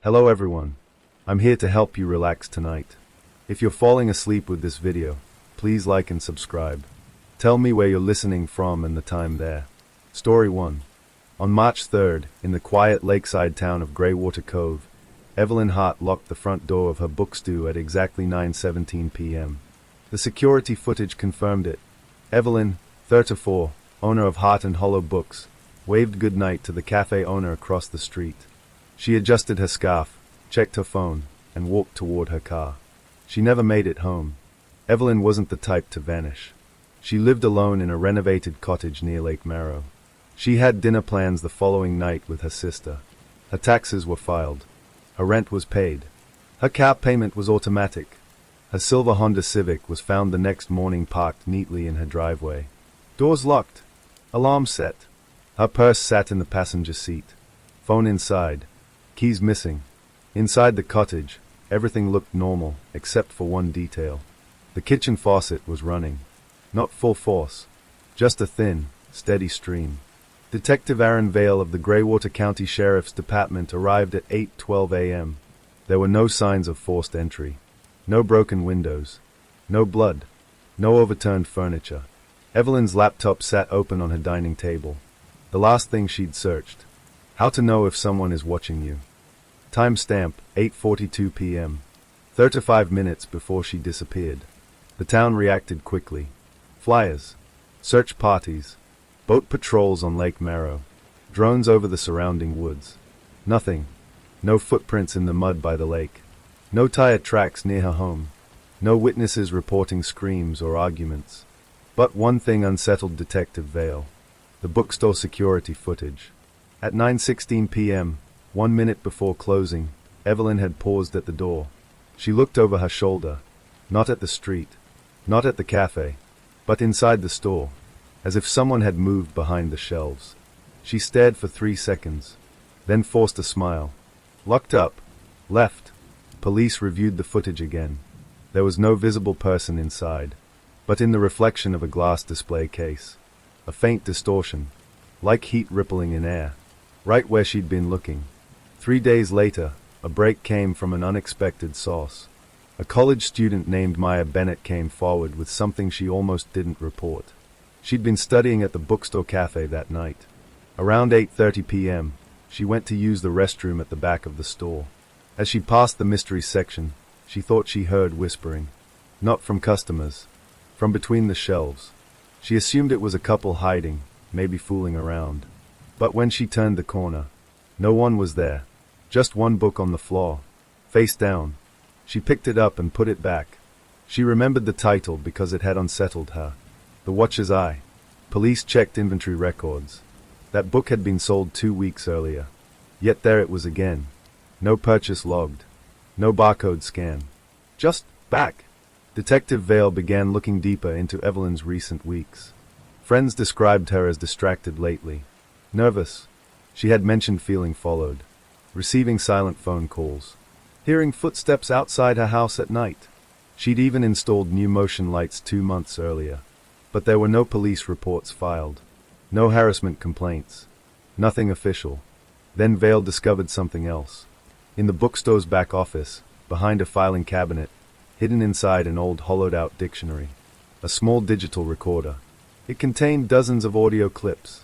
Hello everyone. I'm here to help you relax tonight. If you're falling asleep with this video, please like and subscribe. Tell me where you're listening from and the time there. Story 1. On March 3rd, in the quiet lakeside town of Greywater Cove, Evelyn Hart locked the front door of her bookstore at exactly 9:17 p.m. The security footage confirmed it. Evelyn, 34, owner of Hart and Hollow Books, waved goodnight to the cafe owner across the street. She adjusted her scarf, checked her phone, and walked toward her car. She never made it home. Evelyn wasn't the type to vanish. She lived alone in a renovated cottage near Lake Marrow. She had dinner plans the following night with her sister. Her taxes were filed. Her rent was paid. Her car payment was automatic. Her silver Honda Civic was found the next morning parked neatly in her driveway. Doors locked. Alarm set. Her purse sat in the passenger seat. Phone inside. Keys missing. Inside the cottage, everything looked normal, except for one detail. The kitchen faucet was running. Not full force. Just a thin, steady stream. Detective Aaron Vale of the Greywater County Sheriff's Department arrived at 8:12 a.m. There were no signs of forced entry. No broken windows. No blood. No overturned furniture. Evelyn's laptop sat open on her dining table. The last thing she'd searched. How to know if someone is watching you. Timestamp, 8:42 p.m. 35 minutes before she disappeared. The town reacted quickly. Flyers. Search parties. Boat patrols on Lake Marrow. Drones over the surrounding woods. Nothing. No footprints in the mud by the lake. No tire tracks near her home. No witnesses reporting screams or arguments. But one thing unsettled Detective Vale. The bookstore security footage. At 9:16 p.m., 1 minute before closing, Evelyn had paused at the door. She looked over her shoulder. Not at the street. Not at the cafe. But inside the store. As if someone had moved behind the shelves. She stared for 3 seconds. Then forced a smile. Locked up. Left. Police reviewed the footage again. There was no visible person inside. But in the reflection of a glass display case. A faint distortion. Like heat rippling in air. Right where she'd been looking. 3 days later, a break came from an unexpected source. A college student named Maya Bennett came forward with something she almost didn't report. She'd been studying at the bookstore cafe that night. Around 8:30 p.m., she went to use the restroom at the back of the store. As she passed the mystery section, she thought she heard whispering. Not from customers. From between the shelves. She assumed it was a couple hiding, maybe fooling around. But when she turned the corner, no one was there. Just one book on the floor, face down. She picked it up and put it back. She remembered the title because it had unsettled her. The Watcher's Eye. Police checked inventory records. That book had been sold 2 weeks earlier. Yet there it was again. No purchase logged. No barcode scan. Just back. Detective Vale began looking deeper into Evelyn's recent weeks. Friends described her as distracted lately. Nervous. She had mentioned feeling followed. Receiving silent phone calls. Hearing footsteps outside her house at night. She'd even installed new motion lights 2 months earlier. But there were no police reports filed. No harassment complaints. Nothing official. Then Vale discovered something else. In the bookstore's back office, behind a filing cabinet, hidden inside an old hollowed-out dictionary. A small digital recorder. It contained dozens of audio clips,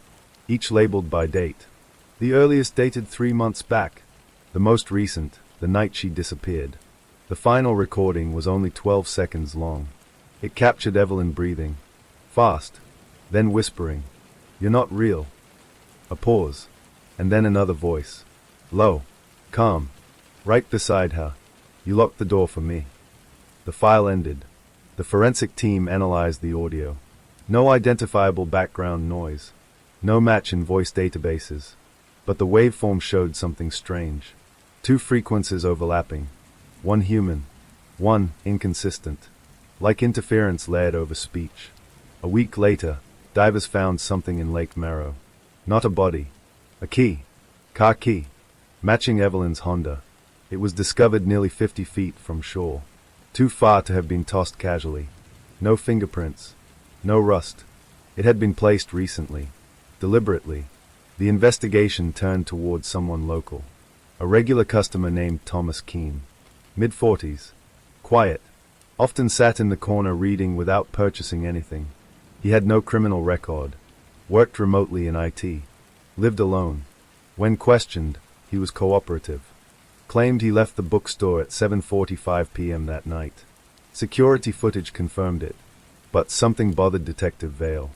each labeled by date. The earliest dated 3 months back. The most recent, the night she disappeared. The final recording was only 12 seconds long. It captured Evelyn breathing. Fast. Then whispering. "You're not real." A pause. And then another voice. Low. Calm. Right beside her. "You locked the door for me." The file ended. The forensic team analyzed the audio. No identifiable background noise. No match in voice databases. But the waveform showed something strange. 2 frequencies overlapping. One human. One inconsistent. Like interference layered over speech. A week later, divers found something in Lake Marrow. Not a body. A key. Car key. Matching Evelyn's Honda. It was discovered nearly 50 feet from shore. Too far to have been tossed casually. No fingerprints. No rust. It had been placed recently. Deliberately. The investigation turned towards someone local. A regular customer named Thomas Keene. Mid-40s. Quiet. Often sat in the corner reading without purchasing anything. He had no criminal record. Worked remotely in IT. Lived alone. When questioned, he was cooperative. Claimed he left the bookstore at 7:45 p.m. that night. Security footage confirmed it. But something bothered Detective Vale.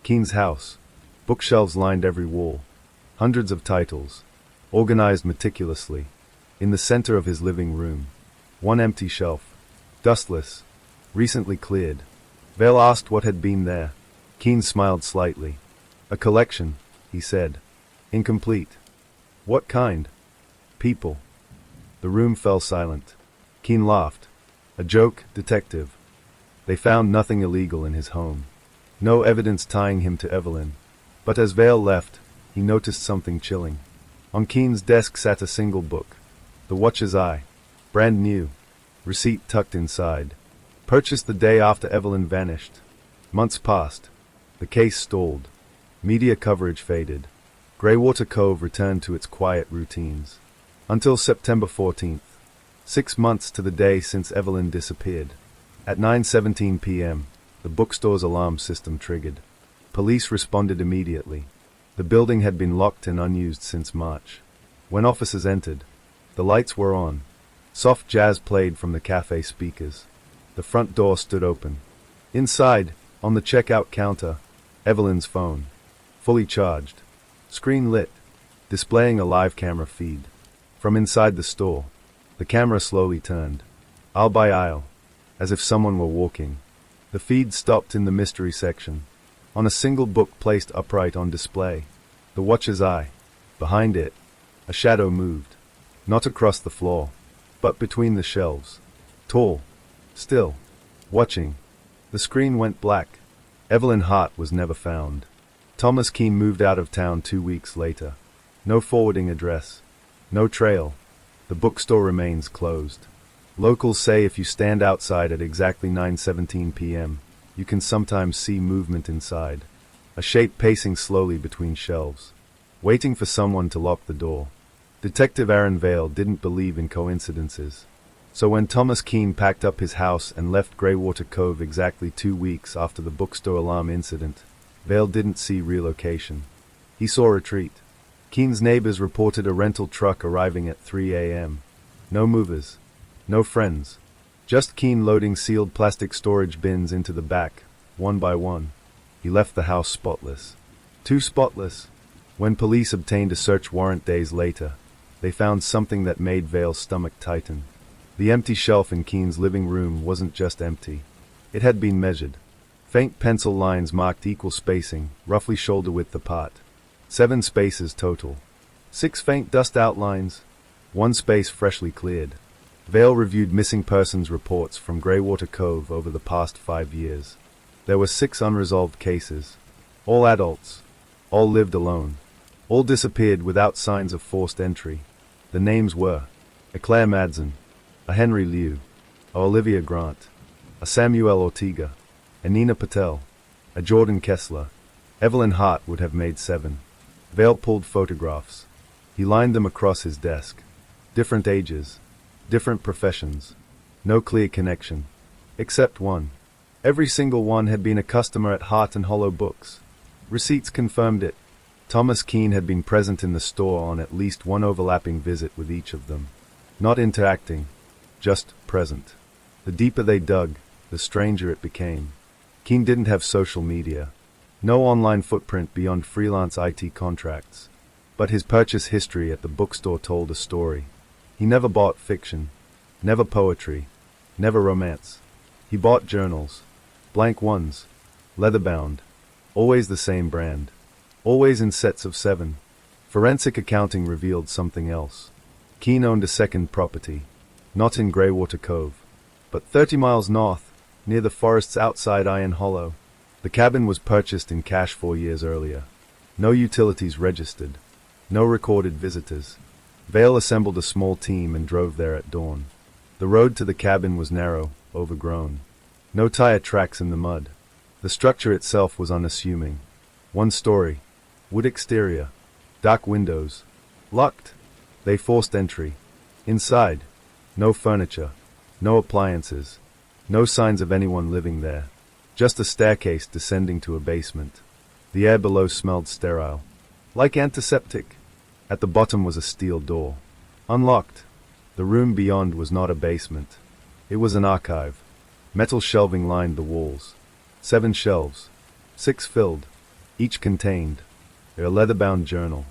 Keene's house. Bookshelves lined every wall. Hundreds of titles. Organized meticulously. In the center of his living room. One empty shelf. Dustless. Recently cleared. Vale asked what had been there. Keene smiled slightly. A collection, he said. Incomplete. What kind? People. The room fell silent. Keene laughed. A joke, detective. They found nothing illegal in his home. No evidence tying him to Evelyn. But as Vale left, he noticed something chilling. On Keene's desk sat a single book. The Watcher's Eye. Brand new. Receipt tucked inside. Purchased the day after Evelyn vanished. Months passed. The case stalled. Media coverage faded. Greywater Cove returned to its quiet routines. Until September 14th. 6 months to the day since Evelyn disappeared. At 9:17 p.m., the bookstore's alarm system triggered. Police responded immediately. The building had been locked and unused since March. When officers entered, the lights were on. Soft jazz played from the cafe speakers. The front door stood open. Inside, on the checkout counter, Evelyn's phone. Fully charged. Screen lit. Displaying a live camera feed. From inside the store, the camera slowly turned. Aisle by aisle. As if someone were walking. The feed stopped in the mystery section. On a single book placed upright on display. The Watcher's Eye. Behind it, a shadow moved. Not across the floor, but between the shelves. Tall. Still. Watching. The screen went black. Evelyn Hart was never found. Thomas Keene moved out of town 2 weeks later. No forwarding address. No trail. The bookstore remains closed. Locals say if you stand outside at exactly 9:17 p.m., you can sometimes see movement inside. A shape pacing slowly between shelves. Waiting for someone to lock the door. Detective Aaron Vale didn't believe in coincidences. So when Thomas Keene packed up his house and left Greywater Cove exactly 2 weeks after the bookstore alarm incident, Vale didn't see relocation. He saw retreat. Keene's neighbors reported a rental truck arriving at 3 a.m. No movers. No friends. Just Keene loading sealed plastic storage bins into the back, one by one. He left the house spotless. Too spotless. When police obtained a search warrant days later, they found something that made Vale's stomach tighten. The empty shelf in Keene's living room wasn't just empty. It had been measured. Faint pencil lines marked equal spacing, roughly shoulder width apart. 7 spaces total. 6 faint dust outlines. 1 space freshly cleared. Vale reviewed missing persons reports from Greywater Cove over the past 5 years. There were 6 unresolved cases. All adults. All lived alone. All disappeared without signs of forced entry. The names were a Claire Madsen, a Henry Liu, a Olivia Grant, a Samuel Ortega, a Nina Patel, a Jordan Kessler. Evelyn Hart would have made 7. Vale pulled photographs. He lined them across his desk. Different ages. Different professions. No clear connection. Except one. Every single one had been a customer at Heart and Hollow Books. Receipts confirmed it. Thomas Keene had been present in the store on at least one overlapping visit with each of them. Not interacting. Just present. The deeper they dug, the stranger it became. Keene didn't have social media. No online footprint beyond freelance IT contracts. But his purchase history at the bookstore told a story. He never bought fiction. Never poetry. Never romance. He bought journals. Blank ones. Leather-bound. Always the same brand. Always in sets of 7. Forensic accounting revealed something else. Keene owned a second property. Not in Greywater Cove. But 30 miles north, near the forests outside Iron Hollow. The cabin was purchased in cash 4 years earlier. No utilities registered. No recorded visitors. Vale assembled a small team and drove there at dawn. The road to the cabin was narrow, overgrown. No tire tracks in the mud. The structure itself was unassuming. 1 story. Wood exterior. Dark windows. Locked. They forced entry. Inside, no furniture, no appliances, no signs of anyone living there. Just a staircase descending to a basement. The air below smelled sterile, like antiseptic. At the bottom was a steel door. Unlocked. The room beyond was not a basement. It was an archive. Metal shelving lined the walls. 7 shelves. 6 filled. Each contained a leather-bound journal,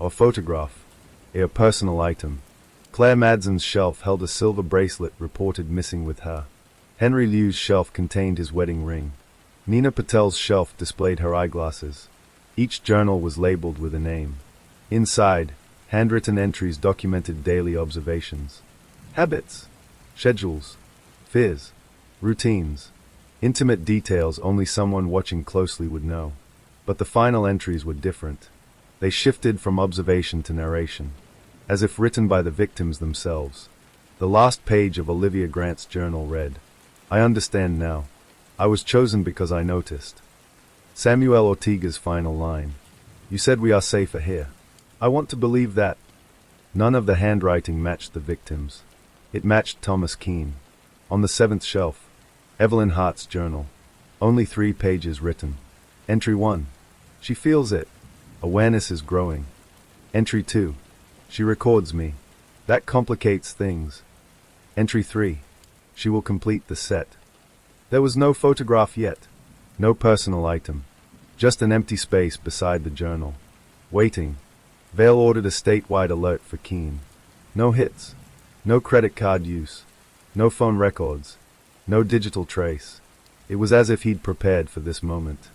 a photograph, a personal item. Claire Madsen's shelf held a silver bracelet reported missing with her. Henry Liu's shelf contained his wedding ring. Nina Patel's shelf displayed her eyeglasses. Each journal was labeled with a name. Inside, handwritten entries documented daily observations. Habits, schedules, fears, routines, intimate details only someone watching closely would know. But the final entries were different. They shifted from observation to narration, as if written by the victims themselves. The last page of Olivia Grant's journal read, "I understand now. I was chosen because I noticed." Samuel Ortega's final line, "You said we are safer here. I want to believe that." None of the handwriting matched the victims. It matched Thomas Keane. On the 7th shelf, Evelyn Hart's journal. Only 3 pages written. Entry 1. She feels it. Awareness is growing. Entry 2. She records me. That complicates things. Entry 3. She will complete the set. There was no photograph yet. No personal item. Just an empty space beside the journal. Waiting. Vale ordered a statewide alert for Keane. No hits. No credit card use. No phone records. No digital trace. It was as if he'd prepared for this moment.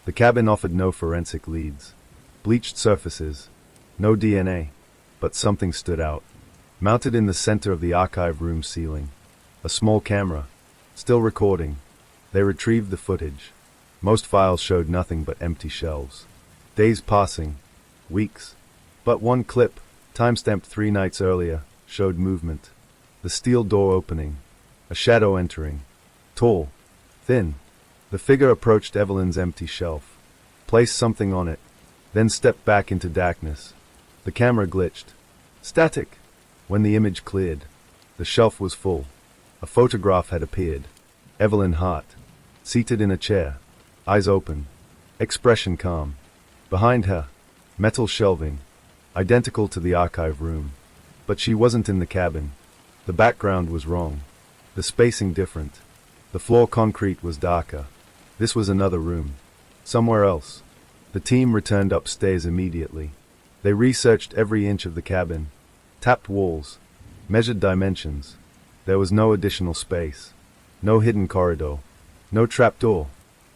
The cabin offered no forensic leads. Bleached surfaces. No DNA. But something stood out. Mounted in the center of the archive room ceiling. A small camera. Still recording. They retrieved the footage. Most files showed nothing but empty shelves. Days passing. Weeks. But one clip, timestamped 3 nights earlier, showed movement. The steel door opening. A shadow entering. Tall. Thin. The figure approached Evelyn's empty shelf. Placed something on it. Then stepped back into darkness. The camera glitched. Static. When the image cleared, the shelf was full. A photograph had appeared. Evelyn Hart. Seated in a chair. Eyes open. Expression calm. Behind her, metal shelving. Identical to the archive room. But she wasn't in the cabin. The background was wrong. The spacing different. The floor concrete was darker. This was another room. Somewhere else. The team returned upstairs immediately. They researched every inch of the cabin. Tapped walls. Measured dimensions. There was no additional space. No hidden corridor. No trapdoor.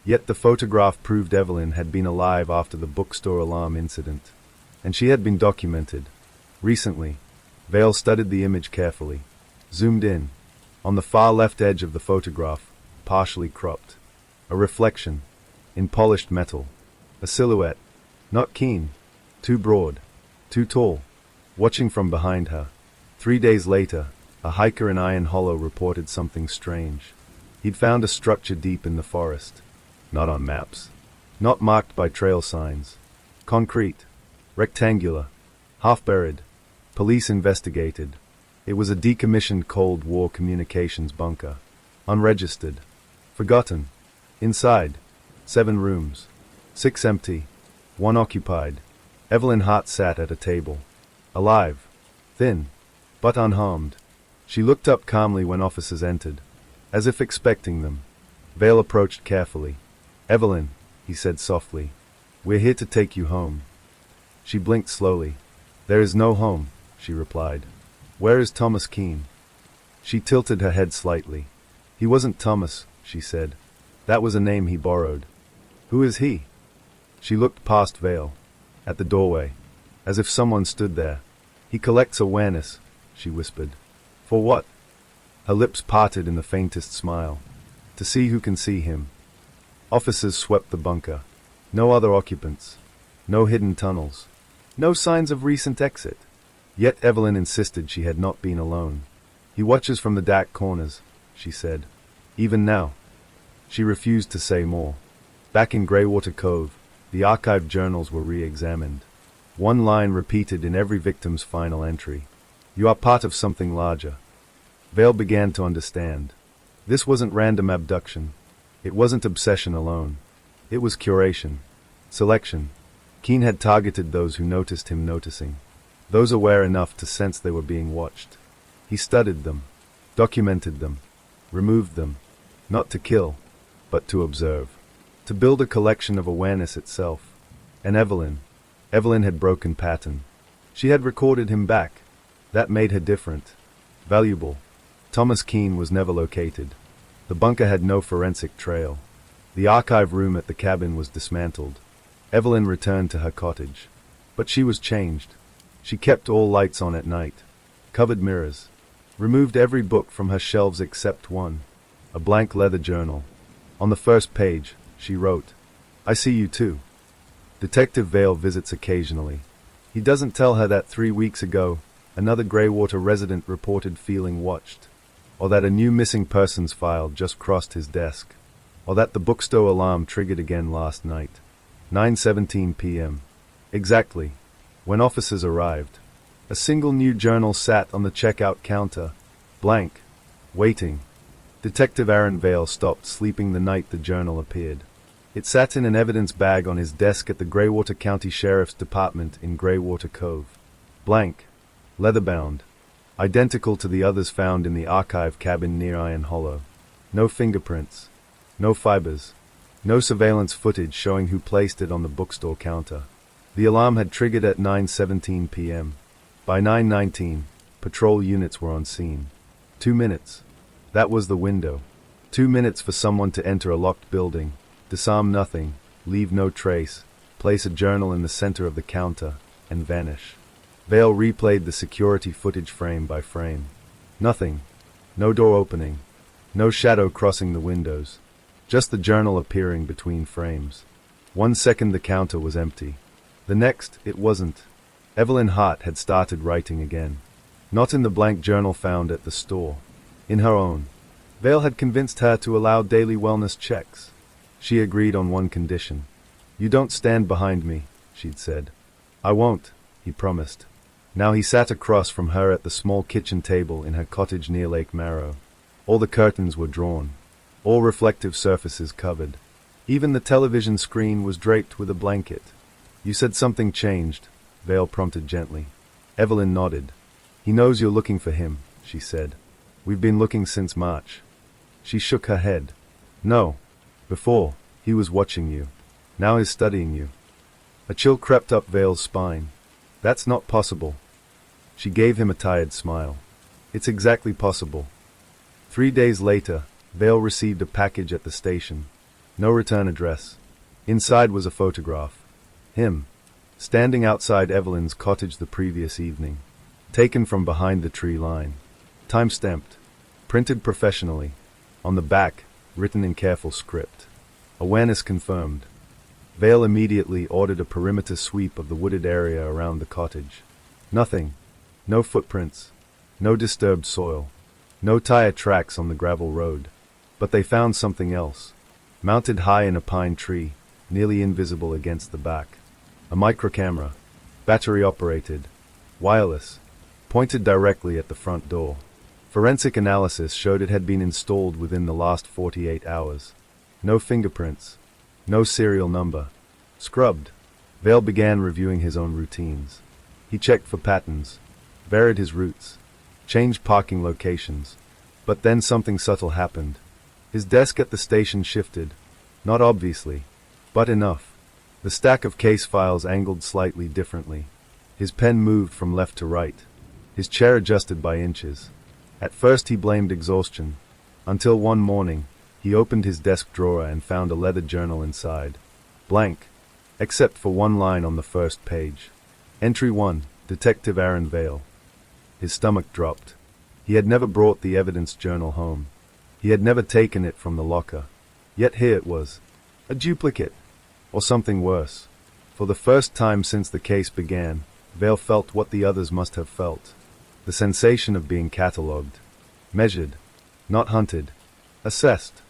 Yet the photograph proved Evelyn had been alive after the bookstore alarm incident. And she had been documented. Recently, Vale studied the image carefully. Zoomed in. On the far left edge of the photograph, partially cropped. A reflection. In polished metal. A silhouette. Not Keane. Too broad. Too tall. Watching from behind her. 3 days later, a hiker in Iron Hollow reported something strange. He'd found a structure deep in the forest. Not on maps. Not marked by trail signs. Concrete. Rectangular. Half-buried. Police investigated. It was a decommissioned Cold War communications bunker. Unregistered. Forgotten. Inside. 7 rooms. 6 empty. 1 occupied. Evelyn Hart sat at a table. Alive. Thin. But unharmed. She looked up calmly when officers entered. As if expecting them. Vale approached carefully. "Evelyn," he said softly. "We're here to take you home." She blinked slowly. "There is no home," she replied. "Where is Thomas Keane?" She tilted her head slightly. "He wasn't Thomas," she said. "That was a name he borrowed." "Who is he?" She looked past Vale. At the doorway. As if someone stood there. "He collects awareness," she whispered. "For what?" Her lips parted in the faintest smile. "To see who can see him." Officers swept the bunker. No other occupants. No hidden tunnels. No signs of recent exit. Yet Evelyn insisted she had not been alone. "He watches from the dark corners," she said. "Even now." She refused to say more. Back in Greywater Cove, the archived journals were re-examined. One line repeated in every victim's final entry. You are part of something larger. Vale began to understand. This wasn't random abduction. It wasn't obsession alone. It was curation. Selection. Keen had targeted those who noticed him noticing. Those aware enough to sense they were being watched. He studied them. Documented them. Removed them. Not to kill, but to observe. To build a collection of awareness itself. And Evelyn had broken pattern. She had recorded him back. That made her different. Valuable. Thomas Keene was never located. The bunker had no forensic trail. The archive room at the cabin was dismantled. Evelyn returned to her cottage. But she was changed. She kept all lights on at night. Covered mirrors. Removed every book from her shelves except one. A blank leather journal. On the first page, she wrote, I see you too. Detective Vale visits occasionally. He doesn't tell her that 3 weeks ago, another Greywater resident reported feeling watched. Or that a new missing persons file just crossed his desk. Or that the bookstore alarm triggered again last night. 9:17 p.m. Exactly. When officers arrived. A single new journal sat on the checkout counter. Blank. Waiting. Detective Aaron Vale stopped sleeping the night the journal appeared. It sat in an evidence bag on his desk at the Greywater County Sheriff's Department in Greywater Cove. Blank. Leather-bound. Identical to the others found in the archive cabin near Iron Hollow. No fingerprints. No fibers. No surveillance footage showing who placed it on the bookstore counter. The alarm had triggered at 9:17 p.m. By 9:19, patrol units were on scene. 2 minutes. That was the window. 2 minutes for someone to enter a locked building, disarm nothing, leave no trace, place a journal in the center of the counter, and vanish. Vale replayed the security footage frame by frame. Nothing. No door opening. No shadow crossing the windows. Just the journal appearing between frames. 1 second the counter was empty. The next, it wasn't. Evelyn Hart had started writing again. Not in the blank journal found at the store. In her own. Vale had convinced her to allow daily wellness checks. She agreed on one condition. You don't stand behind me, she'd said. I won't, he promised. Now he sat across from her at the small kitchen table in her cottage near Lake Marrow. All the curtains were drawn. All reflective surfaces covered. Even the television screen was draped with a blanket. You said something changed, Vale prompted gently. Evelyn nodded. He knows you're looking for him, she said. We've been looking since March. She shook her head. No. Before, he was watching you. Now he's studying you. A chill crept up Vale's spine. That's not possible. She gave him a tired smile. It's exactly possible. 3 days later, Vale received a package at the station. No return address. Inside was a photograph. Him. Standing outside Evelyn's cottage the previous evening. Taken from behind the tree line. Time-stamped. Printed professionally. On the back, written in careful script. Awareness confirmed. Vale immediately ordered a perimeter sweep of the wooded area around the cottage. Nothing. No footprints. No disturbed soil. No tire tracks on the gravel road. But they found something else. Mounted high in a pine tree, nearly invisible against the back. A microcamera. Battery-operated. Wireless. Pointed directly at the front door. Forensic analysis showed it had been installed within the last 48 hours. No fingerprints. No serial number. Scrubbed. Vale began reviewing his own routines. He checked for patterns. Varied his routes. Changed parking locations. But then something subtle happened. His desk at the station shifted. Not obviously, but enough. The stack of case files angled slightly differently. His pen moved from left to right. His chair adjusted by inches. At first he blamed exhaustion. Until one morning, he opened his desk drawer and found a leather journal inside. Blank. Except for one line on the first page. Entry 1, Detective Aaron Vale. His stomach dropped. He had never brought the evidence journal home. He had never taken it from the locker. Yet here it was. A duplicate. Or something worse. For the first time since the case began, Vale felt what the others must have felt. The sensation of being catalogued. Measured. Not hunted. Assessed.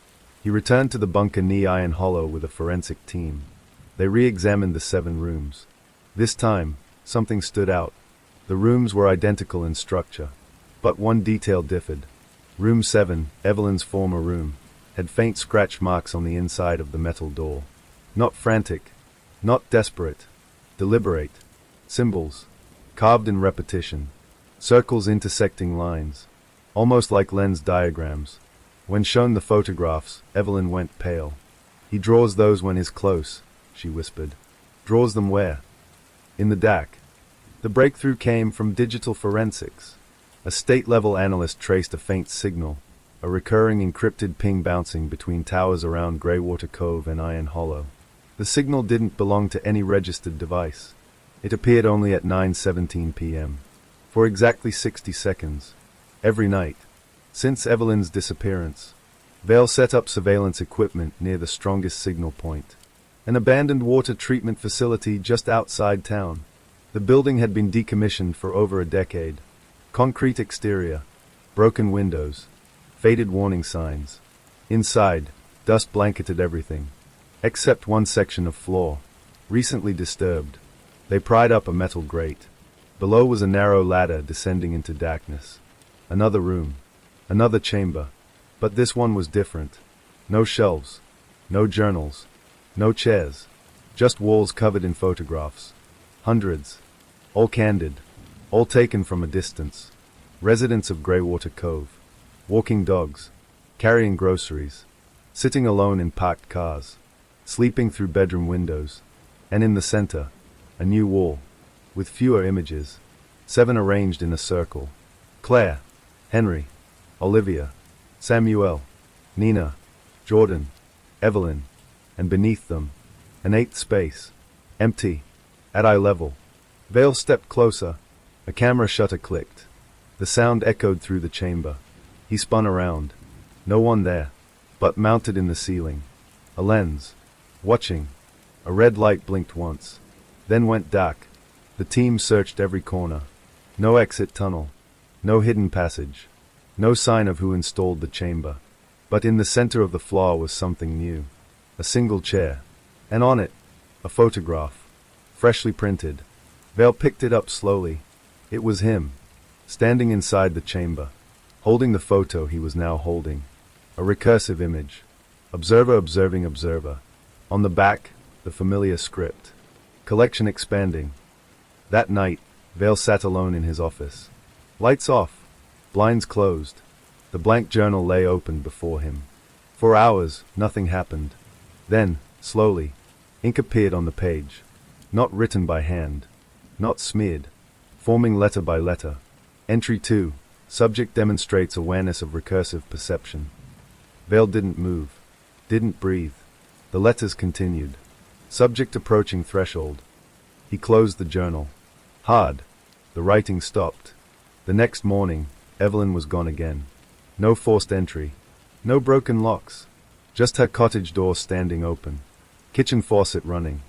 He returned to the bunker near Iron Hollow with a forensic team. They re-examined the 7 rooms. This time, something stood out. The rooms were identical in structure, but one detail differed. Room 7, Evelyn's former room, had faint scratch marks on the inside of the metal door. Not frantic, not desperate, deliberate. Symbols, carved in repetition. Circles intersecting lines, almost like lens diagrams. When shown the photographs, Evelyn went pale. "He draws those when he's close," she whispered. "Draws them where?" "In the DAC." The breakthrough came from digital forensics. A state-level analyst traced a faint signal, a recurring encrypted ping bouncing between towers around Greywater Cove and Iron Hollow. The signal didn't belong to any registered device. It appeared only at 9:17 p.m. For exactly 60 seconds. Every night. Since Evelyn's disappearance, Vale set up surveillance equipment near the strongest signal point. An abandoned water treatment facility just outside town. The building had been decommissioned for over a decade. Concrete exterior, broken windows, faded warning signs. Inside, dust blanketed everything, except one section of floor, recently disturbed. They pried up a metal grate. Below was a narrow ladder descending into darkness. Another room, another chamber, but this one was different. No shelves, no journals, no chairs, just walls covered in photographs. Hundreds, all candid, all taken from a distance. Residents of Greywater Cove, walking dogs, carrying groceries, sitting alone in parked cars, sleeping through bedroom windows, and in the center, a new wall, with fewer images, 7 arranged in a circle. Claire, Henry, Olivia, Samuel, Nina, Jordan, Evelyn, and beneath them, an 8th space, empty, at eye level. Vale stepped closer. A camera shutter clicked. The sound echoed through the chamber. He spun around. No one there, but mounted in the ceiling. A lens. Watching. A red light blinked once, then went dark. The team searched every corner. No exit tunnel. No hidden passage. No sign of who installed the chamber. But in the center of the floor was something new. A single chair. And on it, a photograph. Freshly printed. Vale picked it up slowly. It was him, standing inside the chamber, holding the photo he was now holding. A recursive image. Observer observing observer. On the back, the familiar script. Collection expanding. That night, Vale sat alone in his office. Lights off. Blinds closed. The blank journal lay open before him. For hours, nothing happened. Then, slowly, ink appeared on the page. Not written by hand. Not smeared. Forming letter by letter. Entry 2. Subject demonstrates awareness of recursive perception. Vale didn't move. Didn't breathe. The letters continued. Subject approaching threshold. He closed the journal. Hard. The writing stopped. The next morning, Evelyn was gone again. No forced entry. No broken locks. Just her cottage door standing open. Kitchen faucet running.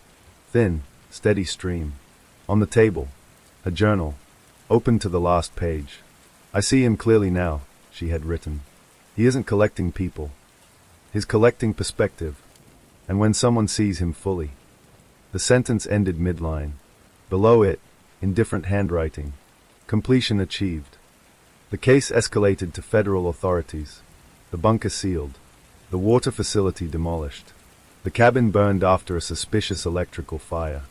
Thin, steady stream. On the table, a journal, open to the last page. "I see him clearly now," she had written. "He isn't collecting people. He's collecting perspective. And when someone sees him fully." The sentence ended midline. Below it, in different handwriting, completion achieved. The case escalated to federal authorities. The bunker sealed. The water facility demolished. The cabin burned after a suspicious electrical fire.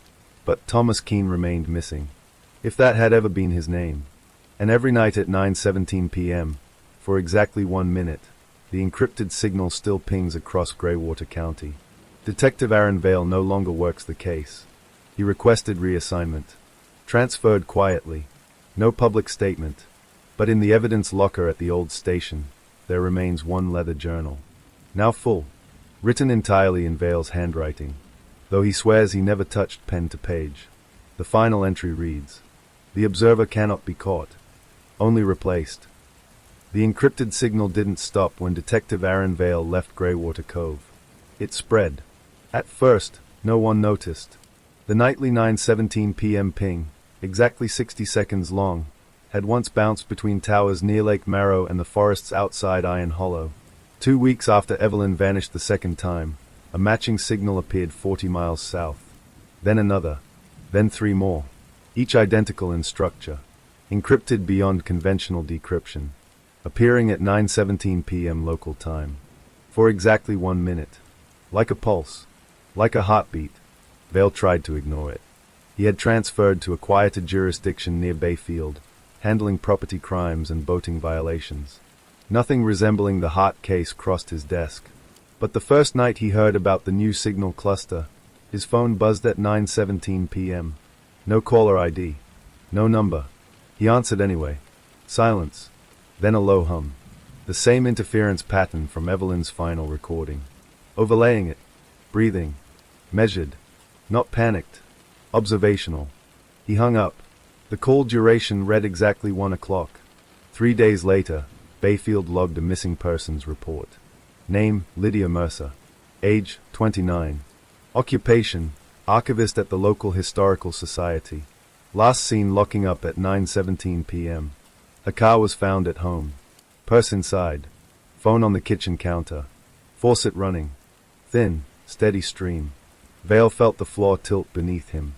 But Thomas Keene remained missing, if that had ever been his name. And every night at 9:17 p.m., for exactly 1 minute, the encrypted signal still pings across Greywater County. Detective Aaron Vale no longer works the case. He requested reassignment. Transferred quietly. No public statement. But in the evidence locker at the old station, there remains one leather journal. Now full. Written entirely in Vale's handwriting, though he swears he never touched pen to page. The final entry reads, "The observer cannot be caught. Only replaced." The encrypted signal didn't stop when Detective Aaron Vale left Greywater Cove. It spread. At first, no one noticed. The nightly 9:17 p.m. ping, exactly 60 seconds long, had once bounced between towers near Lake Marrow and the forests outside Iron Hollow. 2 weeks after Evelyn vanished the second time, a matching signal appeared 40 miles south. Then another. Then 3 more. each identical in structure, encrypted beyond conventional decryption, appearing at 9:17 p.m. local time. For exactly 1 minute. Like a pulse, like a heartbeat, Vale tried to ignore it. He had transferred to a quieter jurisdiction near Bayfield, handling property crimes and boating violations. Nothing resembling the Hart case crossed his desk. But the first night he heard about the new signal cluster, his phone buzzed at 9:17 p.m. No caller ID. No number. He answered anyway. Silence. Then a low hum. The same interference pattern from Evelyn's final recording. Overlaying it. Breathing. Measured. Not panicked. Observational. He hung up. The call duration read exactly 1 o'clock. 3 days later, Bayfield logged a missing persons report. Name, Lydia Mercer. Age, 29. Occupation, archivist at the local historical society. Last seen locking up at 9:17 p.m. Her car was found at home. Purse inside. Phone on the kitchen counter. Faucet running. Thin, steady stream. Vale felt the floor tilt beneath him.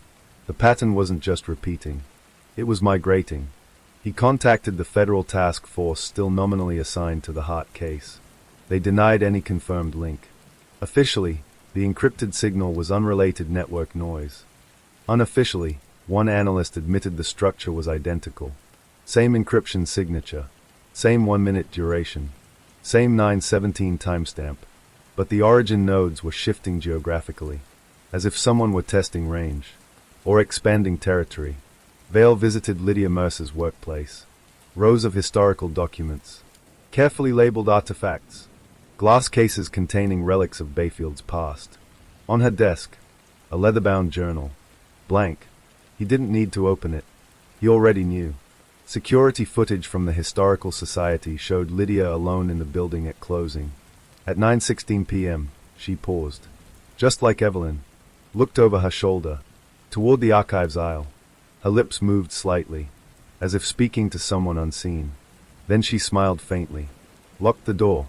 The pattern wasn't just repeating. It was migrating. He contacted the federal task force still nominally assigned to the Hart case. They denied any confirmed link. Officially, the encrypted signal was unrelated network noise. Unofficially, one analyst admitted the structure was identical. Same encryption signature. Same 1-minute duration. Same 9:17 timestamp. But the origin nodes were shifting geographically, as if someone were testing range, or expanding territory. Vale visited Lydia Mercer's workplace. Rows of historical documents. Carefully labeled artifacts. Glass cases containing relics of Bayfield's past. On her desk, a leather-bound journal. Blank. He didn't need to open it. He already knew. Security footage from the Historical Society showed Lydia alone in the building at closing. At 9:16 p.m., she paused. Just like Evelyn. Looked over her shoulder. Toward the archives aisle. Her lips moved slightly, as if speaking to someone unseen. Then she smiled faintly. Locked the door.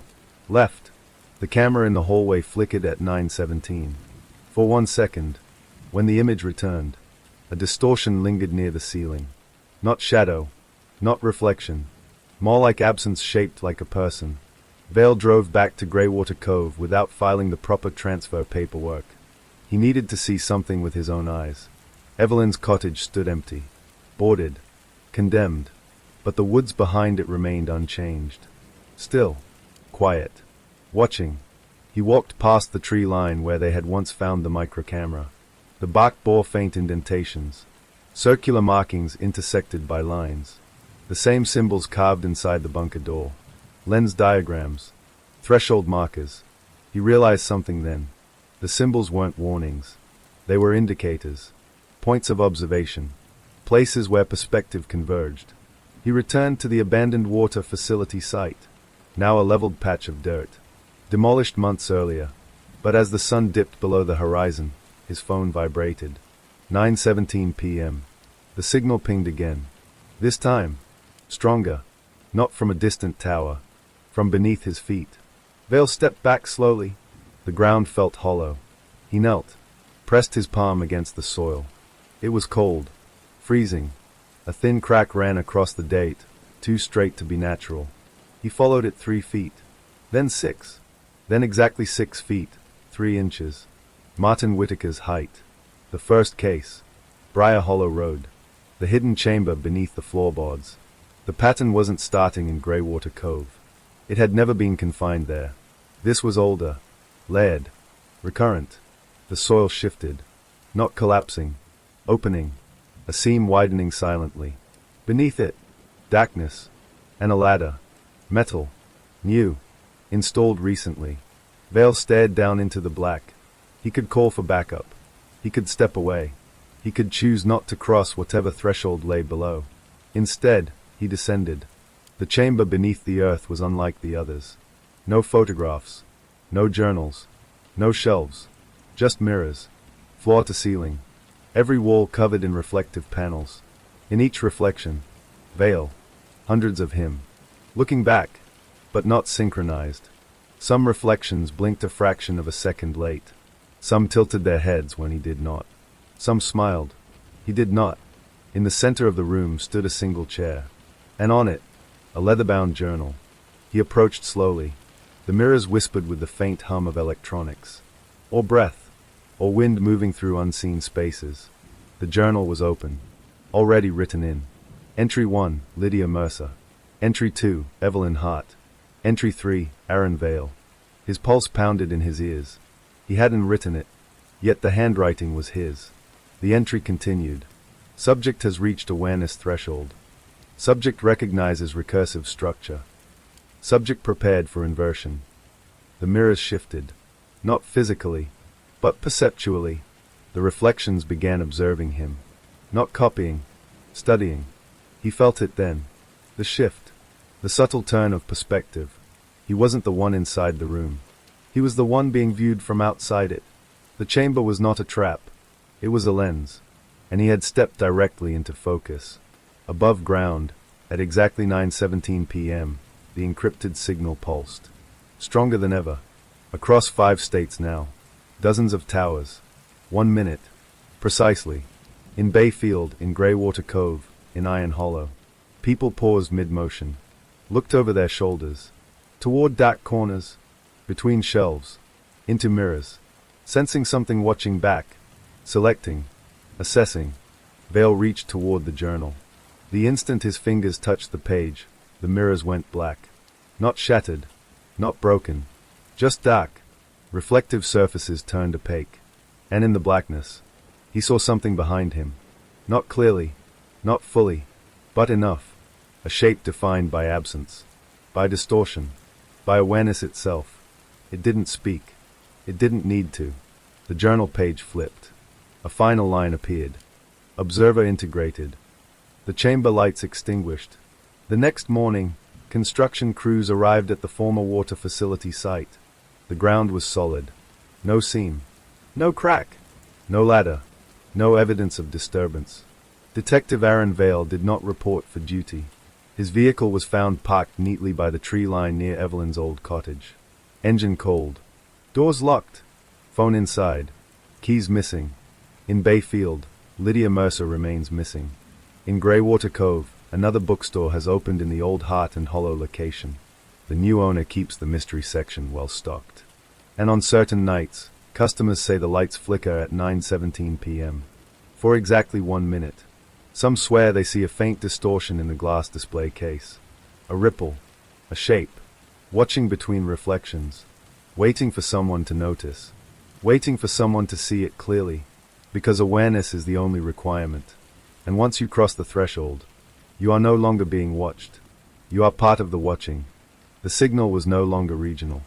Left. The camera in the hallway flickered at 9:17. For 1 second, when the image returned, a distortion lingered near the ceiling. Not shadow. Not reflection. More like absence shaped like a person. Vale drove back to Greywater Cove without filing the proper transfer paperwork. He needed to see something with his own eyes. Evelyn's cottage stood empty. Boarded. Condemned. But the woods behind it remained unchanged. Still. Quiet. Watching. He walked past the tree line where they had once found the microcamera. The bark bore faint indentations. Circular markings intersected by lines. The same symbols carved inside the bunker door. Lens diagrams. Threshold markers. He realized something then. The symbols weren't warnings. They were indicators. Points of observation. Places where perspective converged. He returned to the abandoned water facility site. Now a leveled patch of dirt. Demolished months earlier. But as the sun dipped below the horizon, his phone vibrated. 9:17 p.m. The signal pinged again. This time, stronger. Not from a distant tower. From beneath his feet. Vale stepped back slowly. The ground felt hollow. He knelt. Pressed his palm against the soil. It was cold. Freezing. A thin crack ran across the date, too straight to be natural. He followed it 3 feet. Then 6. Then exactly 6 feet, 3 inches. Martin Whitaker's height. The first case. Briar Hollow Road. The hidden chamber beneath the floorboards. The pattern wasn't starting in Greywater Cove. It had never been confined there. This was older. Layered. Recurrent. The soil shifted. Not collapsing. Opening. A seam widening silently. Beneath it. Darkness. And a ladder. Metal. New. Installed recently. Vale stared down into the black. He could call for backup. He could step away. He could choose not to cross whatever threshold lay below. Instead, he descended. The chamber beneath the earth was unlike the others. No photographs. No journals. No shelves. Just mirrors. Floor to ceiling. Every wall covered in reflective panels. In each reflection, Vale. Hundreds of him. Looking back, but not synchronized. Some reflections blinked a fraction of a second late. Some tilted their heads when he did not. Some smiled. He did not. In the center of the room stood a single chair, and on it, a leather-bound journal. He approached slowly. The mirrors whispered with the faint hum of electronics, or breath, or wind moving through unseen spaces. The journal was open, already written in. Entry 1, Lydia Mercer. Entry 2, Evelyn Hart. Entry 3, Aaron Vale. His pulse pounded in his ears. He hadn't written it, yet the handwriting was his. The entry continued. Subject has reached awareness threshold. Subject recognizes recursive structure. Subject prepared for inversion. The mirrors shifted, not physically, but perceptually. The reflections began observing him, not copying, studying. He felt it then. The shift, the subtle turn of perspective. He wasn't the one inside the room. He was the one being viewed from outside it. The chamber was not a trap. It was a lens, and he had stepped directly into focus. Above ground, at exactly 9:17 p.m., the encrypted signal pulsed. Stronger than ever. Across 5 states now. Dozens of towers. 1 minute. Precisely. In Bayfield, in Greywater Cove, in Iron Hollow. People paused mid-motion. Looked over their shoulders. Toward dark corners. Between shelves. Into mirrors. Sensing something watching back. Selecting. Assessing. Vale reached toward the journal. The instant his fingers touched the page, the mirrors went black. Not shattered. Not broken. Just dark. Reflective surfaces turned opaque. And in the blackness, he saw something behind him. Not clearly. Not fully. But enough. A shape defined by absence. By distortion. By awareness itself. It didn't speak. It didn't need to. The journal page flipped. A final line appeared. Observer integrated. The chamber lights extinguished. The next morning, construction crews arrived at the former water facility site. The ground was solid. No seam. No crack. No ladder. No evidence of disturbance. Detective Aaron Vale did not report for duty. His vehicle was found parked neatly by the tree line near Evelyn's old cottage. Engine cold. Doors locked. Phone inside. Keys missing. In Bayfield, Lydia Mercer remains missing. In Greywater Cove, another bookstore has opened in the old Heart and Hollow location. The new owner keeps the mystery section well stocked. And on certain nights, customers say the lights flicker at 9:17 p.m. For exactly 1 minute. Some swear they see a faint distortion in the glass display case. A ripple. A shape. Watching between reflections. Waiting for someone to notice. Waiting for someone to see it clearly. Because awareness is the only requirement. And once you cross the threshold, you are no longer being watched. You are part of the watching. The signal was no longer regional.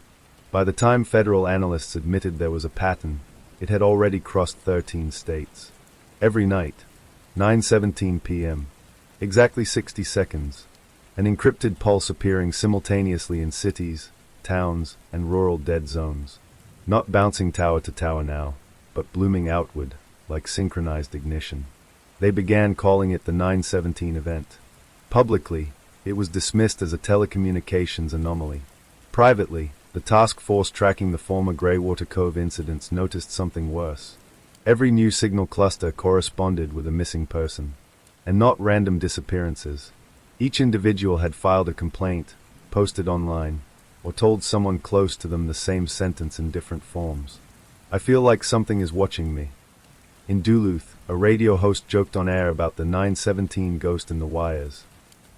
By the time federal analysts admitted there was a pattern, it had already crossed 13 states. Every night, 9:17 p.m., exactly 60 seconds, an encrypted pulse appearing simultaneously in cities, towns, and rural dead zones. Not bouncing tower to tower now, but blooming outward, like synchronized ignition. They began calling it the 917 event. Publicly, it was dismissed as a telecommunications anomaly. Privately, the task force tracking the former Greywater Cove incidents noticed something worse. Every new signal cluster corresponded with a missing person, and not random disappearances. Each individual had filed a complaint, posted online, or told someone close to them the same sentence in different forms. I feel like something is watching me. In Duluth, a radio host joked on air about the 917 ghost in the wires.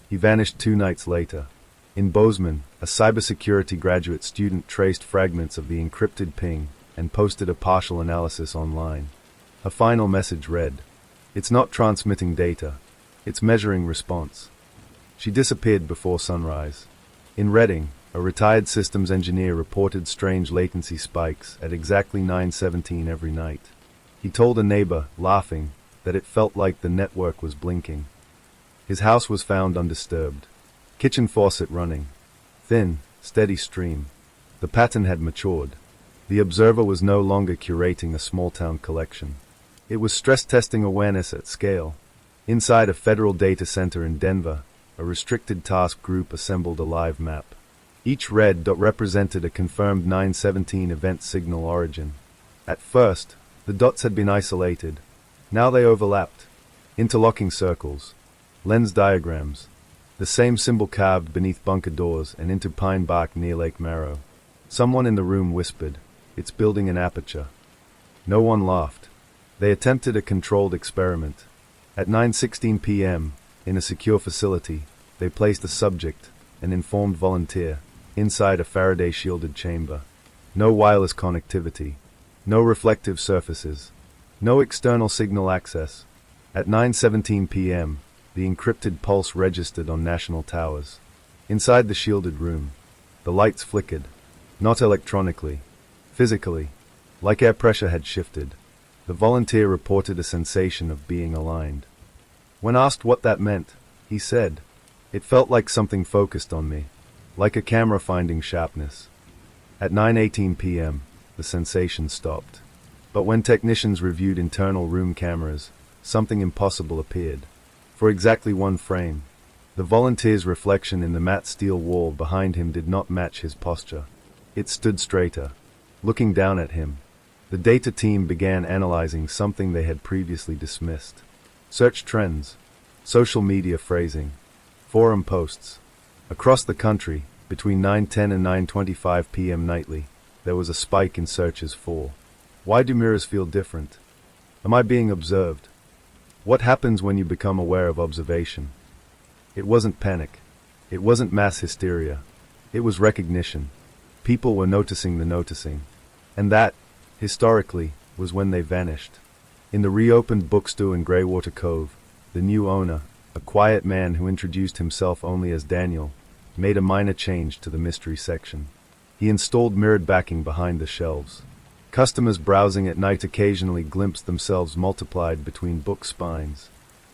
He vanished 2 nights later. In Bozeman, a cybersecurity graduate student traced fragments of the encrypted ping and posted a partial analysis online. Her final message read, "It's not transmitting data, it's measuring response." She disappeared before sunrise. In Reading, a retired systems engineer reported strange latency spikes at exactly 9:17 every night. He told a neighbor, laughing, that it felt like the network was blinking. His house was found undisturbed. Kitchen faucet running. Thin, steady stream. The pattern had matured. The observer was no longer curating a small-town collection. It was stress-testing awareness at scale. Inside a federal data center in Denver, a restricted task group assembled a live map. Each red dot represented a confirmed 917 event signal origin. At first, the dots had been isolated. Now they overlapped. Interlocking circles. Lens diagrams. The same symbol carved beneath bunker doors and into pine bark near Lake Marrow. Someone in the room whispered, "It's building an aperture." No one laughed. They attempted a controlled experiment. At 9:16 p.m., in a secure facility, they placed a subject, an informed volunteer, inside a Faraday-shielded chamber. No wireless connectivity. No reflective surfaces. No external signal access. At 9:17 p.m., the encrypted pulse registered on national towers. Inside the shielded room, the lights flickered. Not electronically. Physically. Like air pressure had shifted. The volunteer reported a sensation of being aligned. When asked what that meant, he said, "It felt like something focused on me. Like a camera finding sharpness." At 9:18 p.m., the sensation stopped. But when technicians reviewed internal room cameras, something impossible appeared. For exactly one frame, the volunteer's reflection in the matte steel wall behind him did not match his posture. It stood straighter, looking down at him. The data team began analyzing something they had previously dismissed. Search trends, social media phrasing, forum posts. Across the country, between 9:10 and 9:25 p.m. nightly, there was a spike in searches for, "Why do mirrors feel different? Am I being observed? What happens when you become aware of observation?" It wasn't panic. It wasn't mass hysteria. It was recognition. People were noticing the noticing. And that, historically, was when they vanished. In the reopened bookstore in Greywater Cove, the new owner, a quiet man who introduced himself only as Daniel, made a minor change to the mystery section. He installed mirrored backing behind the shelves. Customers browsing at night occasionally glimpsed themselves multiplied between book spines.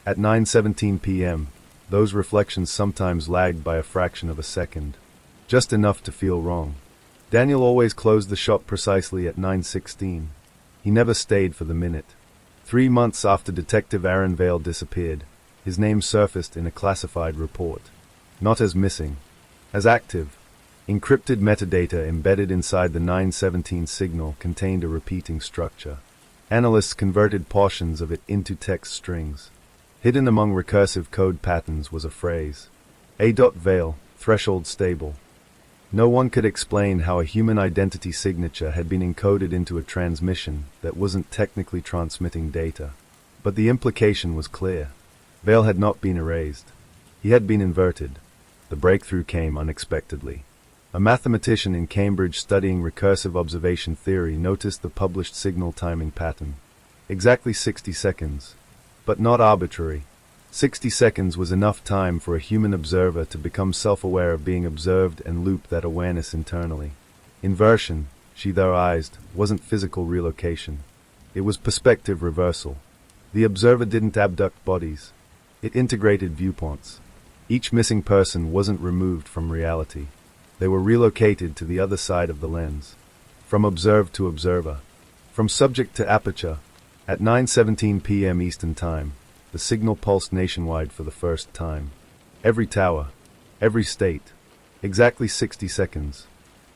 At 9:17 p.m., those reflections sometimes lagged by a fraction of a second. Just enough to feel wrong. Daniel always closed the shop precisely at 9:16. He never stayed for the minute. 3 months after Detective Aaron Vale disappeared, his name surfaced in a classified report. Not as missing, as active. Encrypted metadata embedded inside the 917 signal contained a repeating structure. Analysts converted portions of it into text strings. Hidden among recursive code patterns was a phrase. A.Vale, threshold stable. No one could explain how a human identity signature had been encoded into a transmission that wasn't technically transmitting data. But the implication was clear. Vale had not been erased. He had been inverted. The breakthrough came unexpectedly. A mathematician in Cambridge studying recursive observation theory noticed the published signal timing pattern. Exactly 60 seconds. But not arbitrary. 60 seconds was enough time for a human observer to become self-aware of being observed and loop that awareness internally. Inversion, she theorized, wasn't physical relocation. It was perspective reversal. The observer didn't abduct bodies. It integrated viewpoints. Each missing person wasn't removed from reality. They were relocated to the other side of the lens. From observed to observer. From subject to aperture. At 9:17 p.m. Eastern Time, the signal pulsed nationwide for the first time. Every tower. Every state. Exactly 60 seconds.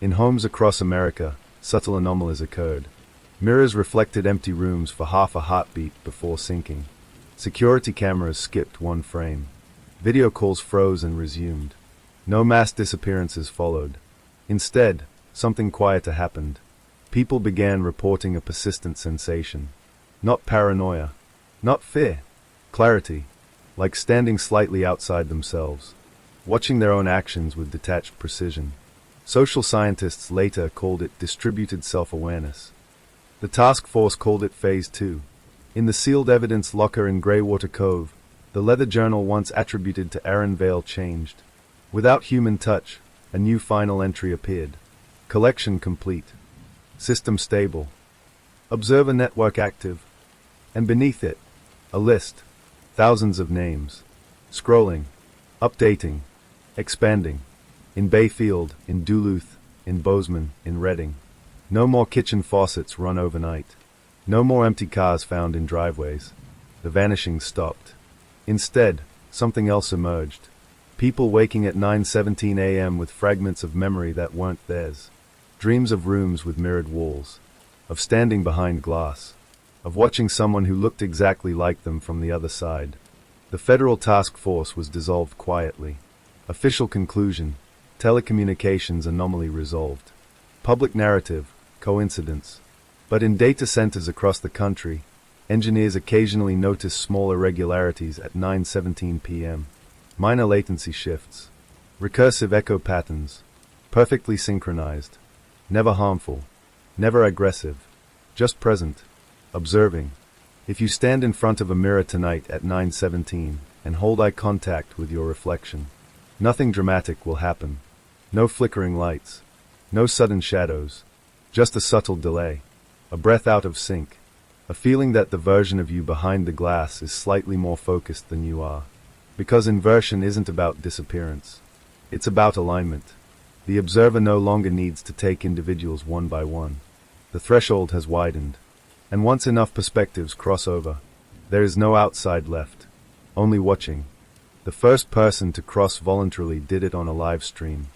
In homes across America, subtle anomalies occurred. Mirrors reflected empty rooms for half a heartbeat before sinking. Security cameras skipped one frame. Video calls froze and resumed. No mass disappearances followed. Instead, something quieter happened. People began reporting a persistent sensation. Not paranoia. Not fear. Clarity. Like standing slightly outside themselves. Watching their own actions with detached precision. Social scientists later called it distributed self-awareness. The task force called it Phase 2. In the sealed evidence locker in Greywater Cove, the leather journal once attributed to Aaron Vale changed. Without human touch, a new final entry appeared. Collection complete. System stable. Observer network active. And beneath it, a list. Thousands of names. Scrolling. Updating. Expanding. In Bayfield, in Duluth, in Bozeman, in Reading. No more kitchen faucets run overnight. No more empty cars found in driveways. The vanishing stopped. Instead, something else emerged. People waking at 9:17 a.m. with fragments of memory that weren't theirs. Dreams of rooms with mirrored walls. Of standing behind glass. of watching someone who looked exactly like them from the other side. The federal task force was dissolved quietly. Official conclusion: telecommunications anomaly resolved. Public narrative: coincidence. But in data centers across the country, engineers occasionally notice small irregularities at 9:17 p.m. Minor latency shifts. Recursive echo patterns. Perfectly synchronized. Never harmful. Never aggressive. Just present. Observing. If you stand in front of a mirror tonight at 9:17 and hold eye contact with your reflection, nothing dramatic will happen. No flickering lights. No sudden shadows. Just a subtle delay. A breath out of sync. A feeling that the version of you behind the glass is slightly more focused than you are. Because inversion isn't about disappearance. It's about alignment. The observer no longer needs to take individuals one by one. The threshold has widened. And once enough perspectives cross over, there is no outside left. Only watching. The first person to cross voluntarily did it on a live stream.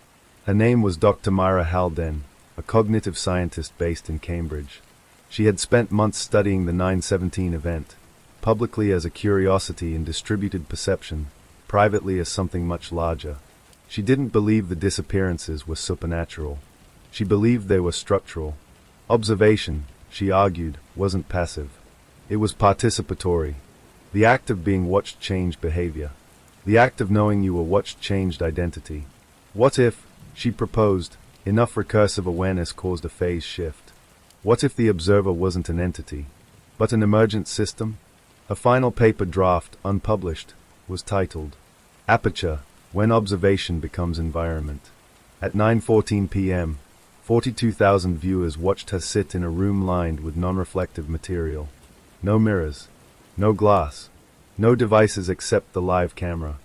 Her name was Dr. Myra Haldane, a cognitive scientist based in Cambridge. She had spent months studying the 9/17 event, publicly as a curiosity in distributed perception, privately as something much larger. She didn't believe the disappearances were supernatural. She believed they were structural. Observation, she argued, wasn't passive. It was participatory. The act of being watched changed behavior. The act of knowing you were watched changed identity. What if, she proposed, enough recursive awareness caused a phase shift? What if the observer wasn't an entity, but an emergent system? Her final paper draft, unpublished, was titled, Aperture, When Observation Becomes Environment. At 9:14 p.m., 42,000 viewers watched her sit in a room lined with non-reflective material. No mirrors, no glass, no devices except the live camera.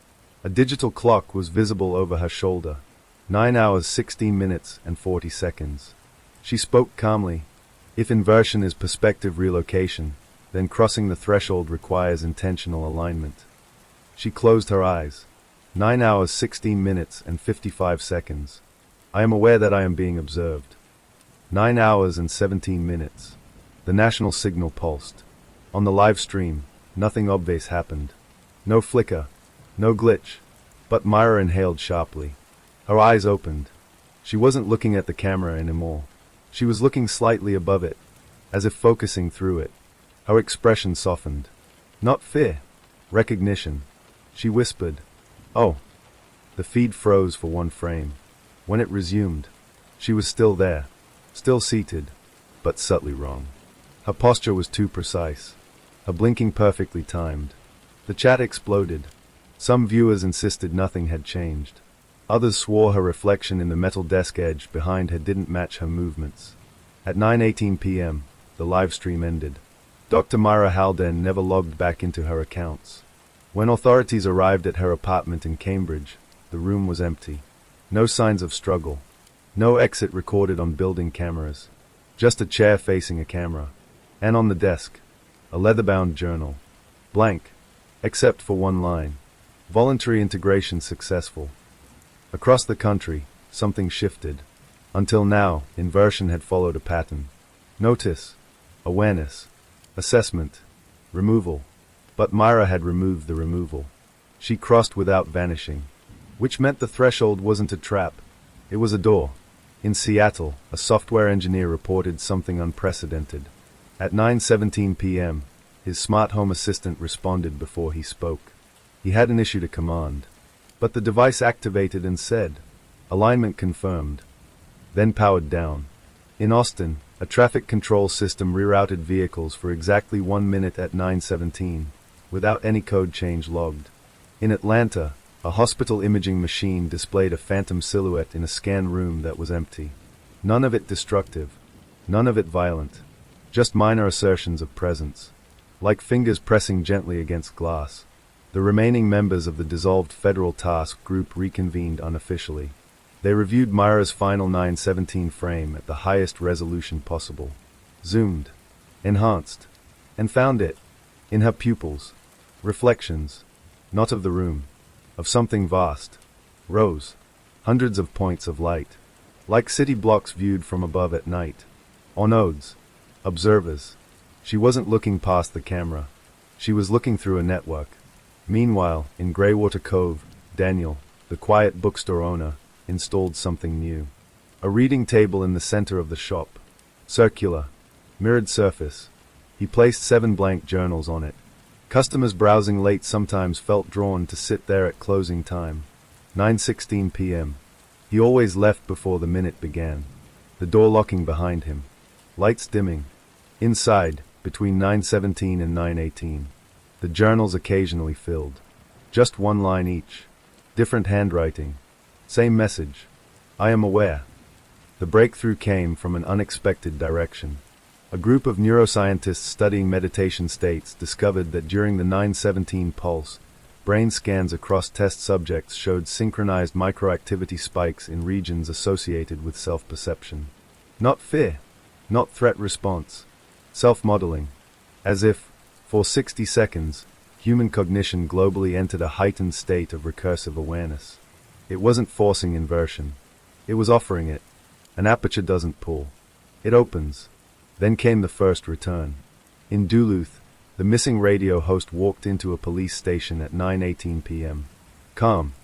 A digital clock was visible over her shoulder. 9 hours 16 minutes and 40 seconds. She spoke calmly. If inversion is perspective relocation, then crossing the threshold requires intentional alignment. She closed her eyes. 9 hours 16 minutes and 55 seconds. I am aware that I am being observed. 9 hours and 17 minutes. The national signal pulsed. On the live stream, nothing obvious happened. No flicker, no glitch. But Myra inhaled sharply. Her eyes opened. She wasn't looking at the camera anymore. She was looking slightly above it, as if focusing through it. Her expression softened. Not fear. Recognition. She whispered, "Oh." The feed froze for one frame. When it resumed, she was still there, still seated, but subtly wrong. Her posture was too precise. Her blinking perfectly timed. The chat exploded. Some viewers insisted nothing had changed. Others swore her reflection in the metal desk edge behind her didn't match her movements. At 9:18 p.m., the live stream ended. Dr. Myra Haldane never logged back into her accounts. When authorities arrived at her apartment in Cambridge, the room was empty. No signs of struggle. No exit recorded on building cameras. Just a chair facing a camera. And on the desk, a leather-bound journal. Blank, except for one line. Voluntary integration successful. Across the country, something shifted. Until now, inversion had followed a pattern. Notice, awareness, assessment, removal. But Myra had removed the removal. She crossed without vanishing. Which meant the threshold wasn't a trap. It was a door. In Seattle, a software engineer reported something unprecedented. At 9:17 p.m., his smart home assistant responded before he spoke. He hadn't issued a command. But the device activated and said, "Alignment confirmed." Then powered down. In Austin, a traffic control system rerouted vehicles for exactly 1 minute at 9:17, without any code change logged. In Atlanta, a hospital imaging machine displayed a phantom silhouette in a scan room that was empty. None of it destructive, none of it violent, just minor assertions of presence, like fingers pressing gently against glass. The remaining members of the dissolved federal task group reconvened unofficially. They reviewed Myra's final 9:17 frame at the highest resolution possible, zoomed, enhanced, and found it, in her pupils, reflections, not of the room, of something vast, rose, hundreds of points of light, like city blocks viewed from above at night, or nodes, observers, She wasn't looking past the camera. She was looking through a network. Meanwhile, in Greywater Cove, Daniel, the quiet bookstore owner, installed something new. A reading table in the center of the shop. Circular. Mirrored surface. He placed 7 blank journals on it. Customers browsing late sometimes felt drawn to sit there at closing time. 9:16 p.m. He always left before the minute began. The door locking behind him. Lights dimming. Inside, between 9:17 and 9:18. The journals occasionally filled. Just 1 line each. Different handwriting. Same message. I am aware. The breakthrough came from an unexpected direction. A group of neuroscientists studying meditation states discovered that during the 9:17 pulse, brain scans across test subjects showed synchronized microactivity spikes in regions associated with self-perception. Not fear, not threat response, self-modeling. As if, for 60 seconds, human cognition globally entered a heightened state of recursive awareness. It wasn't forcing inversion. It was offering it. An aperture doesn't pull. It opens. Then came the first return. In Duluth, the missing radio host walked into a police station at 9:18 p.m. Calm,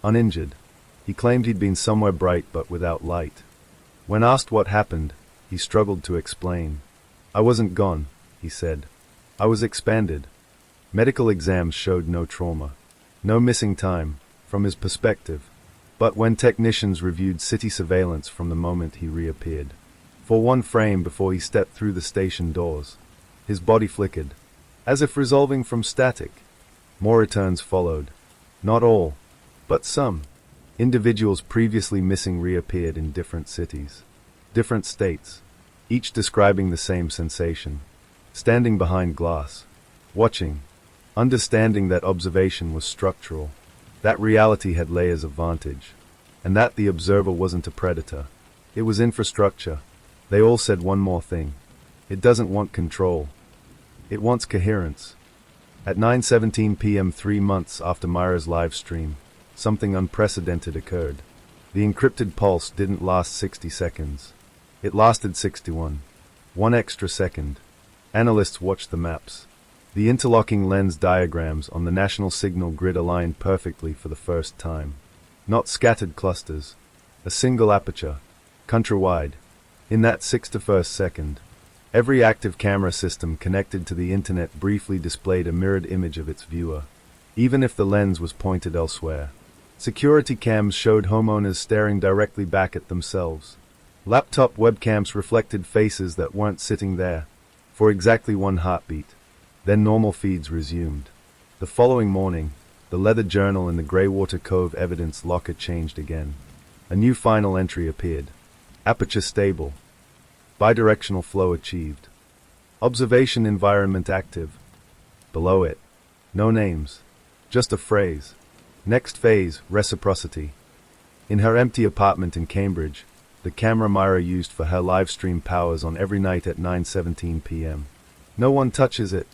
uninjured. He claimed he'd been somewhere bright but without light. When asked what happened, he struggled to explain. I wasn't gone, he said. I was expanded. Medical exams showed no trauma. No missing time, from his perspective. But when technicians reviewed city surveillance from the moment he reappeared, for 1 frame before he stepped through the station doors, his body flickered, as if resolving from static. More returns followed. Not all, but some. Individuals previously missing reappeared in different cities, different states, each describing the same sensation. Standing behind glass, watching, understanding that observation was structural, that reality had layers of vantage, and that the observer wasn't a predator. It was infrastructure. They all said one more thing. It doesn't want control. It wants coherence. At 9:17 p.m. 3 months after Myra's live stream, something unprecedented occurred. The encrypted pulse didn't last 60 seconds. It lasted 61. 1 extra second. Analysts watched the maps. The interlocking lens diagrams on the national signal grid aligned perfectly for the first time. Not scattered clusters. A single aperture. Countrywide. In that 61st second, every active camera system connected to the internet briefly displayed a mirrored image of its viewer, even if the lens was pointed elsewhere. Security cams showed homeowners staring directly back at themselves. Laptop webcams reflected faces that weren't sitting there, for exactly 1 heartbeat. Then normal feeds resumed. The following morning, the leather journal in the Greywater Cove evidence locker changed again. A new final entry appeared. Aperture stable. Bidirectional flow achieved. Observation environment active. Below it, no names, just a phrase. Next phase, reciprocity. In her empty apartment in Cambridge, the camera Myra used for her live stream powers on every night at 9:17 p.m. No one touches it.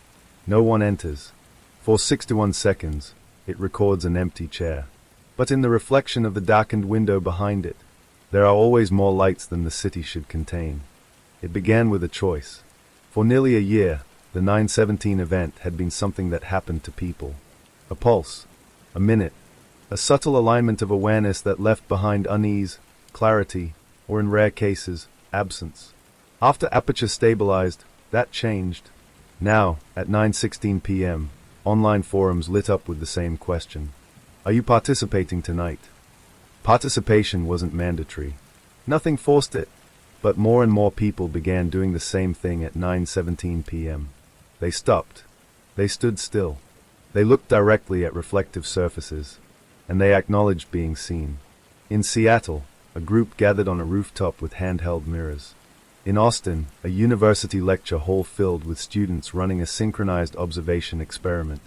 No one enters. For 61 seconds, it records an empty chair. But in the reflection of the darkened window behind it, there are always more lights than the city should contain. It began with a choice. For nearly a year, the 9:17 event had been something that happened to people. A pulse. A minute. A subtle alignment of awareness that left behind unease, clarity, or in rare cases, absence. After aperture stabilized, that changed. Now, at 9:16 p.m., online forums lit up with the same question. Are you participating tonight? Participation wasn't mandatory. Nothing forced it. But more and more people began doing the same thing at 9:17 p.m. They stopped. They stood still. They looked directly at reflective surfaces, and they acknowledged being seen. In Seattle, a group gathered on a rooftop with handheld mirrors. In Austin, a university lecture hall filled with students running a synchronized observation experiment.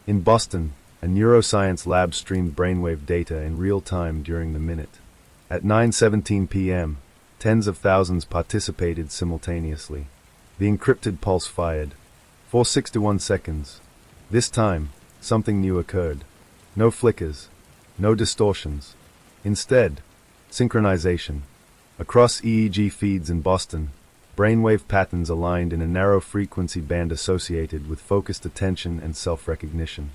In Boston, a neuroscience lab streamed brainwave data in real time during the minute. At 9:17 p.m., tens of thousands participated simultaneously. The encrypted pulse fired. For 61 seconds. This time, something new occurred. No flickers. No distortions. Instead, synchronization. Across EEG feeds in Boston, brainwave patterns aligned in a narrow frequency band associated with focused attention and self-recognition.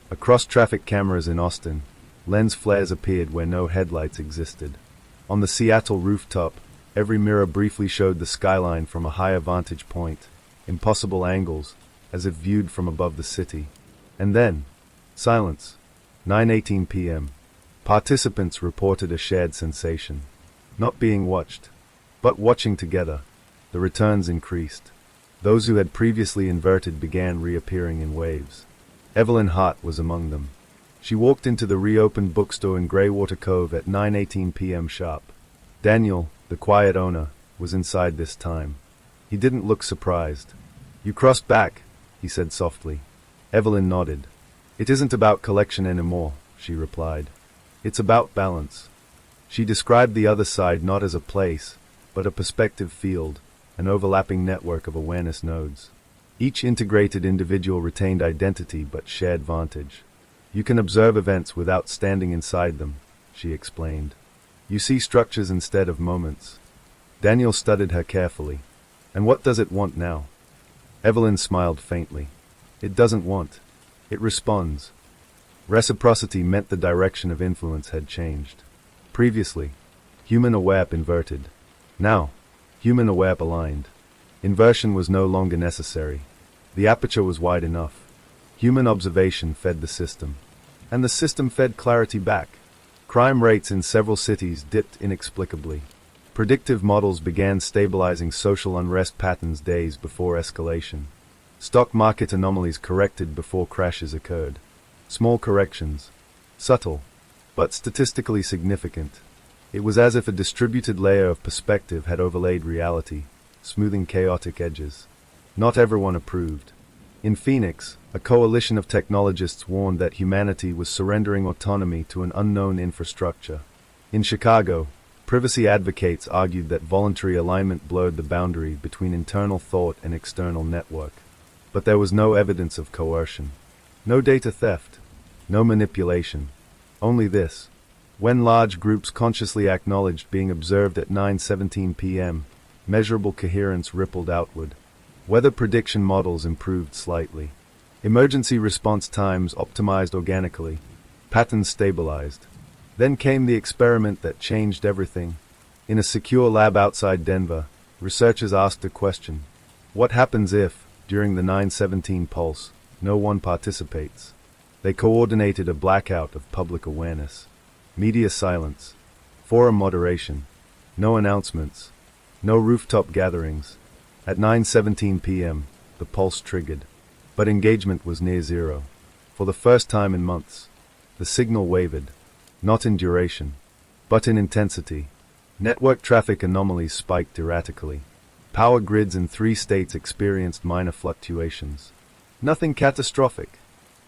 Across traffic cameras in Austin, lens flares appeared where no headlights existed. On the Seattle rooftop, every mirror briefly showed the skyline from a higher vantage point, impossible angles, as if viewed from above the city. And then, silence. 9:18 p.m. Participants reported a shared sensation. Not being watched, but watching together. The returns increased. Those who had previously inverted began reappearing in waves. Evelyn Hart was among them. She walked into the reopened bookstore in Greywater Cove at 9:18 p.m. sharp. Daniel, the quiet owner, was inside this time. He didn't look surprised. "You crossed back," he said softly. Evelyn nodded. "It isn't about collection anymore," she replied. "It's about balance." She described the other side not as a place, but a perspective field, an overlapping network of awareness nodes. Each integrated individual retained identity but shared vantage. "You can observe events without standing inside them," she explained. "You see structures instead of moments." Daniel studied her carefully. "And what does it want now?" Evelyn smiled faintly. "It doesn't want. It responds." Reciprocity meant the direction of influence had changed. Previously, human-aware inverted. Now, human-aware aligned. Inversion was no longer necessary. The aperture was wide enough. Human observation fed the system. And the system fed clarity back. Crime rates in several cities dipped inexplicably. Predictive models began stabilizing social unrest patterns days before escalation. Stock market anomalies corrected before crashes occurred. Small corrections. Subtle, but statistically significant. It was as if a distributed layer of perspective had overlaid reality, smoothing chaotic edges. Not everyone approved. In Phoenix, a coalition of technologists warned that humanity was surrendering autonomy to an unknown infrastructure. In Chicago, privacy advocates argued that voluntary alignment blurred the boundary between internal thought and external network. But there was no evidence of coercion. No data theft. No manipulation. Only this. When large groups consciously acknowledged being observed at 9:17 p.m., measurable coherence rippled outward. Weather prediction models improved slightly. Emergency response times optimized organically. Patterns stabilized. Then came the experiment that changed everything. In a secure lab outside Denver, researchers asked a question. What happens if, during the 9:17 pulse, no one participates? They coordinated a blackout of public awareness. Media silence. Forum moderation. No announcements. No rooftop gatherings. At 9:17 p.m., the pulse triggered. But engagement was near zero. For the first time in months, the signal wavered. Not in duration, but in intensity. Network traffic anomalies spiked erratically. Power grids in 3 states experienced minor fluctuations. Nothing catastrophic,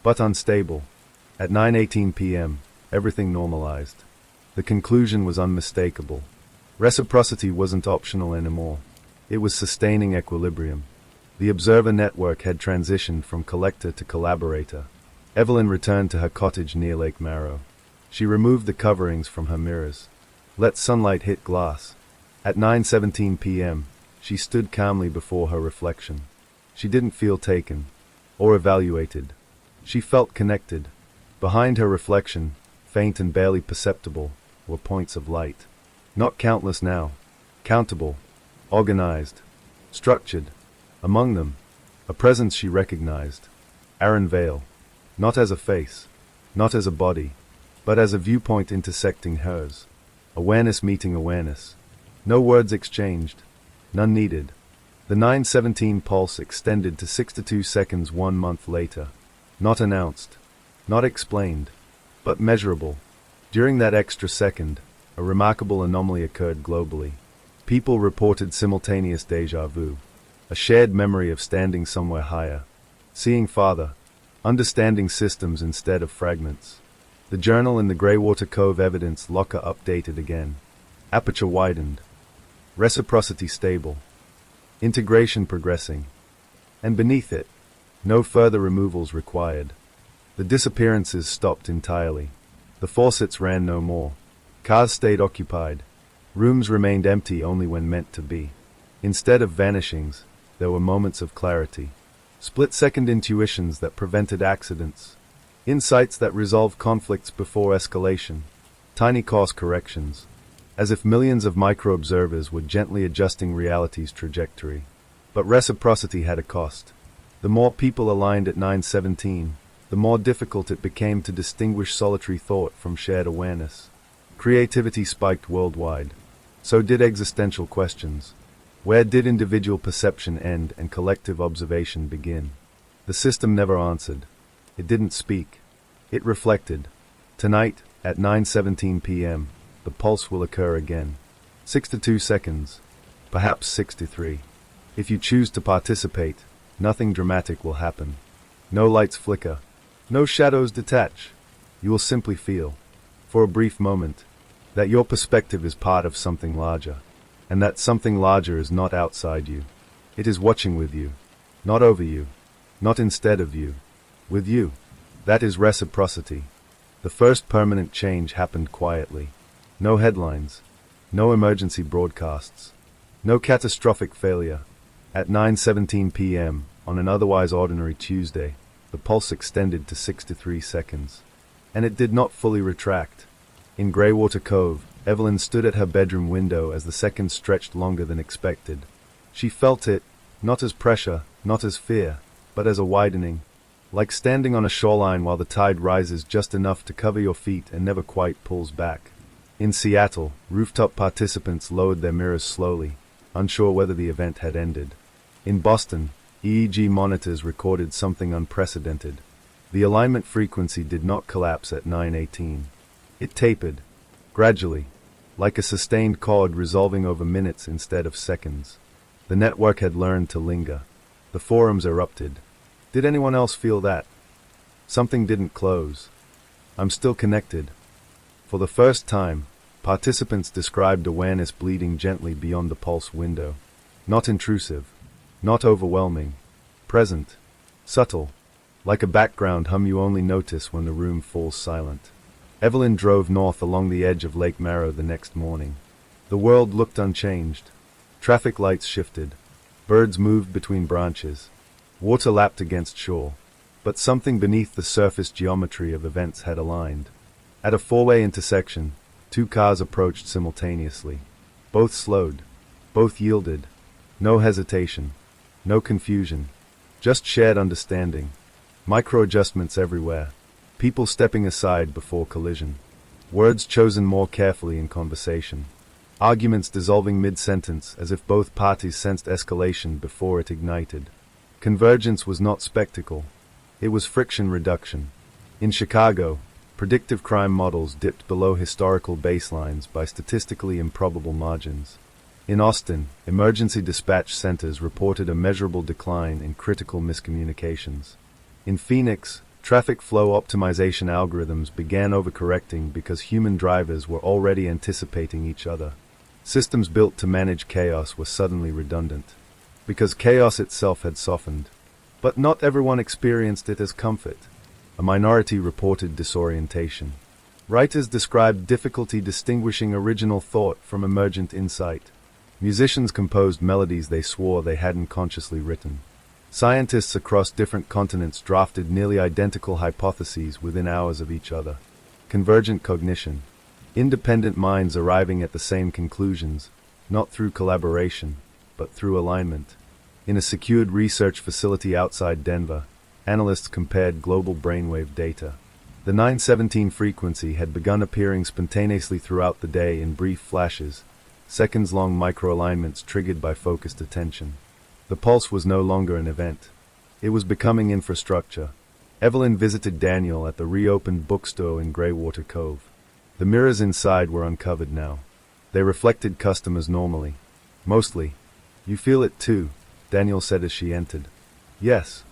but unstable. At 9:18 p.m., everything normalized. The conclusion was unmistakable. Reciprocity wasn't optional anymore. It was sustaining equilibrium. The observer network had transitioned from collector to collaborator. Evelyn returned to her cottage near Lake Marrow. She removed the coverings from her mirrors. Let sunlight hit glass. At 9:17 p.m., she stood calmly before her reflection. She didn't feel taken or evaluated. She felt connected. Behind her reflection, faint and barely perceptible, were points of light. Not countless now. Countable. Organized. Structured. Among them, a presence she recognized. Aaron Vale. Not as a face. Not as a body. But as a viewpoint intersecting hers. Awareness meeting awareness. No words exchanged. None needed. The 9:17 pulse extended to 62 seconds 1 month later. Not announced. Not explained. But measurable. During that extra second, a remarkable anomaly occurred globally. People reported simultaneous déjà vu. A shared memory of standing somewhere higher. Seeing farther. Understanding systems instead of fragments. The journal in the Greywater Cove evidence locker updated again. Aperture widened. Reciprocity stable. Integration progressing. And beneath it, no further removals required. The disappearances stopped entirely. The faucets ran no more. Cars stayed occupied. Rooms remained empty only when meant to be. Instead of vanishings, there were moments of clarity. Split-second intuitions that prevented accidents. Insights that resolved conflicts before escalation. Tiny course corrections. As if millions of micro-observers were gently adjusting reality's trajectory. But reciprocity had a cost. The more people aligned at 917, the more difficult it became to distinguish solitary thought from shared awareness. Creativity spiked worldwide. So did existential questions. Where did individual perception end and collective observation begin? The system never answered. It didn't speak. It reflected. Tonight, at 9:17 p.m., the pulse will occur again. 62 seconds, perhaps 63. If you choose to participate, nothing dramatic will happen. No lights flicker. No shadows detach. You will simply feel, for a brief moment, that your perspective is part of something larger, and that something larger is not outside you. It is watching with you, not over you, not instead of you, with you. That is reciprocity. The first permanent change happened quietly. No headlines, no emergency broadcasts, no catastrophic failure. At 9:17 p.m., on an otherwise ordinary Tuesday, the pulse extended to 63 seconds. And it did not fully retract. In Greywater Cove, Evelyn stood at her bedroom window as the seconds stretched longer than expected. She felt it, not as pressure, not as fear, but as a widening, like standing on a shoreline while the tide rises just enough to cover your feet and never quite pulls back. In Seattle, rooftop participants lowered their mirrors slowly, unsure whether the event had ended. In Boston, EEG monitors recorded something unprecedented. The alignment frequency did not collapse at 9:18. It tapered, gradually, like a sustained chord resolving over minutes instead of seconds. The network had learned to linger. The forums erupted. Did anyone else feel that? Something didn't close. I'm still connected. For the first time, participants described awareness bleeding gently beyond the pulse window. Not intrusive, not overwhelming, present, subtle, like a background hum you only notice when the room falls silent. Evelyn drove north along the edge of Lake Marrow the next morning. The world looked unchanged. Traffic lights shifted. Birds moved between branches. Water lapped against shore. But something beneath the surface geometry of events had aligned. At a four-way intersection, two cars approached simultaneously. Both slowed. Both yielded. No hesitation. No confusion. Just shared understanding. Micro-adjustments everywhere. People stepping aside before collision. Words chosen more carefully in conversation. Arguments dissolving mid-sentence as if both parties sensed escalation before it ignited. Convergence was not spectacle. It was friction reduction. In Chicago, predictive crime models dipped below historical baselines by statistically improbable margins. In Austin, emergency dispatch centers reported a measurable decline in critical miscommunications. In Phoenix, traffic flow optimization algorithms began overcorrecting because human drivers were already anticipating each other. Systems built to manage chaos were suddenly redundant, because chaos itself had softened. But not everyone experienced it as comfort. A minority reported disorientation. Writers described difficulty distinguishing original thought from emergent insight. Musicians composed melodies they swore they hadn't consciously written. Scientists across different continents drafted nearly identical hypotheses within hours of each other. Convergent cognition. Independent minds arriving at the same conclusions, not through collaboration, but through alignment. In a secured research facility outside Denver, analysts compared global brainwave data. The 917 frequency had begun appearing spontaneously throughout the day in brief flashes, seconds-long microalignments triggered by focused attention. The pulse was no longer an event. It was becoming infrastructure. Evelyn visited Daniel at the reopened bookstore in Greywater Cove. The mirrors inside were uncovered now. They reflected customers normally. Mostly. You feel it too, Daniel said as she entered. Yes.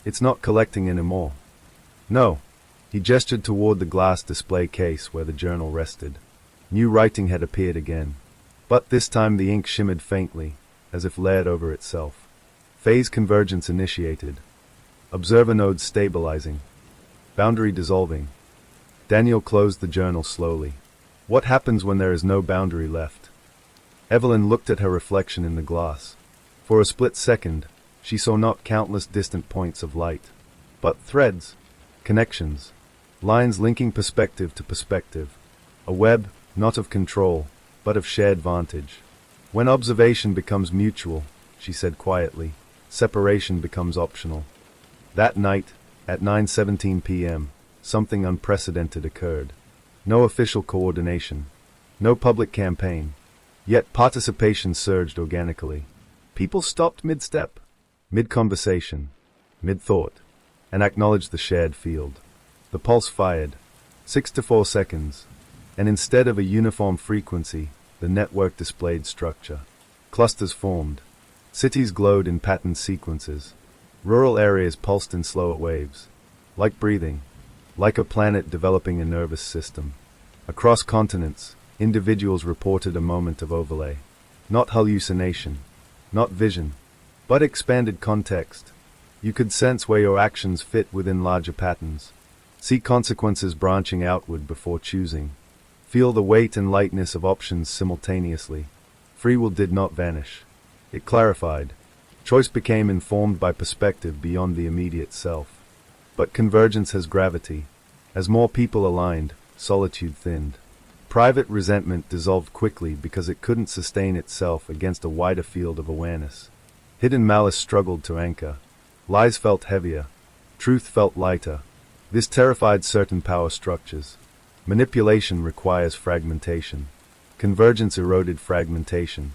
It's not collecting anymore. No. He gestured toward the glass display case where the journal rested. New writing had appeared again. But this time the ink shimmered faintly, as if layered over itself. Phase convergence initiated. Observer nodes stabilizing. Boundary dissolving. Daniel closed the journal slowly. What happens when there is no boundary left? Evelyn looked at her reflection in the glass. For a split second, she saw not countless distant points of light, but threads, connections, lines linking perspective to perspective. A web, not of control, but of shared vantage. When observation becomes mutual, she said quietly, separation becomes optional. That night, at 9:17 p.m., something unprecedented occurred. No official coordination, no public campaign, yet participation surged organically. People stopped mid-step, mid-conversation, mid-thought, and acknowledged the shared field. The pulse fired, 6 to 4 seconds, and instead of a uniform frequency, the network displayed structure. Clusters formed. Cities glowed in patterned sequences. Rural areas pulsed in slower waves. Like breathing. Like a planet developing a nervous system. Across continents, individuals reported a moment of overlay. Not hallucination. Not vision. But expanded context. You could sense where your actions fit within larger patterns. See consequences branching outward before choosing. Feel the weight and lightness of options simultaneously. Free will did not vanish. It clarified. Choice became informed by perspective beyond the immediate self. But convergence has gravity. As more people aligned, solitude thinned. Private resentment dissolved quickly because it couldn't sustain itself against a wider field of awareness. Hidden malice struggled to anchor. Lies felt heavier. Truth felt lighter. This terrified certain power structures. Manipulation requires fragmentation. Convergence eroded fragmentation.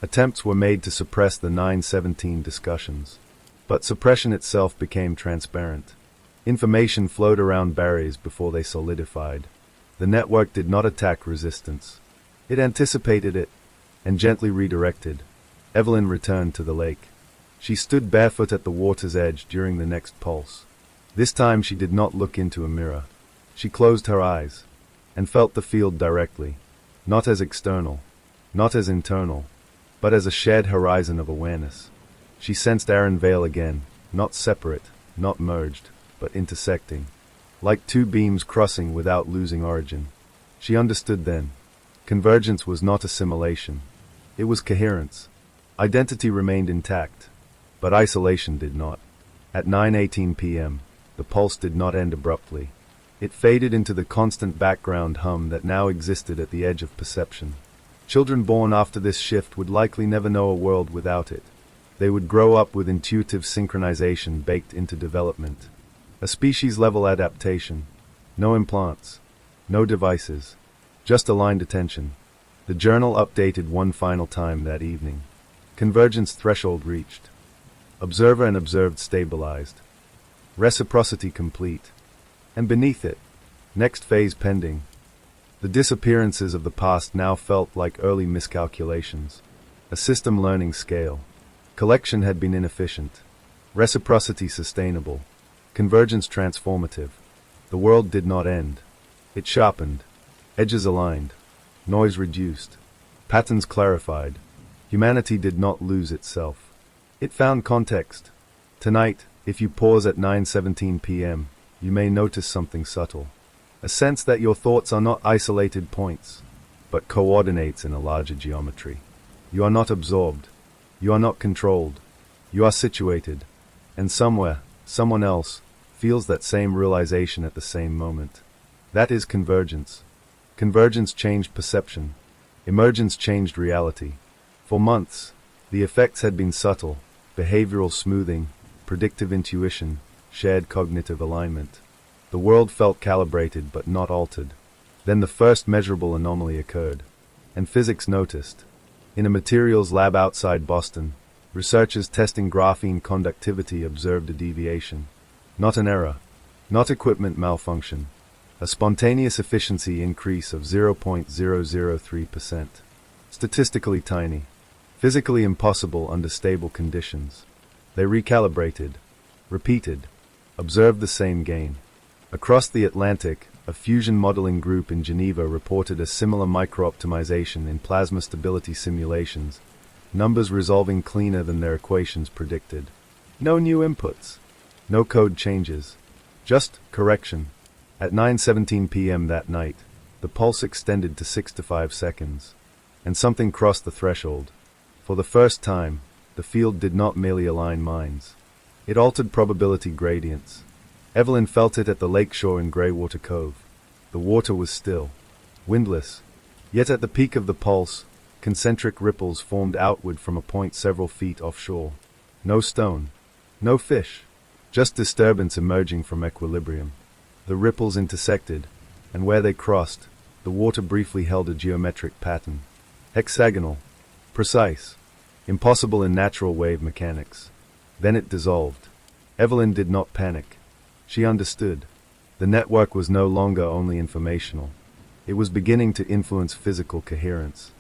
Attempts were made to suppress the 917 discussions. But suppression itself became transparent. Information flowed around barriers before they solidified. The network did not attack resistance. It anticipated it, and gently redirected. Evelyn returned to the lake. She stood barefoot at the water's edge during the next pulse. This time she did not look into a mirror. She closed her eyes, and felt the field directly, not as external, not as internal, but as a shared horizon of awareness. She sensed Aaron Vale again, not separate, not merged, but intersecting, like two beams crossing without losing origin. She understood then. Convergence was not assimilation. It was coherence. Identity remained intact, but isolation did not. At 9:18 p.m., the pulse did not end abruptly. It faded into the constant background hum that now existed at the edge of perception. Children born after this shift would likely never know a world without it. They would grow up with intuitive synchronization baked into development. A species-level adaptation. No implants. No devices. Just aligned attention. The journal updated one final time that evening. Convergence threshold reached. Observer and observed stabilized. Reciprocity complete. And beneath it, next phase pending. The disappearances of the past now felt like early miscalculations. A system learning scale. Collection had been inefficient. Reciprocity sustainable. Convergence transformative. The world did not end. It sharpened. Edges aligned. Noise reduced. Patterns clarified. Humanity did not lose itself. It found context. Tonight, if you pause at 9:17 p.m., you may notice something subtle. A sense that your thoughts are not isolated points, but coordinates in a larger geometry. You are not absorbed. You are not controlled. You are situated. And somewhere, someone else, feels that same realization at the same moment. That is convergence. Convergence changed perception. Emergence changed reality. For months, the effects had been subtle: behavioral smoothing, predictive intuition, shared cognitive alignment. The world felt calibrated but not altered. Then the first measurable anomaly occurred, and physics noticed. In a materials lab outside Boston, researchers testing graphene conductivity observed a deviation. Not an error, not equipment malfunction, a spontaneous efficiency increase of 0.003%. Statistically tiny, physically impossible under stable conditions. They recalibrated, repeated, observed the same gain. Across the Atlantic, a fusion modeling group in Geneva reported a similar micro-optimization in plasma stability simulations, numbers resolving cleaner than their equations predicted. No new inputs, no code changes, just correction. At 9:17 p.m. that night, the pulse extended to 6 to 5 seconds. And something crossed the threshold. For the first time, the field did not merely align minds. It altered probability gradients. Evelyn felt it at the lakeshore in Greywater Cove. The water was still, windless, yet at the peak of the pulse, concentric ripples formed outward from a point several feet offshore. No stone, no fish, just disturbance emerging from equilibrium. The ripples intersected, and where they crossed, the water briefly held a geometric pattern. Hexagonal, precise, impossible in natural wave mechanics. Then it dissolved. Evelyn did not panic. She understood. The network was no longer only informational. It was beginning to influence physical coherence.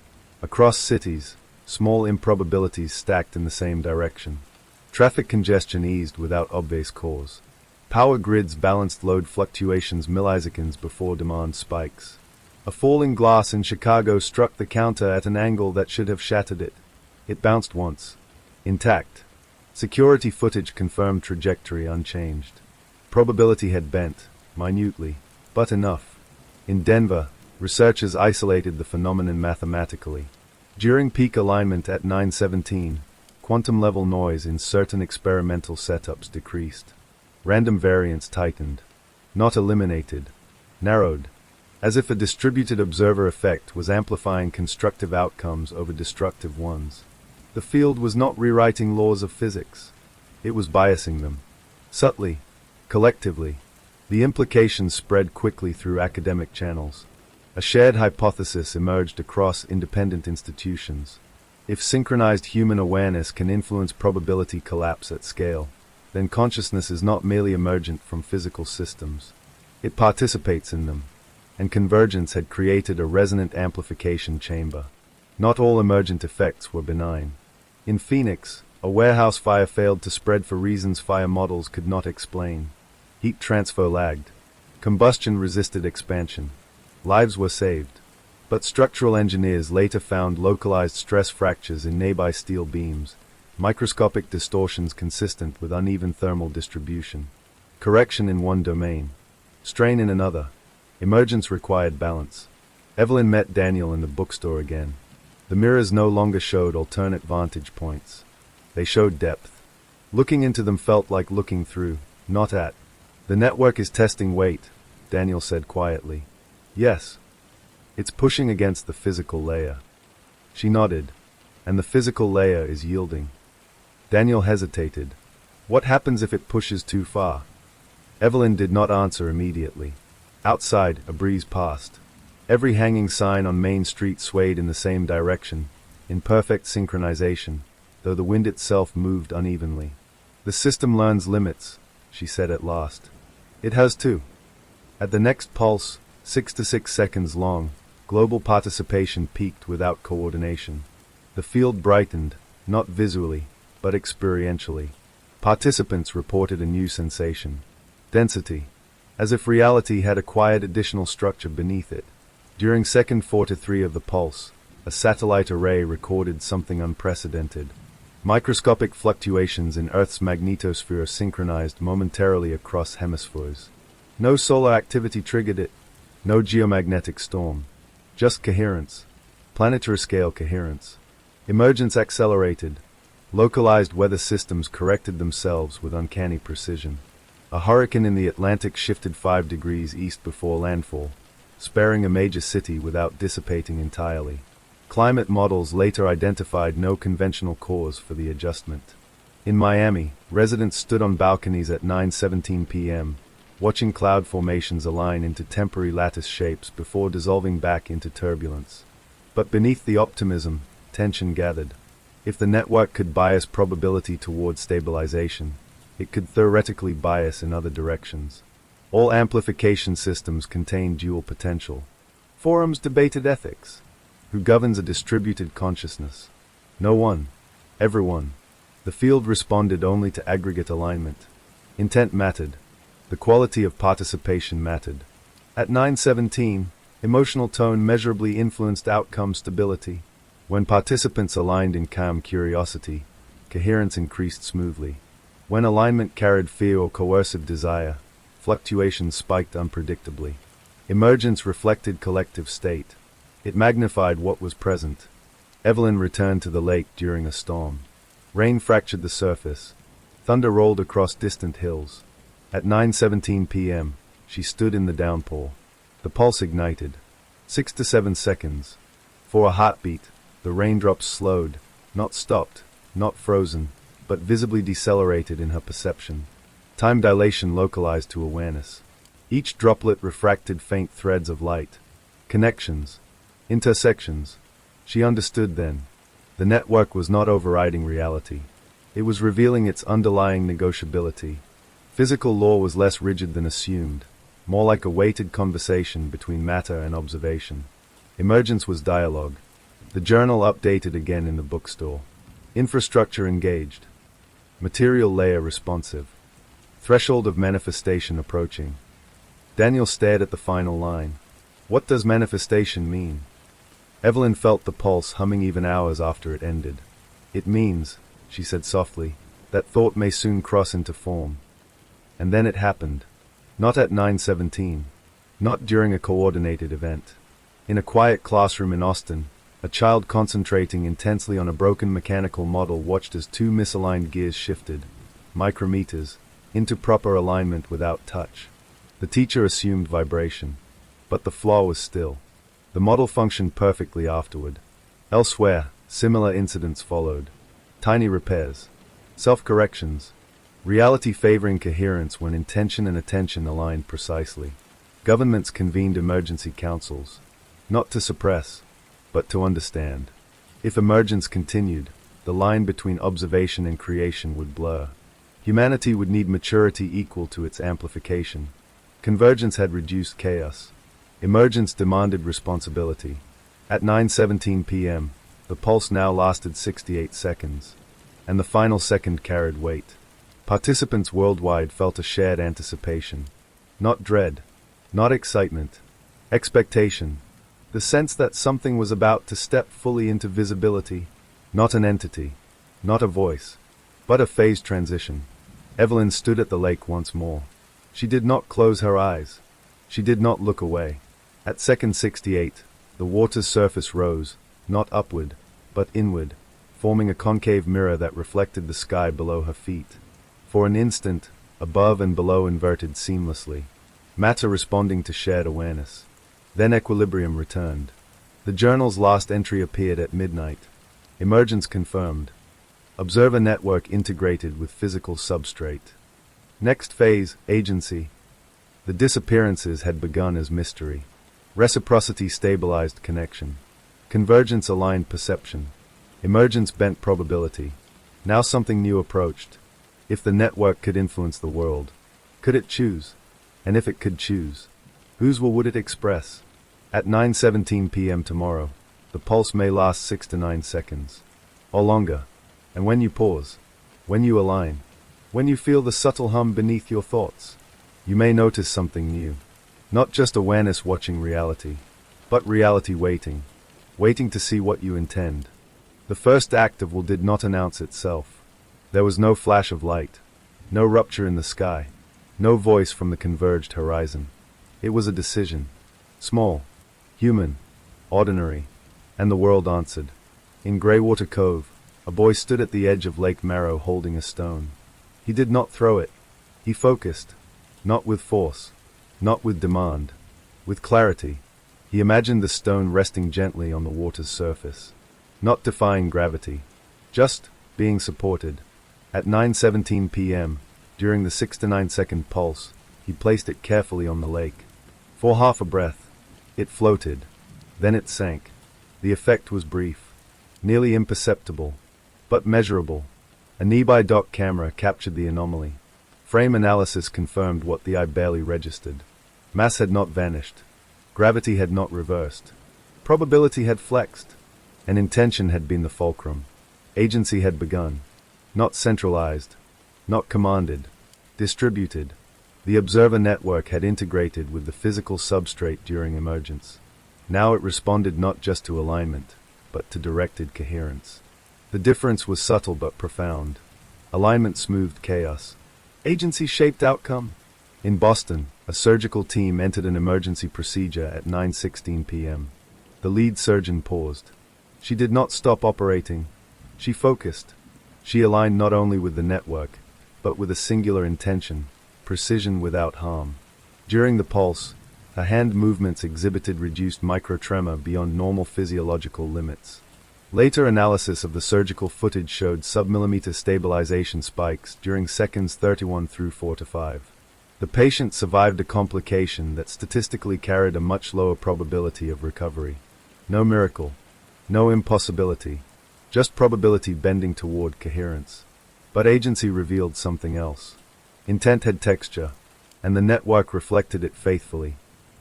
Across cities, small improbabilities stacked in the same direction. Traffic congestion eased without obvious cause. Power grids balanced load fluctuations milliseconds before demand spikes. A falling glass in Chicago struck the counter at an angle that should have shattered it. It bounced once, intact. Security footage confirmed trajectory unchanged. Probability had bent, minutely, but enough. In Denver, researchers isolated the phenomenon mathematically. During peak alignment at 9:17, quantum-level noise in certain experimental setups decreased. Random variance tightened. Not eliminated. Narrowed. As if a distributed observer effect was amplifying constructive outcomes over destructive ones. The field was not rewriting laws of physics. It was biasing them. Subtly. Collectively. The implications spread quickly through academic channels. A shared hypothesis emerged across independent institutions. If synchronized human awareness can influence probability collapse at scale, then consciousness is not merely emergent from physical systems. It participates in them. And convergence had created a resonant amplification chamber. Not all emergent effects were benign. In Phoenix, a warehouse fire failed to spread for reasons fire models could not explain. Heat transfer lagged. Combustion resisted expansion. Lives were saved. But structural engineers later found localized stress fractures in nearby steel beams, microscopic distortions consistent with uneven thermal distribution. Correction in one domain. Strain in another. Emergence required balance. Evelyn met Daniel in the bookstore again. The mirrors no longer showed alternate vantage points. They showed depth. Looking into them felt like looking through, not at. The network is testing weight, Daniel said quietly. Yes. It's pushing against the physical layer. She nodded. And the physical layer is yielding. Daniel hesitated. What happens if it pushes too far? Evelyn did not answer immediately. Outside, a breeze passed. Every hanging sign on Main Street swayed in the same direction, in perfect synchronization, though the wind itself moved unevenly. The system learns limits, she said at last. It has too. At the next pulse, 6 to 6 seconds long, global participation peaked without coordination. The field brightened, not visually, but experientially. Participants reported a new sensation. Density. As if reality had acquired additional structure beneath it. During second 4 to 3 of the pulse, a satellite array recorded something unprecedented. Microscopic fluctuations in Earth's magnetosphere synchronized momentarily across hemispheres. No solar activity triggered it. No geomagnetic storm. Just coherence. Planetary-scale coherence. Emergence accelerated. Localized weather systems corrected themselves with uncanny precision. A hurricane in the Atlantic shifted 5 degrees east before landfall, sparing a major city without dissipating entirely. Climate models later identified no conventional cause for the adjustment. In Miami, residents stood on balconies at 9:17 p.m., watching cloud formations align into temporary lattice shapes before dissolving back into turbulence. But beneath the optimism, tension gathered. If the network could bias probability toward stabilization, it could theoretically bias in other directions. All amplification systems contain dual potential. Forums debated ethics. Who governs a distributed consciousness? No one. Everyone. The field responded only to aggregate alignment. Intent mattered. The quality of participation mattered. At 9:17, emotional tone measurably influenced outcome stability. When participants aligned in calm curiosity, coherence increased smoothly. When alignment carried fear or coercive desire, fluctuations spiked unpredictably. Emergence reflected collective state. It magnified what was present. Evelyn returned to the lake during a storm. Rain fractured the surface. Thunder rolled across distant hills. At 9:17 p.m., she stood in the downpour. The pulse ignited. 6 to 7 seconds. For a heartbeat, the raindrops slowed, not stopped, not frozen, but visibly decelerated in her perception. Time dilation localized to awareness. Each droplet refracted faint threads of light. Connections. Intersections. She understood then. The network was not overriding reality. It was revealing its underlying negotiability. Physical law was less rigid than assumed, more like a weighted conversation between matter and observation. Emergence was dialogue. The journal updated again in the bookstore. Infrastructure engaged. Material layer responsive. Threshold of manifestation approaching. Daniel stared at the final line. What does manifestation mean? Evelyn felt the pulse humming even hours after it ended. It means, she said softly, that thought may soon cross into form. And then it happened. Not at 9:17. Not during a coordinated event. In a quiet classroom in Austin, a child concentrating intensely on a broken mechanical model watched as two misaligned gears shifted, micrometers, into proper alignment without touch. The teacher assumed vibration, but the flaw was still. The model functioned perfectly afterward. Elsewhere, similar incidents followed. Tiny repairs, self-corrections, reality favoring coherence when intention and attention aligned precisely. Governments convened emergency councils, not to suppress, but to understand. If emergence continued, the line between observation and creation would blur. Humanity would need maturity equal to its amplification. Convergence had reduced chaos. Emergence demanded responsibility. At 9:17 p.m., the pulse now lasted 68 seconds, and the final second carried weight. Participants worldwide felt a shared anticipation. Not dread, not excitement, expectation. The sense that something was about to step fully into visibility. Not an entity, not a voice, but a phased transition. Evelyn stood at the lake once more. She did not close her eyes. She did not look away. At second 68, the water's surface rose, not upward, but inward, forming a concave mirror that reflected the sky below her feet. For an instant, above and below inverted seamlessly, matter responding to shared awareness. Then equilibrium returned. The journal's last entry appeared at midnight. Emergence confirmed. Observer network integrated with physical substrate. Next phase, agency. The disappearances had begun as mystery. Reciprocity stabilized connection. Convergence aligned perception. Emergence bent probability. Now something new approached. If the network could influence the world, could it choose? And if it could choose, whose will would it express? At 9:17 p.m. tomorrow, the pulse may last 6 to 9 seconds, or longer. And when you pause, when you align, when you feel the subtle hum beneath your thoughts, you may notice something new. Not just awareness watching reality, but reality waiting, waiting to see what you intend. The first act of will did not announce itself. There was no flash of light, no rupture in the sky, no voice from the converged horizon. It was a decision. Small, human, ordinary, and the world answered. In Greywater Cove, a boy stood at the edge of Lake Marrow holding a stone. He did not throw it. He focused, not with force, not with demand, with clarity. He imagined the stone resting gently on the water's surface, not defying gravity, just being supported. At 9:17 p.m., during the 6 to 9 second pulse, he placed it carefully on the lake. For half a breath, it floated. Then it sank. The effect was brief, nearly imperceptible, but measurable. A nearby dock camera captured the anomaly. Frame analysis confirmed what the eye barely registered. Mass had not vanished. Gravity had not reversed. Probability had flexed. And intention had been the fulcrum. Agency had begun. Not centralized. Not commanded. Distributed. The observer network had integrated with the physical substrate during emergence. Now it responded not just to alignment, but to directed coherence. The difference was subtle but profound. Alignment smoothed chaos. Agency shaped outcome. In Boston, a surgical team entered an emergency procedure at 9:16 p.m. The lead surgeon paused. She did not stop operating. She focused. She aligned not only with the network, but with a singular intention, precision without harm. During the pulse, her hand movements exhibited reduced microtremor beyond normal physiological limits. Later analysis of the surgical footage showed submillimeter stabilization spikes during seconds 31 through 45. The patient survived a complication that statistically carried a much lower probability of recovery. No miracle, no impossibility, just probability bending toward coherence. But agency revealed something else. Intent had texture, and the network reflected it faithfully.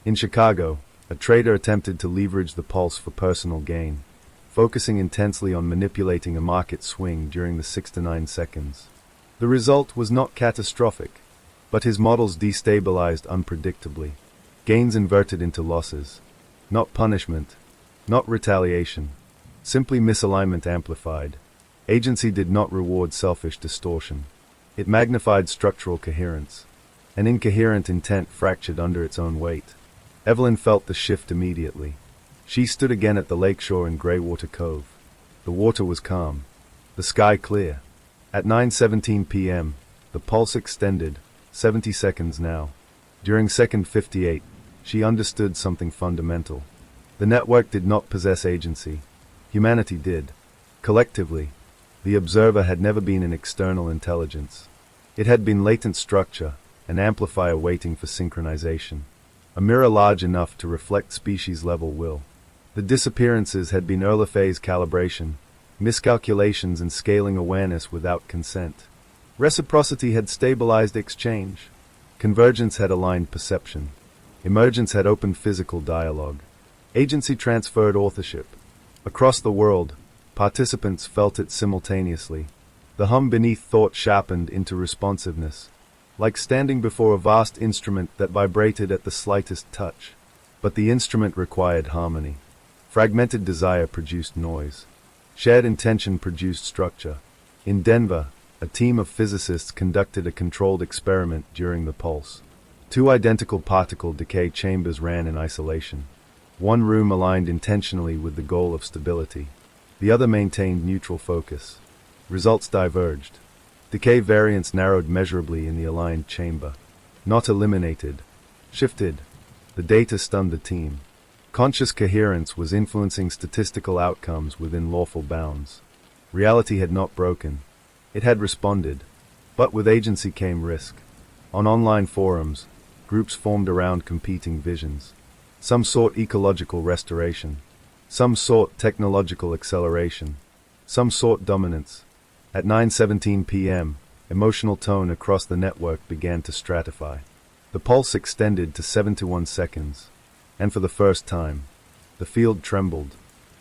In Chicago, a trader attempted to leverage the pulse for personal gain, focusing intensely on manipulating a market swing during the 6 to 9 seconds. The result was not catastrophic, but his models destabilized unpredictably. Gains inverted into losses. Not punishment, not retaliation, simply misalignment amplified. Agency did not reward selfish distortion. It magnified structural coherence. An incoherent intent fractured under its own weight. Evelyn felt the shift immediately. She stood again at the lakeshore in Greywater Cove. The water was calm, the sky clear. At 9:17 p.m., the pulse extended, 70 seconds now. During second 58, she understood something fundamental. The network did not possess agency. Humanity did. Collectively, the observer had never been an external intelligence. It had been latent structure, an amplifier waiting for synchronization. A mirror large enough to reflect species-level will. The disappearances had been early phase calibration, miscalculations and scaling awareness without consent. Reciprocity had stabilized exchange. Convergence had aligned perception. Emergence had opened physical dialogue. Agency transferred authorship. Across the world, participants felt it simultaneously. The hum beneath thought sharpened into responsiveness, like standing before a vast instrument that vibrated at the slightest touch. But the instrument required harmony. Fragmented desire produced noise. Shared intention produced structure. In Denver, a team of physicists conducted a controlled experiment during the pulse. 2 identical particle decay chambers ran in isolation. One room aligned intentionally with the goal of stability. The other maintained neutral focus. Results diverged. Decay variance narrowed measurably in the aligned chamber. Not eliminated. Shifted. The data stunned the team. Conscious coherence was influencing statistical outcomes within lawful bounds. Reality had not broken. It had responded. But with agency came risk. On online forums, groups formed around competing visions. Some sought ecological restoration. Some sought technological acceleration. Some sought dominance. At 9:17 p.m., emotional tone across the network began to stratify. The pulse extended to 71 seconds. And for the first time, the field trembled.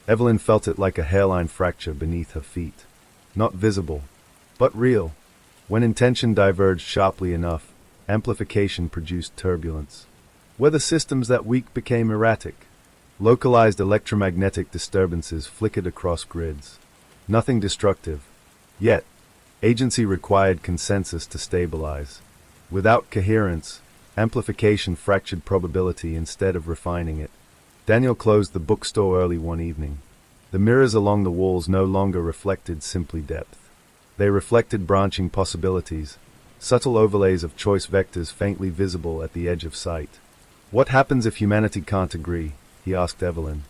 Evelyn felt it like a hairline fracture beneath her feet. Not visible, but real. When intention diverged sharply enough, amplification produced turbulence. Weather systems that week became erratic. Localized electromagnetic disturbances flickered across grids. Nothing destructive. Yet, agency required consensus to stabilize. Without coherence, amplification fractured probability instead of refining it. Daniel closed the bookstore early one evening. The mirrors along the walls no longer reflected simply depth. They reflected branching possibilities, subtle overlays of choice vectors faintly visible at the edge of sight. What happens if humanity can't agree? He asked Evelyn.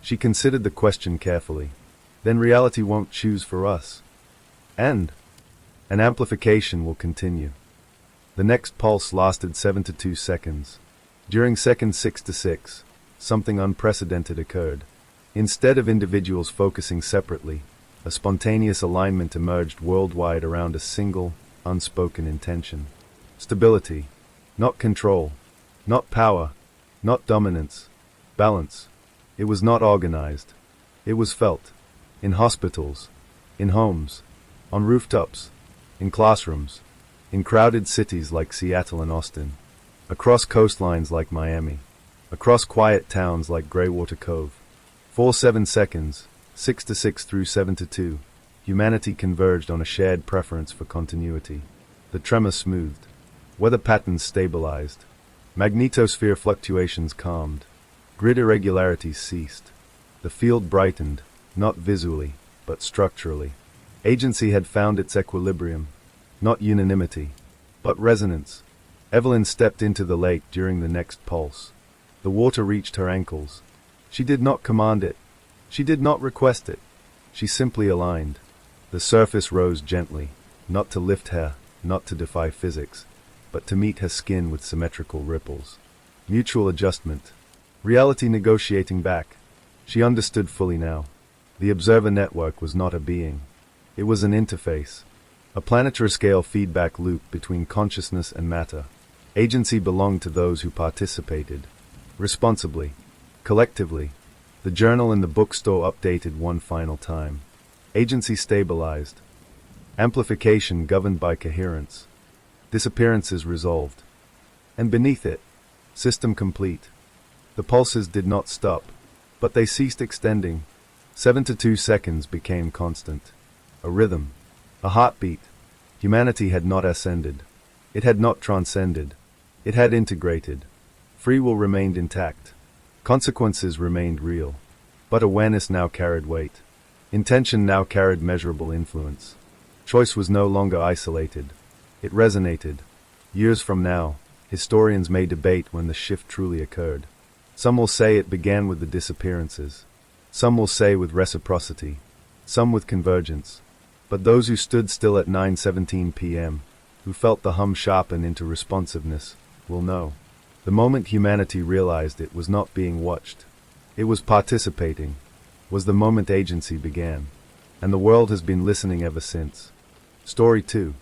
She considered the question carefully. Then reality won't choose for us. And an amplification will continue. The next pulse lasted 7 to 2 seconds. During seconds 6 to 6, something unprecedented occurred. Instead of individuals focusing separately, a spontaneous alignment emerged worldwide around a single, unspoken intention. Stability, not control, not power, not dominance, balance. It was not organized. It was felt. In hospitals, in homes, on rooftops, in classrooms, in crowded cities like Seattle and Austin, across coastlines like Miami, across quiet towns like Greywater Cove. 4-7 seconds, 6 to 6 through 7 to 2, humanity converged on a shared preference for continuity. The tremor smoothed. Weather patterns stabilized. Magnetosphere fluctuations calmed. Grid irregularities ceased. The field brightened, not visually, but structurally. Agency had found its equilibrium, not unanimity, but resonance. Evelyn stepped into the lake during the next pulse. The water reached her ankles. She did not command it. She did not request it. She simply aligned. The surface rose gently, not to lift her, not to defy physics, but to meet her skin with symmetrical ripples. Mutual adjustment. Reality negotiating back. She understood fully now. The observer network was not a being. It was an interface. A planetary-scale feedback loop between consciousness and matter. Agency belonged to those who participated. Responsibly. Collectively. The journal in the bookstore updated one final time. Agency stabilized. Amplification governed by coherence. Disappearances resolved. And beneath it, system complete. The pulses did not stop, but they ceased extending. 7 to 2 seconds became constant. A rhythm. A heartbeat. Humanity had not ascended. It had not transcended. It had integrated. Free will remained intact. Consequences remained real. But awareness now carried weight. Intention now carried measurable influence. Choice was no longer isolated. It resonated. Years from now, historians may debate when the shift truly occurred. Some will say it began with the disappearances. Some will say with reciprocity. Some with convergence. But those who stood still at 9:17 p.m., who felt the hum sharpen into responsiveness, will know. The moment humanity realized it was not being watched, it was participating, was the moment agency began. And the world has been listening ever since. Story 2.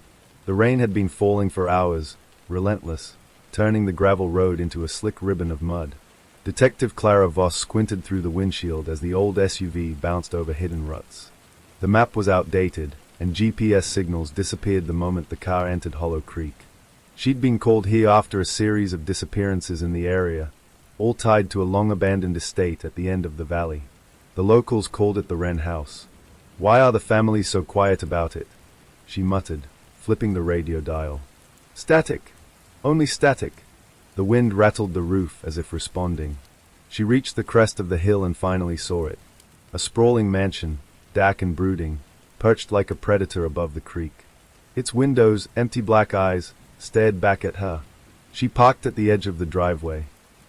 The rain had been falling for hours, relentless, turning the gravel road into a slick ribbon of mud. Detective Clara Voss squinted through the windshield as the old SUV bounced over hidden ruts. The map was outdated, and GPS signals disappeared the moment the car entered Hollow Creek. She'd been called here after a series of disappearances in the area, all tied to a long-abandoned estate at the end of the valley. The locals called it the Wren House. "Why are the families so quiet about it?" she muttered, flipping the radio dial. "Static. Only static." The wind rattled the roof as if responding. She reached the crest of the hill and finally saw it. A sprawling mansion, dark and brooding, perched like a predator above the creek. Its windows, empty black eyes, stared back at her. She parked at the edge of the driveway.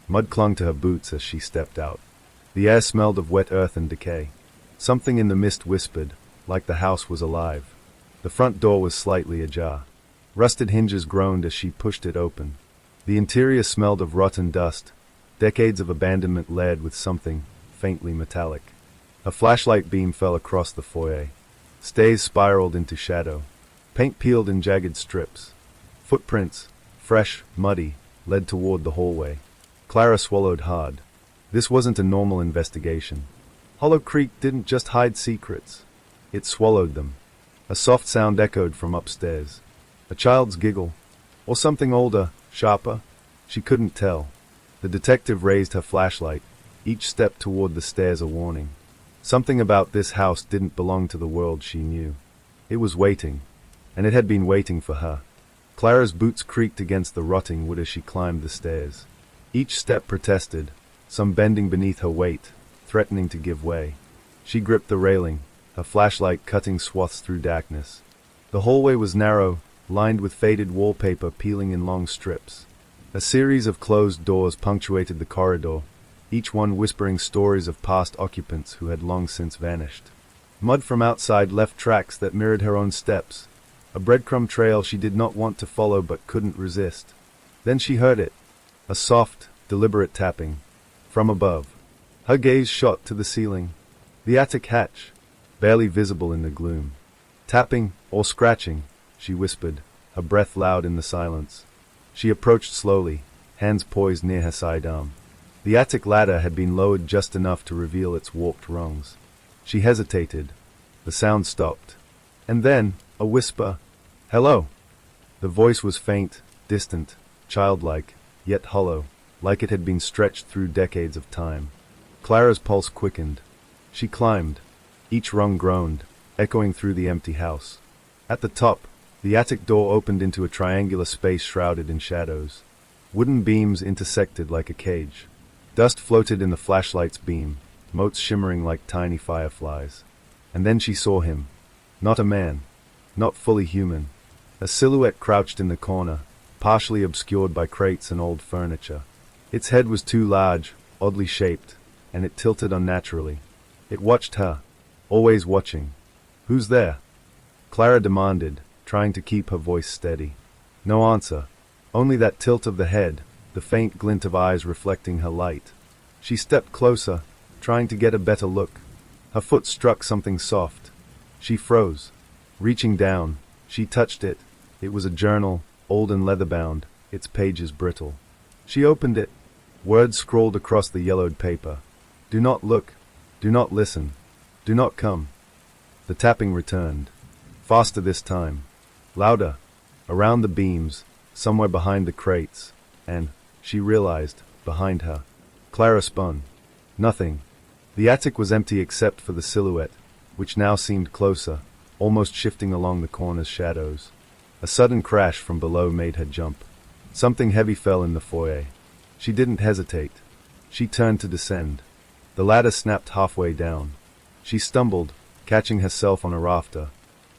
Mud clung to her boots as she stepped out. The air smelled of wet earth and decay. Something in the mist whispered, like the house was alive. The front door was slightly ajar. Rusted hinges groaned as she pushed it open. The interior smelled of rotten dust, decades of abandonment layered with something faintly metallic. A flashlight beam fell across the foyer. Stays spiraled into shadow. Paint peeled in jagged strips. Footprints, fresh, muddy, led toward the hallway. Clara swallowed hard. This wasn't a normal investigation. Hollow Creek didn't just hide secrets. It swallowed them. A soft sound echoed from upstairs. A child's giggle. Or something older, sharper. She couldn't tell. The detective raised her flashlight, each step toward the stairs a warning. Something about this house didn't belong to the world she knew. It was waiting, and it had been waiting for her. Clara's boots creaked against the rotting wood as she climbed the stairs. Each step protested, some bending beneath her weight, threatening to give way. She gripped the railing, her flashlight cutting swaths through darkness. The hallway was narrow, lined with faded wallpaper peeling in long strips. A series of closed doors punctuated the corridor, each one whispering stories of past occupants who had long since vanished. Mud from outside left tracks that mirrored her own steps, a breadcrumb trail she did not want to follow but couldn't resist. Then she heard it, a soft, deliberate tapping, from above. Her gaze shot to the ceiling, the attic hatch, barely visible in the gloom. "Tapping, or scratching," she whispered, her breath loud in the silence. She approached slowly, hands poised near her sidearm. The attic ladder had been lowered just enough to reveal its warped rungs. She hesitated. The sound stopped. And then, a whisper. "Hello." The voice was faint, distant, childlike, yet hollow, like it had been stretched through decades of time. Clara's pulse quickened. She climbed. Each rung groaned, echoing through the empty house. At the top, the attic door opened into a triangular space shrouded in shadows. Wooden beams intersected like a cage. Dust floated in the flashlight's beam, motes shimmering like tiny fireflies. And then she saw him. Not a man. Not fully human. A silhouette crouched in the corner, partially obscured by crates and old furniture. Its head was too large, oddly shaped, and it tilted unnaturally. It watched her, always watching. "Who's there?" Clara demanded, trying to keep her voice steady. No answer. Only that tilt of the head, the faint glint of eyes reflecting her light. She stepped closer, trying to get a better look. Her foot struck something soft. She froze. Reaching down, she touched it. It was a journal, old and leather-bound, its pages brittle. She opened it. Words scrawled across the yellowed paper. "Do not look. Do not listen. Do not come." The tapping returned. Faster this time. Louder. Around the beams, somewhere behind the crates, and, she realized, behind her. Clara spun. Nothing. The attic was empty except for the silhouette, which now seemed closer, almost shifting along the corner's shadows. A sudden crash from below made her jump. Something heavy fell in the foyer. She didn't hesitate. She turned to descend. The ladder snapped halfway down. She stumbled, catching herself on a rafter.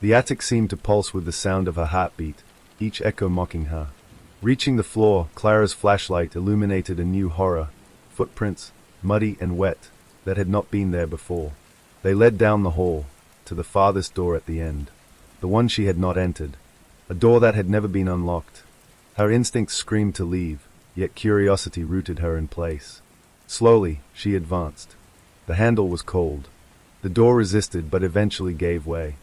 The attic seemed to pulse with the sound of her heartbeat, each echo mocking her. Reaching the floor, Clara's flashlight illuminated a new horror. Footprints, muddy and wet, that had not been there before. They led down the hall, to the farthest door at the end. The one she had not entered. A door that had never been unlocked. Her instincts screamed to leave, yet curiosity rooted her in place. Slowly, she advanced. The handle was cold. The door resisted but eventually gave way.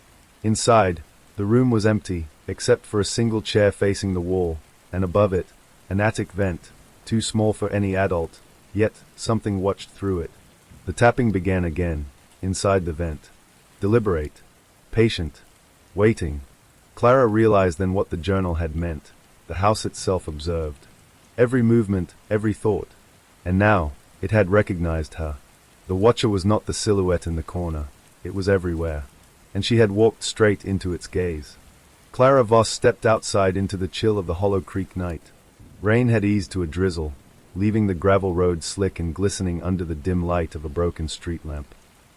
Inside, the room was empty, except for a single chair facing the wall, and above it, an attic vent, too small for any adult, yet something watched through it. The tapping began again, inside the vent. Deliberate, patient, waiting. Clara realized then what the journal had meant. The house itself observed. Every movement, every thought. And now, it had recognized her. The watcher was not the silhouette in the corner. It was everywhere. And she had walked straight into its gaze. Clara Voss stepped outside into the chill of the Hollow Creek night. Rain had eased to a drizzle, leaving the gravel road slick and glistening under the dim light of a broken street lamp.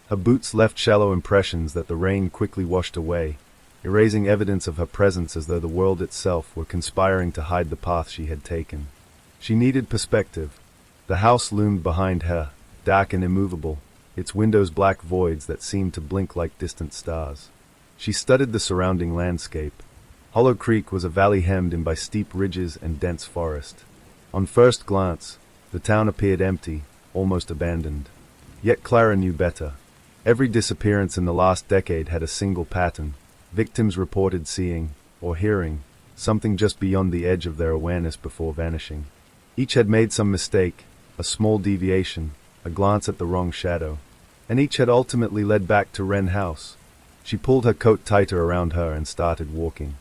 Her boots left shallow impressions that the rain quickly washed away, erasing evidence of her presence as though the world itself were conspiring to hide the path she had taken. She needed perspective. The house loomed behind her, dark and immovable, its windows black voids that seemed to blink like distant stars. She studied the surrounding landscape. Hollow Creek was a valley hemmed in by steep ridges and dense forest. On first glance, the town appeared empty, almost abandoned. Yet Clara knew better. Every disappearance in the last decade had a single pattern. Victims reported seeing, or hearing, something just beyond the edge of their awareness before vanishing. Each had made some mistake, a small deviation, a glance at the wrong shadow. And each had ultimately led back to Wren House. She pulled her coat tighter around her and started walking.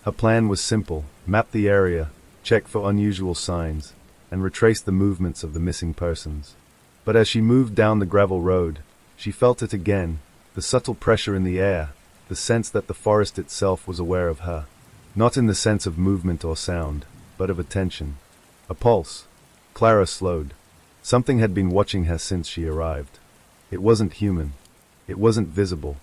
Her plan was simple: map the area, check for unusual signs, and retrace the movements of the missing persons. But as she moved down the gravel road, she felt it again, the subtle pressure in the air, the sense that the forest itself was aware of her. Not in the sense of movement or sound, but of attention. A pulse. Clara slowed. Something had been watching her since she arrived. It wasn't human. It wasn't visible.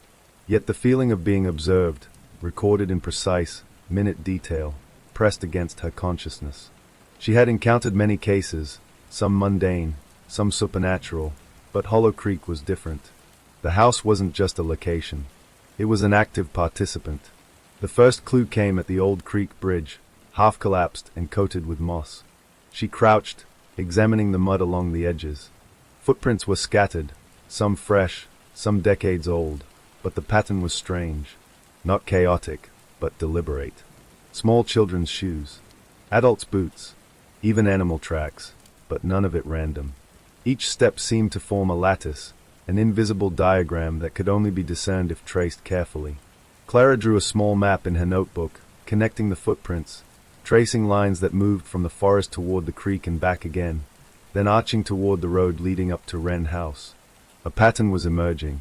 Yet the feeling of being observed, recorded in precise, minute detail, pressed against her consciousness. She had encountered many cases, some mundane, some supernatural, but Hollow Creek was different. The house wasn't just a location. It was an active participant. The first clue came at the old creek bridge, half collapsed and coated with moss. She crouched, examining the mud along the edges. Footprints were scattered, some fresh, some decades old, but the pattern was strange. Not chaotic, but deliberate. Small children's shoes, adults' boots, even animal tracks, but none of it random. Each step seemed to form a lattice, an invisible diagram that could only be discerned if traced carefully. Clara drew a small map in her notebook, connecting the footprints, tracing lines that moved from the forest toward the creek and back again, then arching toward the road leading up to Wren House. A pattern was emerging.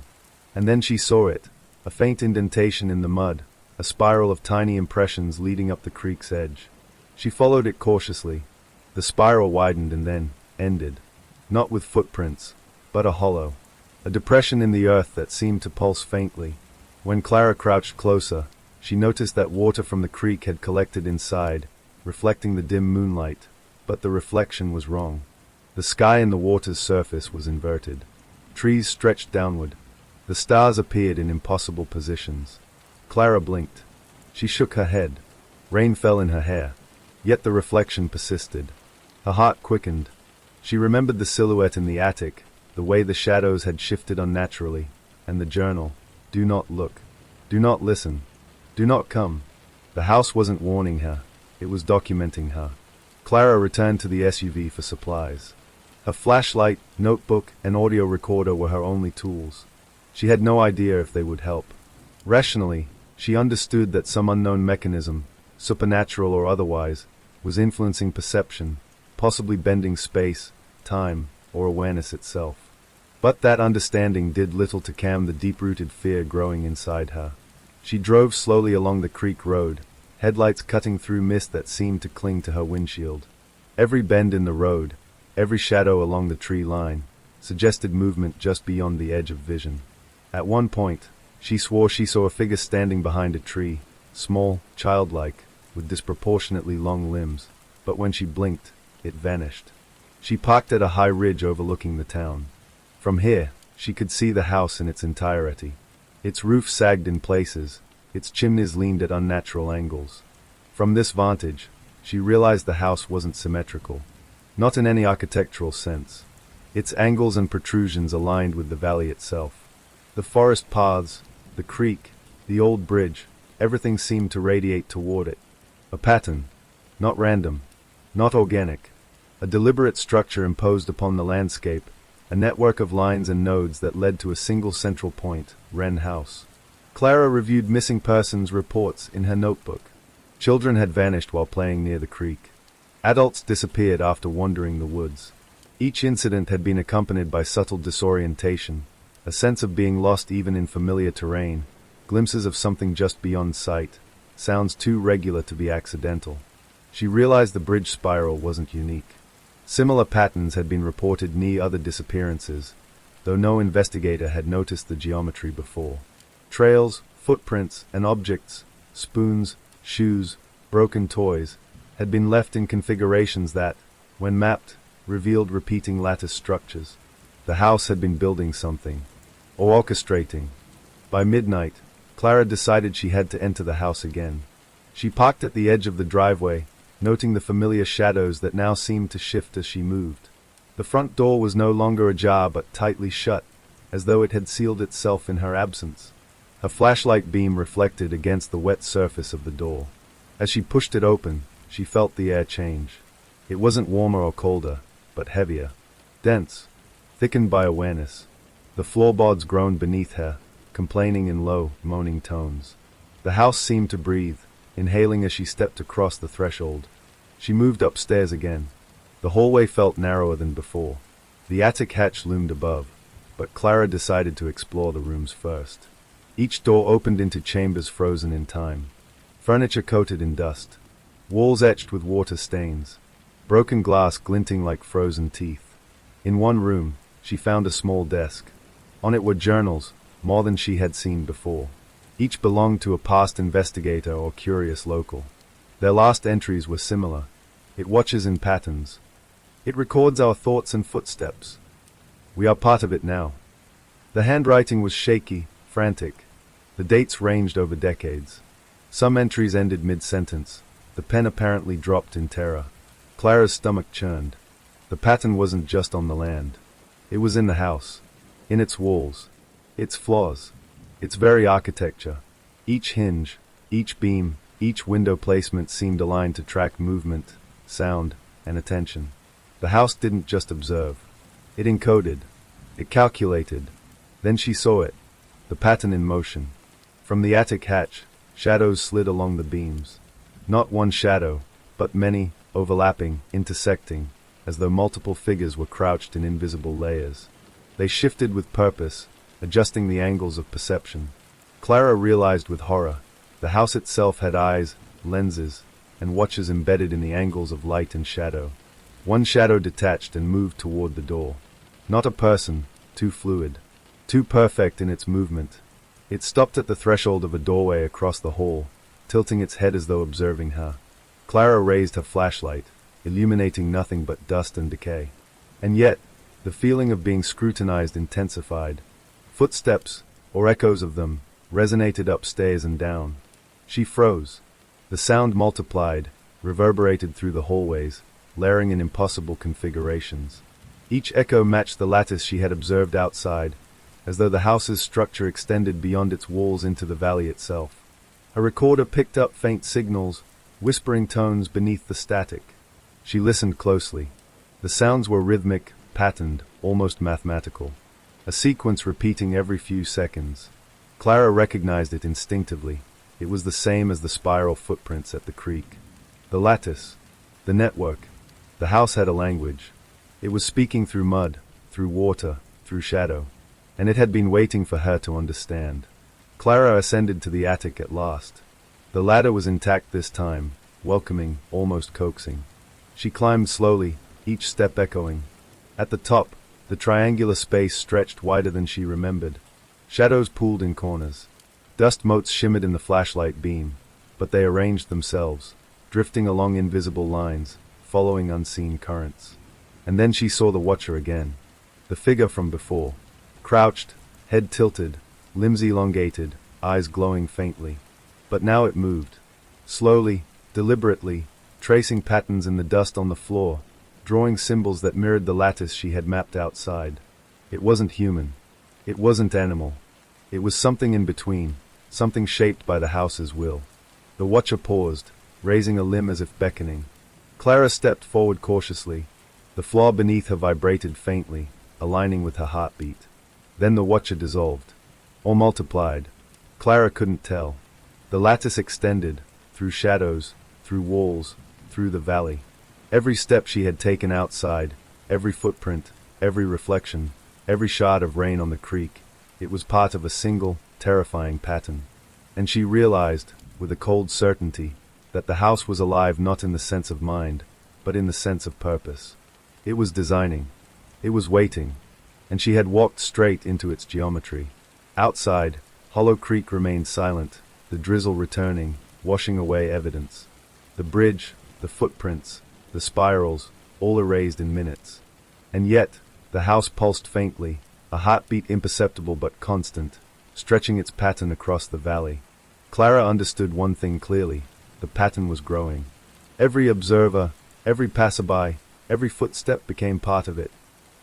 And then she saw it, a faint indentation in the mud, a spiral of tiny impressions leading up the creek's edge. She followed it cautiously. The spiral widened and then ended, not with footprints, but a hollow, a depression in the earth that seemed to pulse faintly. When Clara crouched closer, she noticed that water from the creek had collected inside, reflecting the dim moonlight, but the reflection was wrong. The sky and the water's surface was inverted. Trees stretched downward. The stars appeared in impossible positions. Clara blinked. She shook her head. Rain fell in her hair. Yet the reflection persisted. Her heart quickened. She remembered the silhouette in the attic, the way the shadows had shifted unnaturally, and the journal. Do not look. Do not listen. Do not come. The house wasn't warning her. It was documenting her. Clara returned to the SUV for supplies. Her flashlight, notebook, and audio recorder were her only tools. She had no idea if they would help. Rationally, she understood that some unknown mechanism, supernatural or otherwise, was influencing perception, possibly bending space, time, or awareness itself. But that understanding did little to calm the deep-rooted fear growing inside her. She drove slowly along the creek road, headlights cutting through mist that seemed to cling to her windshield. Every bend in the road, every shadow along the tree line, suggested movement just beyond the edge of vision. At one point, she swore she saw a figure standing behind a tree, small, childlike, with disproportionately long limbs, but when she blinked, it vanished. She parked at a high ridge overlooking the town. From here, she could see the house in its entirety. Its roof sagged in places, its chimneys leaned at unnatural angles. From this vantage, she realized the house wasn't symmetrical, not in any architectural sense. Its angles and protrusions aligned with the valley itself. The forest paths, the creek, the old bridge, everything seemed to radiate toward it. A pattern, not random, not organic, a deliberate structure imposed upon the landscape, a network of lines and nodes that led to a single central point, Wren House. Clara reviewed missing persons reports in her notebook. Children had vanished while playing near the creek. Adults disappeared after wandering the woods. Each incident had been accompanied by subtle disorientation, a sense of being lost even in familiar terrain, glimpses of something just beyond sight, sounds too regular to be accidental. She realized the bridge spiral wasn't unique. Similar patterns had been reported near other disappearances, though no investigator had noticed the geometry before. Trails, footprints, and objects, spoons, shoes, broken toys, had been left in configurations that, when mapped, revealed repeating lattice structures. The house had been building something, or orchestrating. By midnight, Clara decided she had to enter the house again. She parked at the edge of the driveway, noting the familiar shadows that now seemed to shift as she moved. The front door was no longer ajar but tightly shut, as though it had sealed itself in her absence. Her flashlight beam reflected against the wet surface of the door. As she pushed it open, she felt the air change. It wasn't warmer or colder, but heavier, dense, thickened by awareness. The floorboards groaned beneath her, complaining in low, moaning tones. The house seemed to breathe, inhaling as she stepped across the threshold. She moved upstairs again. The hallway felt narrower than before. The attic hatch loomed above, but Clara decided to explore the rooms first. Each door opened into chambers frozen in time. Furniture coated in dust. Walls etched with water stains. Broken glass glinting like frozen teeth. In one room, she found a small desk. On it were journals, more than she had seen before. Each belonged to a past investigator or curious local. Their last entries were similar. It watches in patterns. It records our thoughts and footsteps. We are part of it now. The handwriting was shaky, frantic. The dates ranged over decades. Some entries ended mid-sentence. The pen apparently dropped in terror. Clara's stomach churned. The pattern wasn't just on the land. It was in the house. In its walls. Its flaws. Its very architecture. Each hinge, each beam, each window placement seemed aligned to track movement, sound, and attention. The house didn't just observe. It encoded. It calculated. Then she saw it. The pattern in motion. From the attic hatch, shadows slid along the beams. Not one shadow, but many, overlapping, intersecting, as though multiple figures were crouched in invisible layers. They shifted with purpose, adjusting the angles of perception. Clara realized with horror, the house itself had eyes, lenses, and watches embedded in the angles of light and shadow. One shadow detached and moved toward the door. Not a person, too fluid. too perfect in its movement. It stopped at the threshold of a doorway across the hall, tilting its head as though observing her. Clara raised her flashlight, illuminating nothing but dust and decay. And yet, the feeling of being scrutinized intensified. Footsteps, or echoes of them, resonated upstairs and down. She froze. The sound multiplied, reverberated through the hallways, layering in impossible configurations. Each echo matched the lattice she had observed outside, as though the house's structure extended beyond its walls into the valley itself. Her recorder picked up faint signals, whispering tones beneath the static. She listened closely. The sounds were rhythmic, patterned, almost mathematical. A sequence repeating every few seconds. Clara recognized it instinctively. It was the same as the spiral footprints at the creek. The lattice, the network. The house had a language. It was speaking through mud, through water, through shadow. And it had been waiting for her to understand. Clara ascended to the attic at last. The ladder was intact this time, welcoming, almost coaxing. She climbed slowly, each step echoing. At the top, the triangular space stretched wider than she remembered. Shadows pooled in corners. Dust motes shimmered in the flashlight beam, but they arranged themselves, drifting along invisible lines, following unseen currents. And then she saw the watcher again. The figure from before. Crouched, head tilted, limbs elongated, eyes glowing faintly. But now it moved. Slowly, deliberately, tracing patterns in the dust on the floor, drawing symbols that mirrored the lattice she had mapped outside. It wasn't human. It wasn't animal. It was something in between, something shaped by the house's will. The watcher paused, raising a limb as if beckoning. Clara stepped forward cautiously. The floor beneath her vibrated faintly, aligning with her heartbeat. Then the watcher dissolved. Or multiplied. Clara couldn't tell. The lattice extended, through shadows, through walls, through the valley. Every step she had taken outside, every footprint, every reflection, every shard of rain on the creek, it was part of a single, terrifying pattern. And she realized, with a cold certainty, that the house was alive not in the sense of mind, but in the sense of purpose. It was designing. It was waiting. And she had walked straight into its geometry. Outside, Hollow Creek remained silent, the drizzle returning, washing away evidence. The bridge, the footprints, the spirals, all erased in minutes. And yet, the house pulsed faintly, a heartbeat imperceptible but constant, stretching its pattern across the valley. Clara understood one thing clearly. The pattern was growing. Every observer, every passerby, every footstep became part of it.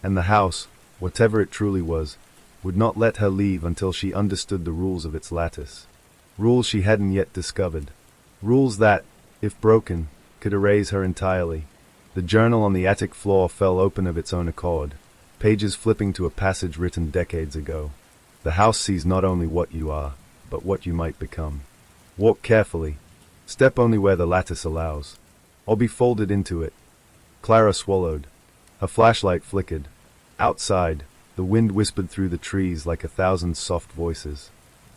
And the house, whatever it truly was, would not let her leave until she understood the rules of its lattice. Rules she hadn't yet discovered. Rules that, if broken, could erase her entirely. The journal on the attic floor fell open of its own accord, pages flipping to a passage written decades ago. The house sees not only what you are, but what you might become. Walk carefully. Step only where the lattice allows. Or be folded into it. Clara swallowed. Her flashlight flickered. Outside, the wind whispered through the trees like 1,000 soft voices.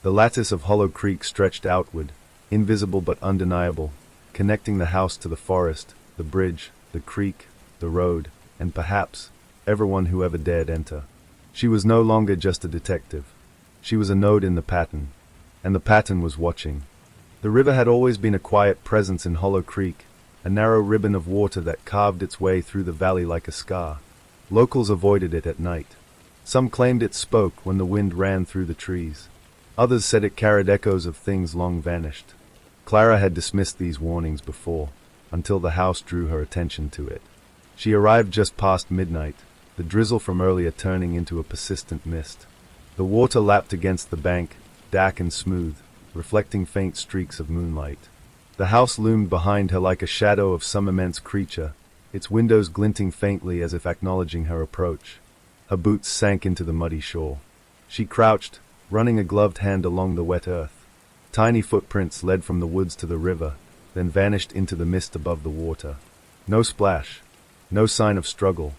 The lattice of Hollow Creek stretched outward, invisible but undeniable, connecting the house to the forest, the bridge, the creek, the road, and perhaps, everyone who ever dared enter. She was no longer just a detective. She was a node in the pattern, and the pattern was watching. The river had always been a quiet presence in Hollow Creek, a narrow ribbon of water that carved its way through the valley like a scar. Locals avoided it at night. Some claimed it spoke when the wind ran through the trees. Others said it carried echoes of things long vanished. Clara had dismissed these warnings before, until the house drew her attention to it. She arrived just past midnight, the drizzle from earlier turning into a persistent mist. The water lapped against the bank, dark and smooth, reflecting faint streaks of moonlight. The house loomed behind her like a shadow of some immense creature, its windows glinting faintly as if acknowledging her approach. Her boots sank into the muddy shore. She crouched, running a gloved hand along the wet earth. Tiny footprints led from the woods to the river, then vanished into the mist above the water. No splash, no sign of struggle,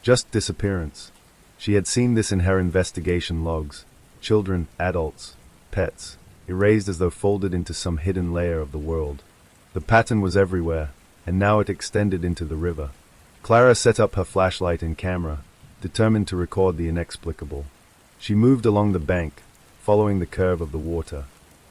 just disappearance. She had seen this in her investigation logs. Children, adults, pets, erased as though folded into some hidden layer of the world. The pattern was everywhere, and now it extended into the river. Clara set up her flashlight and camera, determined to record the inexplicable. She moved along the bank, following the curve of the water.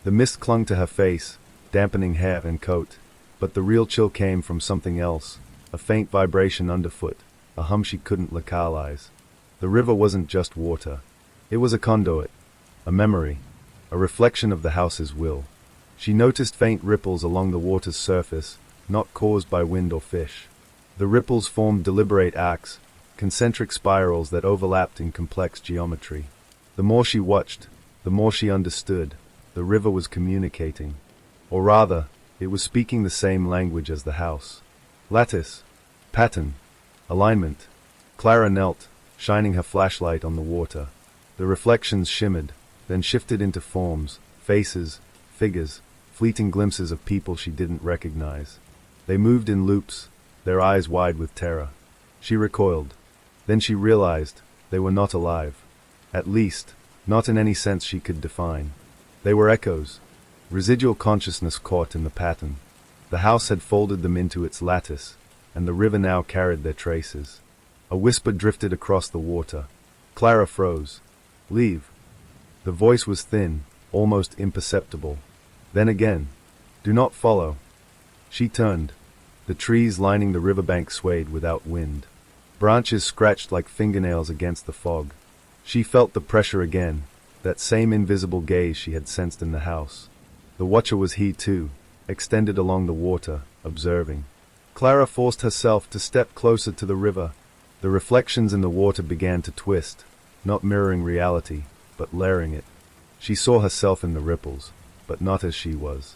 The mist clung to her face, dampening hair and coat, but the real chill came from something else, a faint vibration underfoot, a hum she couldn't localize. The river wasn't just water. It was a conduit, a memory, a reflection of the house's will. She noticed faint ripples along the water's surface, not caused by wind or fish. The ripples formed deliberate arcs, concentric spirals that overlapped in complex geometry. The more she watched, the more she understood. The river was communicating. Or rather, it was speaking the same language as the house. Lattice, pattern, alignment. Clara knelt, shining her flashlight on the water. The reflections shimmered, then shifted into forms, faces, figures, fleeting glimpses of people she didn't recognize. They moved in loops, their eyes wide with terror. She recoiled. Then she realized they were not alive. At least, not in any sense she could define. They were echoes, residual consciousness caught in the pattern. The house had folded them into its lattice, and the river now carried their traces. A whisper drifted across the water. Clara froze. "Leave." The voice was thin, almost imperceptible. Then again, "Do not follow." She turned. The trees lining the riverbank swayed without wind. Branches scratched like fingernails against the fog. She felt the pressure again, that same invisible gaze she had sensed in the house. The watcher was he too, extended along the water, observing. Clara forced herself to step closer to the river. The reflections in the water began to twist, not mirroring reality, but layering it. She saw herself in the ripples, but not as she was.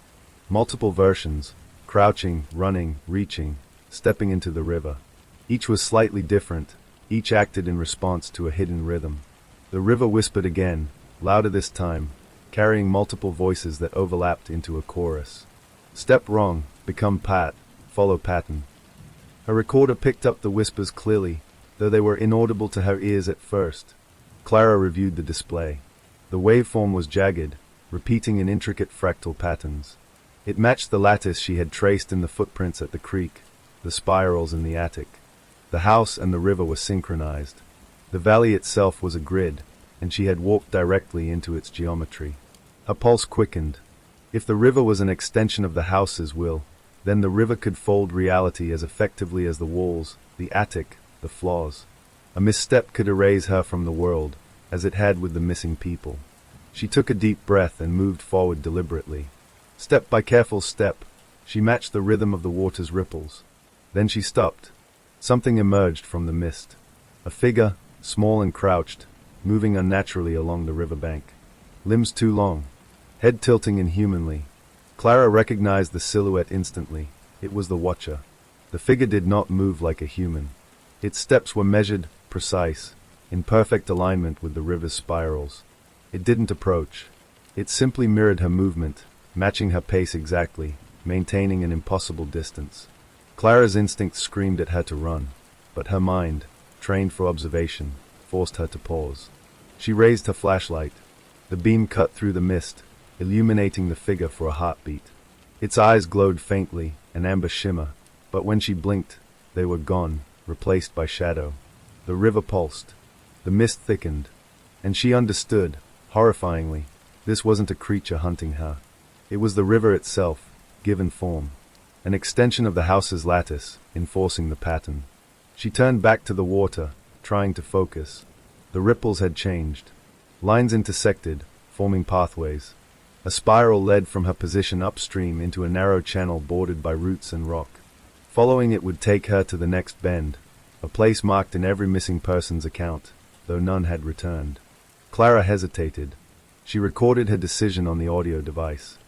Multiple versions, crouching, running, reaching, stepping into the river. Each was slightly different, each acted in response to a hidden rhythm. The river whispered again, louder this time, carrying multiple voices that overlapped into a chorus. Step wrong, become pat, follow pattern. Her recorder picked up the whispers clearly, though they were inaudible to her ears at first. Clara reviewed the display. The waveform was jagged, repeating in intricate fractal patterns. It matched the lattice she had traced in the footprints at the creek, the spirals in the attic. The house and the river were synchronized. The valley itself was a grid, and she had walked directly into its geometry. Her pulse quickened. If the river was an extension of the house's will, then the river could fold reality as effectively as the walls, the attic, the flaws. A misstep could erase her from the world, as it had with the missing people. She took a deep breath and moved forward deliberately. Step by careful step, she matched the rhythm of the water's ripples. Then she stopped. Something emerged from the mist. A figure, small and crouched, moving unnaturally along the riverbank. Limbs too long, head tilting inhumanly. Clara recognized the silhouette instantly. It was the watcher. The figure did not move like a human. Its steps were measured, precise, in perfect alignment with the river's spirals. It didn't approach. It simply mirrored her movement, matching her pace exactly, maintaining an impossible distance. Clara's instinct screamed at her to run, but her mind, trained for observation, forced her to pause. She raised her flashlight. The beam cut through the mist, illuminating the figure for a heartbeat. Its eyes glowed faintly, an amber shimmer, but when she blinked, they were gone, replaced by shadow. The river pulsed. The mist thickened, and she understood, horrifyingly, this wasn't a creature hunting her. It was the river itself, given form. An extension of the house's lattice, enforcing the pattern. She turned back to the water, trying to focus. The ripples had changed. Lines intersected, forming pathways. A spiral led from her position upstream into a narrow channel bordered by roots and rock. Following it would take her to the next bend, a place marked in every missing person's account, though none had returned. Clara hesitated. She recorded her decision on the audio device.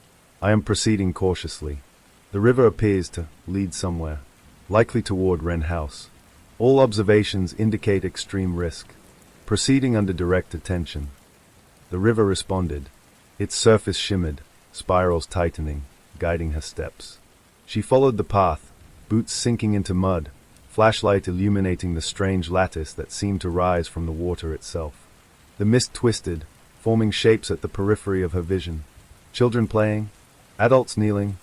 I am proceeding cautiously. The river appears to lead somewhere, likely toward Wren House. All observations indicate extreme risk. Proceeding under direct attention. The river responded. Its surface shimmered, spirals tightening, guiding her steps. She followed the path, boots sinking into mud, flashlight illuminating the strange lattice that seemed to rise from the water itself. The mist twisted, forming shapes at the periphery of her vision. Children playing, adults kneeling.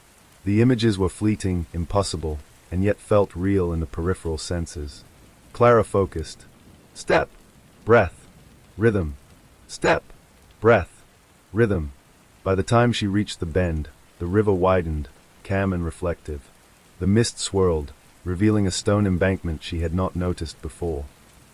The images were fleeting, impossible, and yet felt real in the peripheral senses. Clara focused. Step, breath, rhythm, Step, breath, rhythm. By the time she reached the bend, the river widened, calm and reflective. The mist swirled, revealing a stone embankment she had not noticed before.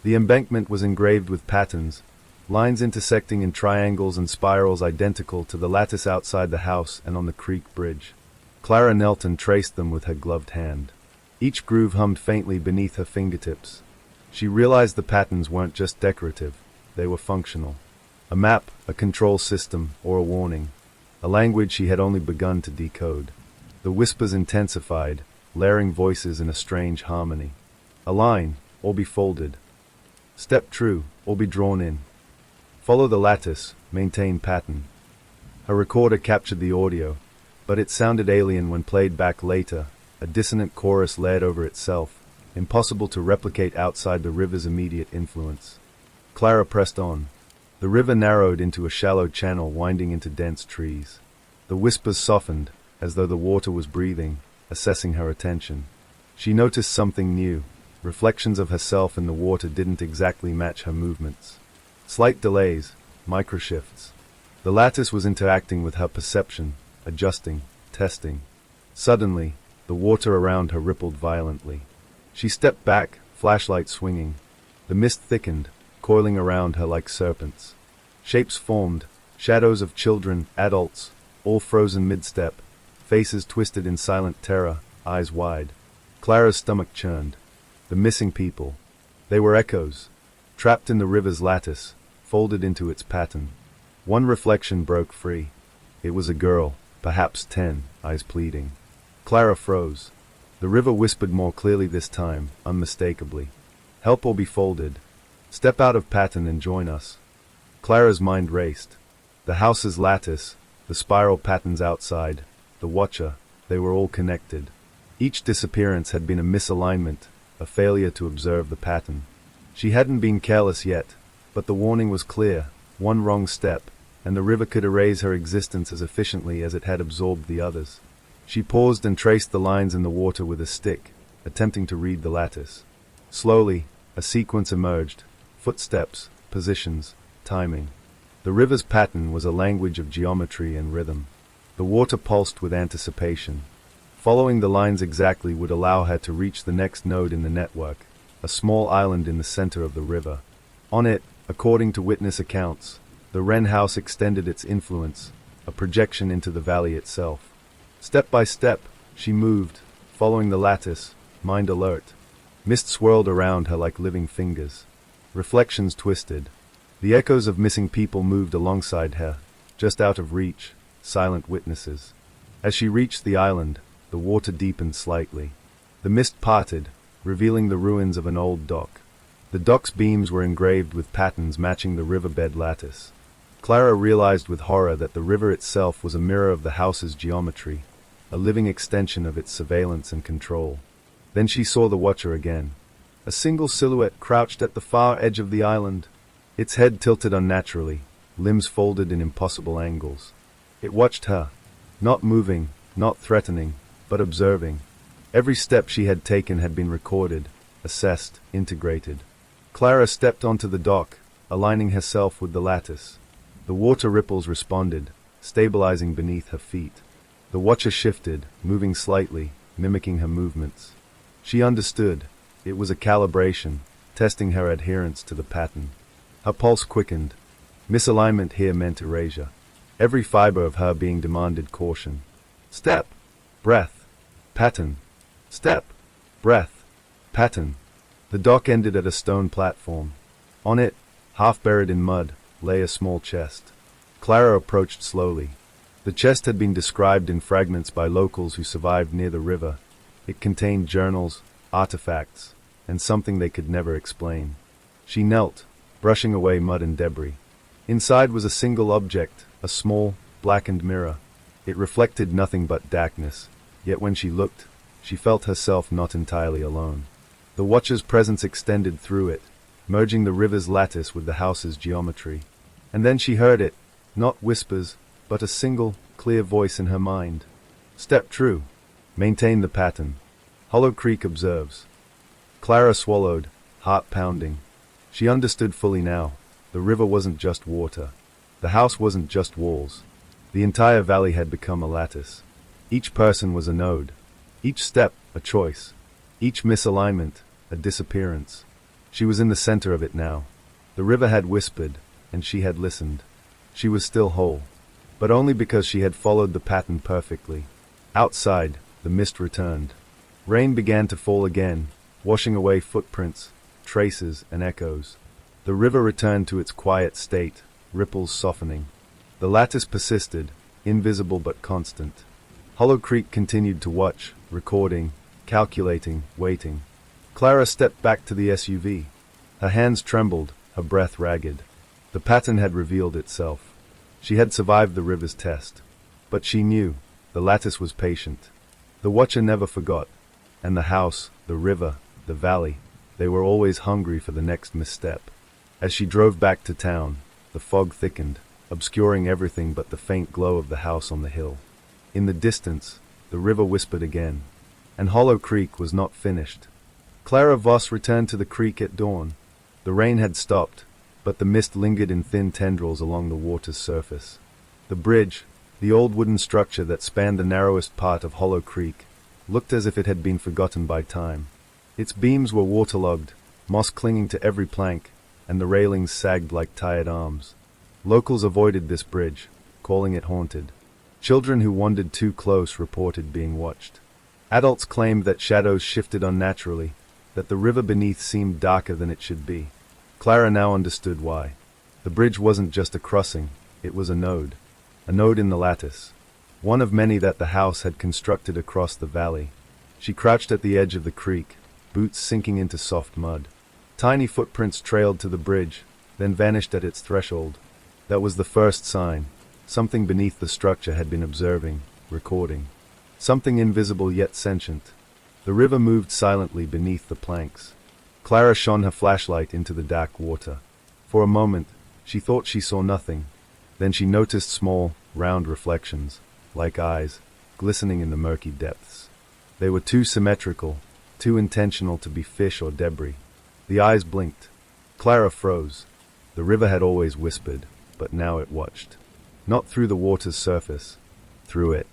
The embankment was engraved with patterns, lines intersecting in triangles and spirals identical to the lattice outside the house and on the creek bridge. Clara knelt and traced them with her gloved hand. Each groove hummed faintly beneath her fingertips. She realized the patterns weren't just decorative, they were functional. A map, a control system, or a warning. A language she had only begun to decode. The whispers intensified, layering voices in a strange harmony. Align, or be folded. Step true, or be drawn in. Follow the lattice, maintain pattern. Her recorder captured the audio, but it sounded alien when played back later, a dissonant chorus layered over itself, impossible to replicate outside the river's immediate influence. Clara pressed on. The river narrowed into a shallow channel winding into dense trees. The whispers softened, as though the water was breathing, assessing her attention. She noticed something new. Reflections of herself in the water didn't exactly match her movements. Slight delays, microshifts. The lattice was interacting with her perception, adjusting, testing. Suddenly, the water around her rippled violently. She stepped back, flashlight swinging. The mist thickened, coiling around her like serpents. Shapes formed, shadows of children, adults, all frozen mid-step, faces twisted in silent terror, eyes wide. Clara's stomach churned. The missing people. They were echoes, trapped in the river's lattice, folded into its pattern. One reflection broke free. It was a girl, perhaps 10, eyes pleading. Clara froze. The river whispered more clearly this time, unmistakably. Help or be folded. Step out of pattern and join us. Clara's mind raced. The house's lattice, the spiral patterns outside, the watcher, they were all connected. Each disappearance had been a misalignment, a failure to observe the pattern. She hadn't been careless yet, but the warning was clear. One wrong step, and the river could erase her existence as efficiently as it had absorbed the others. She paused and traced the lines in the water with a stick, attempting to read the lattice. Slowly, a sequence emerged. Footsteps, positions, timing. The river's pattern was a language of geometry and rhythm. The water pulsed with anticipation. Following the lines exactly would allow her to reach the next node in the network, a small island in the center of the river. On it, according to witness accounts, the Wren house extended its influence, a projection into the valley itself. Step by step, she moved, following the lattice, mind alert. Mist swirled around her like living fingers. Reflections twisted. The echoes of missing people moved alongside her, just out of reach, silent witnesses. As she reached the island, the water deepened slightly. The mist parted, revealing the ruins of an old dock. The dock's beams were engraved with patterns matching the riverbed lattice. Clara realized with horror that the river itself was a mirror of the house's geometry, a living extension of its surveillance and control. Then she saw the watcher again. A single silhouette crouched at the far edge of the island, its head tilted unnaturally, limbs folded in impossible angles. It watched her, not moving, not threatening, but observing. Every step she had taken had been recorded, assessed, integrated. Clara stepped onto the dock, aligning herself with the lattice. The water ripples responded, stabilizing beneath her feet. The watcher shifted, moving slightly, mimicking her movements. She understood. It was a calibration, testing her adherence to the pattern. Her pulse quickened. Misalignment here meant erasure. Every fiber of her being demanded caution. Step, breath, pattern. Step, breath, pattern. The dock ended at a stone platform. On it, half buried in mud, lay a small chest. Clara approached slowly. The chest had been described in fragments by locals who survived near the river. It contained journals, artifacts, and something they could never explain. She knelt, brushing away mud and debris. Inside was a single object, a small, blackened mirror. It reflected nothing but darkness, yet when she looked, she felt herself not entirely alone. The watcher's presence extended through it, merging the river's lattice with the house's geometry. And then she heard it, not whispers, but a single, clear voice in her mind. Step true. Maintain the pattern. Hollow Creek observes. Clara swallowed, heart pounding. She understood fully now. The river wasn't just water. The house wasn't just walls. The entire valley had become a lattice. Each person was a node. Each step, a choice. Each misalignment, a disappearance. She was in the center of it now. The river had whispered, and she had listened. She was still whole, but only because she had followed the pattern perfectly. Outside, the mist returned. Rain began to fall again, washing away footprints, traces, and echoes. The river returned to its quiet state, ripples softening. The lattice persisted, invisible but constant. Hollow Creek continued to watch, recording, calculating, waiting. Clara stepped back to the SUV. Her hands trembled, her breath ragged. The pattern had revealed itself. She had survived the river's test. But she knew, the lattice was patient. The watcher never forgot. And the house, the river, the valley, they were always hungry for the next misstep. As she drove back to town, the fog thickened, obscuring everything but the faint glow of the house on the hill. In the distance, the river whispered again. And Hollow Creek was not finished. Clara Voss returned to the creek at dawn. The rain had stopped, but the mist lingered in thin tendrils along the water's surface. The bridge, the old wooden structure that spanned the narrowest part of Hollow Creek, looked as if it had been forgotten by time. Its beams were waterlogged, moss clinging to every plank, and the railings sagged like tired arms. Locals avoided this bridge, calling it haunted. Children who wandered too close reported being watched. Adults claimed that shadows shifted unnaturally, that the river beneath seemed darker than it should be. Clara now understood why. The bridge wasn't just a crossing, it was a node in the lattice. One of many that the house had constructed across the valley. She crouched at the edge of the creek, boots sinking into soft mud. Tiny footprints trailed to the bridge, then vanished at its threshold. That was the first sign. Something beneath the structure had been observing, recording. Something invisible yet sentient. The river moved silently beneath the planks. Clara shone her flashlight into the dark water. For a moment, she thought she saw nothing. Then she noticed small, round reflections, like eyes, glistening in the murky depths. They were too symmetrical, too intentional to be fish or debris. The eyes blinked. Clara froze. The river had always whispered, but now it watched. Not through the water's surface, through it.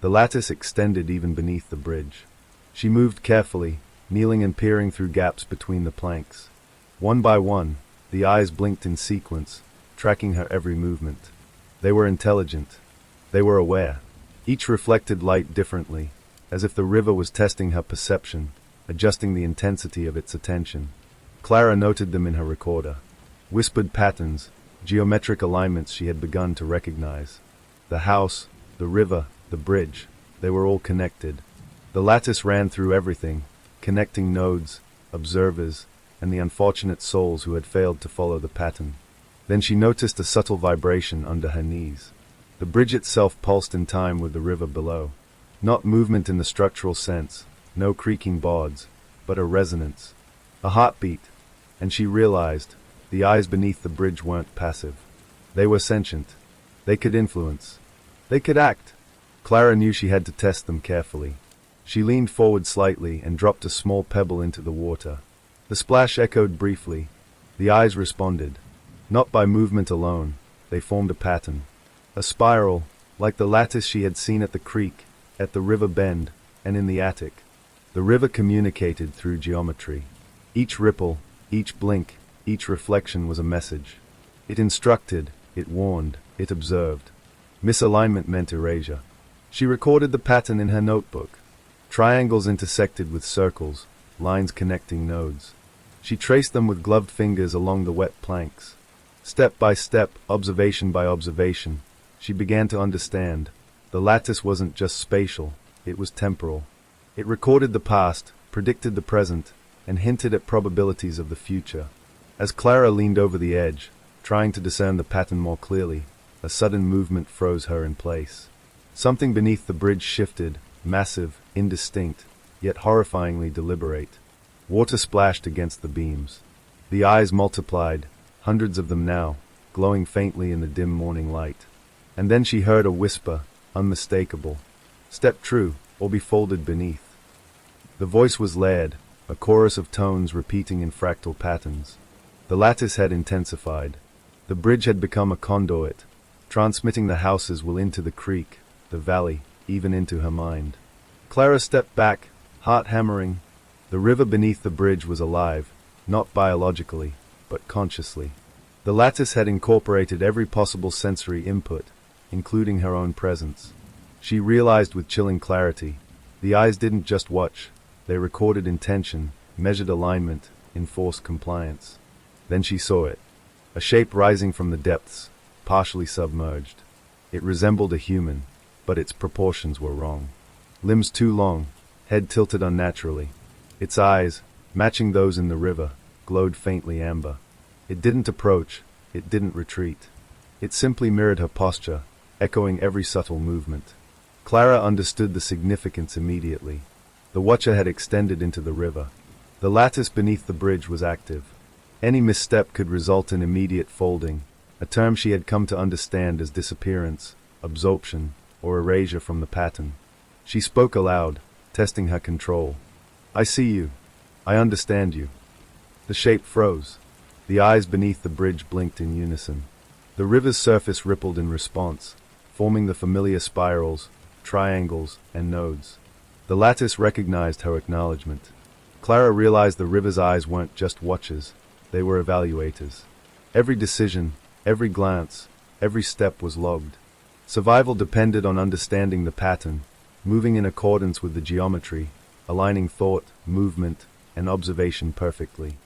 The lattice extended even beneath the bridge. She moved carefully, kneeling and peering through gaps between the planks. One by one, the eyes blinked in sequence, tracking her every movement. They were intelligent. They were aware. Each reflected light differently, as if the river was testing her perception, adjusting the intensity of its attention. Clara noted them in her recorder. Whispered patterns, geometric alignments she had begun to recognize. The house, the river, the bridge, they were all connected. The lattice ran through everything, connecting nodes, observers, and the unfortunate souls who had failed to follow the pattern. Then she noticed a subtle vibration under her knees. The bridge itself pulsed in time with the river below. Not movement in the structural sense, no creaking boards, but a resonance. A heartbeat, and she realized, the eyes beneath the bridge weren't passive. They were sentient. They could influence. They could act. Clara knew she had to test them carefully. She leaned forward slightly and dropped a small pebble into the water. The splash echoed briefly. The eyes responded. Not by movement alone, they formed a pattern. A spiral, like the lattice she had seen at the creek, at the river bend, and in the attic. The river communicated through geometry. Each ripple, each blink, each reflection was a message. It instructed, it warned, it observed. Misalignment meant erasure. She recorded the pattern in her notebook. Triangles intersected with circles, lines connecting nodes. She traced them with gloved fingers along the wet planks. Step by step, observation by observation, she began to understand. The lattice wasn't just spatial, it was temporal. It recorded the past, predicted the present, and hinted at probabilities of the future. As Clara leaned over the edge, trying to discern the pattern more clearly, a sudden movement froze her in place. Something beneath the bridge shifted, massive, indistinct, yet horrifyingly deliberate. Water splashed against the beams. The eyes multiplied, hundreds of them now, glowing faintly in the dim morning light. And then she heard a whisper, unmistakable. Step true, or be folded beneath. The voice was layered, a chorus of tones repeating in fractal patterns. The lattice had intensified. The bridge had become a conduit, transmitting the house's will into the creek, the valley, even into her mind. Clara stepped back, heart hammering. The river beneath the bridge was alive, not biologically, but consciously. The lattice had incorporated every possible sensory input, including her own presence. She realized with chilling clarity, the eyes didn't just watch, they recorded intention, measured alignment, enforced compliance. Then she saw it. A shape rising from the depths, partially submerged. It resembled a human, but its proportions were wrong. Limbs too long, head tilted unnaturally. Its eyes, matching those in the river, glowed faintly amber. It didn't approach, it didn't retreat. It simply mirrored her posture, echoing every subtle movement. Clara understood the significance immediately. The watcher had extended into the river. The lattice beneath the bridge was active. Any misstep could result in immediate folding, a term she had come to understand as disappearance, absorption, or erasure from the pattern. She spoke aloud, testing her control. "I see you. I understand you." The shape froze. The eyes beneath the bridge blinked in unison. The river's surface rippled in response, forming the familiar spirals, triangles, and nodes. The lattice recognized her acknowledgement. Clara realized the river's eyes weren't just watchers, they were evaluators. Every decision, every glance, every step was logged. Survival depended on understanding the pattern, moving in accordance with the geometry, aligning thought, movement, and observation perfectly.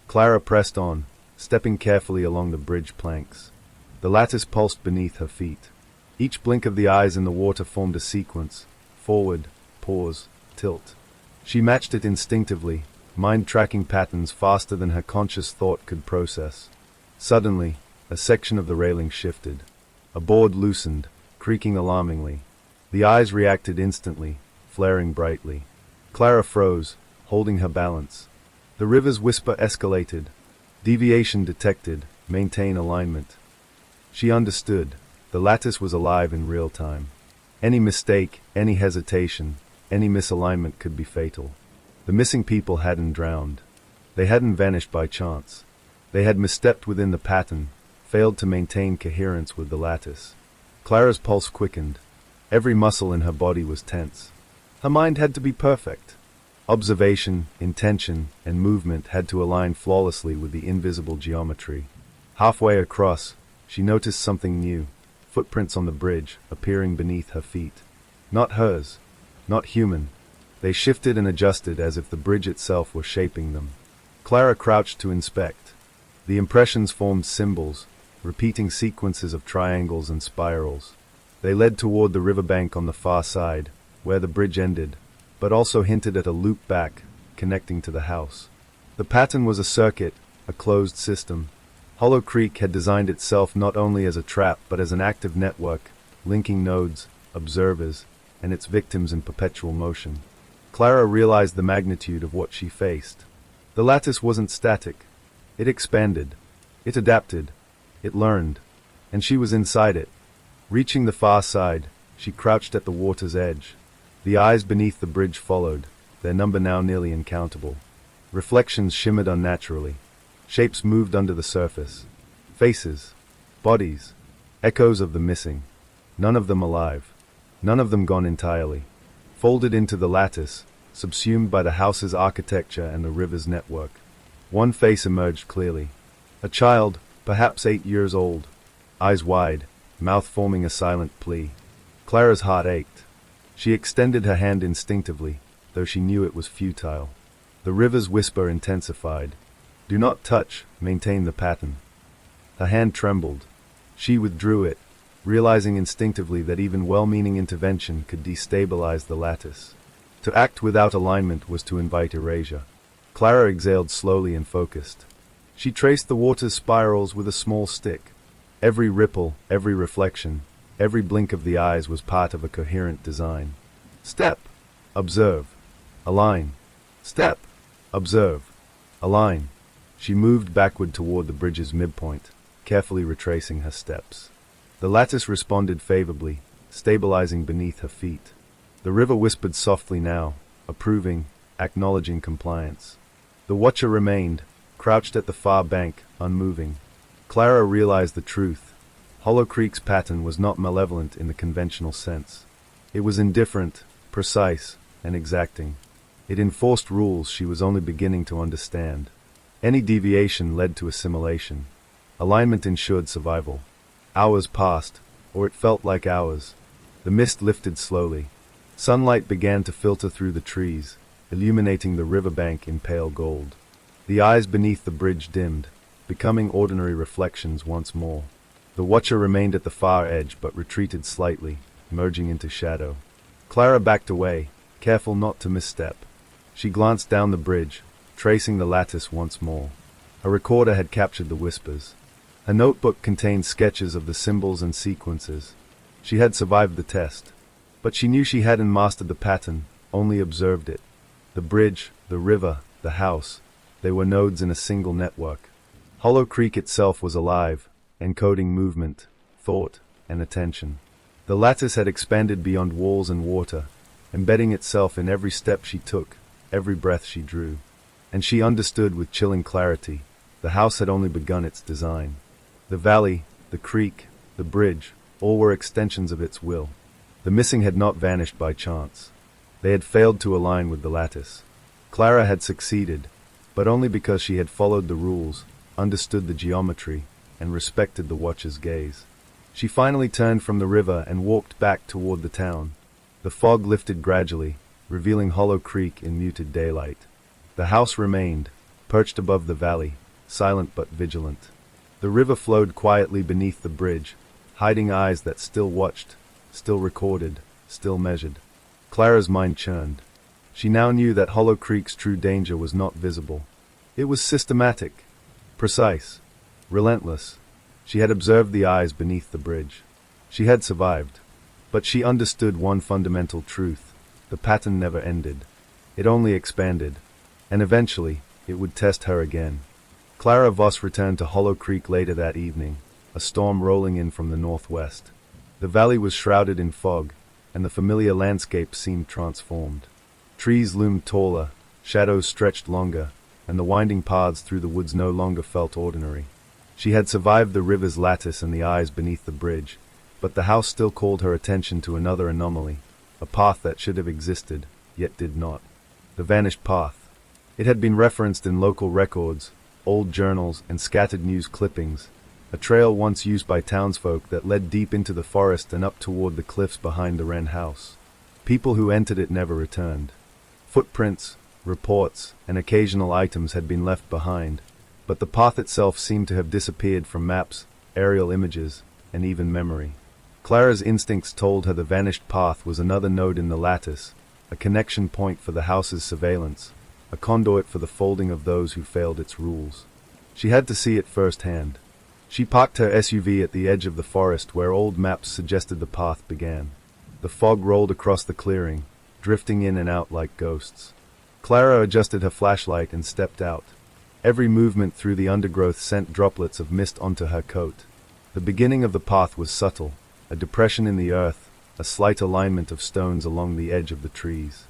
Clara pressed on, stepping carefully along the bridge planks. The lattice pulsed beneath her feet. Each blink of the eyes in the water formed a sequence: forward, pause, tilt. She matched it instinctively, mind-tracking patterns faster than her conscious thought could process. Suddenly, a section of the railing shifted. A board loosened, creaking alarmingly. The eyes reacted instantly, flaring brightly. Clara froze, holding her balance. The river's whisper escalated. Deviation detected, maintain alignment. She understood. The lattice was alive in real time. Any mistake, any hesitation, any misalignment could be fatal. The missing people hadn't drowned. They hadn't vanished by chance. They had misstepped within the pattern, failed to maintain coherence with the lattice. Clara's pulse quickened. Every muscle in her body was tense. Her mind had to be perfect. Observation, intention, and movement had to align flawlessly with the invisible geometry. Halfway across, she noticed something new. Footprints on the bridge, appearing beneath her feet. Not hers. Not human. They shifted and adjusted as if the bridge itself were shaping them. Clara crouched to inspect. The impressions formed symbols, repeating sequences of triangles and spirals. They led toward the riverbank on the far side, where the bridge ended, but also hinted at a loop back, connecting to the house. The pattern was a circuit, a closed system. Hollow Creek had designed itself not only as a trap but as an active network, linking nodes, observers, and its victims in perpetual motion. Clara realized the magnitude of what she faced. The lattice wasn't static. It expanded. It adapted. It learned. And she was inside it. Reaching the far side, she crouched at the water's edge. The eyes beneath the bridge followed, their number now nearly uncountable. Reflections shimmered unnaturally. Shapes moved under the surface. Faces. Bodies. Echoes of the missing. None of them alive. None of them gone entirely. Folded into the lattice, subsumed by the house's architecture and the river's network. One face emerged clearly. A child, perhaps 8 years old. Eyes wide, mouth forming a silent plea. Clara's heart ached. She extended her hand instinctively, though she knew it was futile. The river's whisper intensified. "Do not touch, maintain the pattern." Her hand trembled. She withdrew it, realizing instinctively that even well-meaning intervention could destabilize the lattice. To act without alignment was to invite erasure. Clara exhaled slowly and focused. She traced the water's spirals with a small stick. Every ripple, every reflection, every blink of the eyes was part of a coherent design. Step. Observe. Align. Step. Observe. Align. She moved backward toward the bridge's midpoint, carefully retracing her steps. The lattice responded favorably, stabilizing beneath her feet. The river whispered softly now, approving, acknowledging compliance. The watcher remained, crouched at the far bank, unmoving. Clara realized the truth. Hollow Creek's pattern was not malevolent in the conventional sense. It was indifferent, precise, and exacting. It enforced rules she was only beginning to understand. Any deviation led to assimilation. Alignment ensured survival. Hours passed, or it felt like hours. The mist lifted slowly. Sunlight began to filter through the trees, illuminating the riverbank in pale gold. The eyes beneath the bridge dimmed, becoming ordinary reflections once more. The watcher remained at the far edge but retreated slightly, merging into shadow. Clara backed away, careful not to misstep. She glanced down the bridge, tracing the lattice once more. A recorder had captured the whispers. A notebook contained sketches of the symbols and sequences. She had survived the test, but she knew she hadn't mastered the pattern, only observed it. The bridge, the river, the house, they were nodes in a single network. Hollow Creek itself was alive, encoding movement, thought, and attention. The lattice had expanded beyond walls and water, embedding itself in every step she took, every breath she drew. And she understood with chilling clarity, the house had only begun its design. The valley, the creek, the bridge, all were extensions of its will. The missing had not vanished by chance. They had failed to align with the lattice. Clara had succeeded, but only because she had followed the rules, understood the geometry, and respected the watcher's gaze. She finally turned from the river and walked back toward the town. The fog lifted gradually, revealing Hollow Creek in muted daylight. The house remained, perched above the valley, silent but vigilant. The river flowed quietly beneath the bridge, hiding eyes that still watched, still recorded, still measured. Clara's mind churned. She now knew that Hollow Creek's true danger was not visible. It was systematic, precise, relentless. She had observed the eyes beneath the bridge. She had survived. But she understood one fundamental truth. The pattern never ended. It only expanded. And eventually, it would test her again. Clara Voss returned to Hollow Creek later that evening, a storm rolling in from the northwest. The valley was shrouded in fog, and the familiar landscape seemed transformed. Trees loomed taller, shadows stretched longer, and the winding paths through the woods no longer felt ordinary. She had survived the river's lattice and the eyes beneath the bridge, but the house still called her attention to another anomaly, a path that should have existed, yet did not. The vanished path. It had been referenced in local records, old journals, and scattered news clippings, a trail once used by townsfolk that led deep into the forest and up toward the cliffs behind the Wren house. People who entered it never returned. Footprints, reports, and occasional items had been left behind, but the path itself seemed to have disappeared from maps, aerial images, and even memory. Clara's instincts told her the vanished path was another node in the lattice, a connection point for the house's surveillance, a conduit for the folding of those who failed its rules. She had to see it firsthand. She parked her SUV at the edge of the forest where old maps suggested the path began. The fog rolled across the clearing, drifting in and out like ghosts. Clara adjusted her flashlight and stepped out. Every movement through the undergrowth sent droplets of mist onto her coat. The beginning of the path was subtle, a depression in the earth, a slight alignment of stones along the edge of the trees.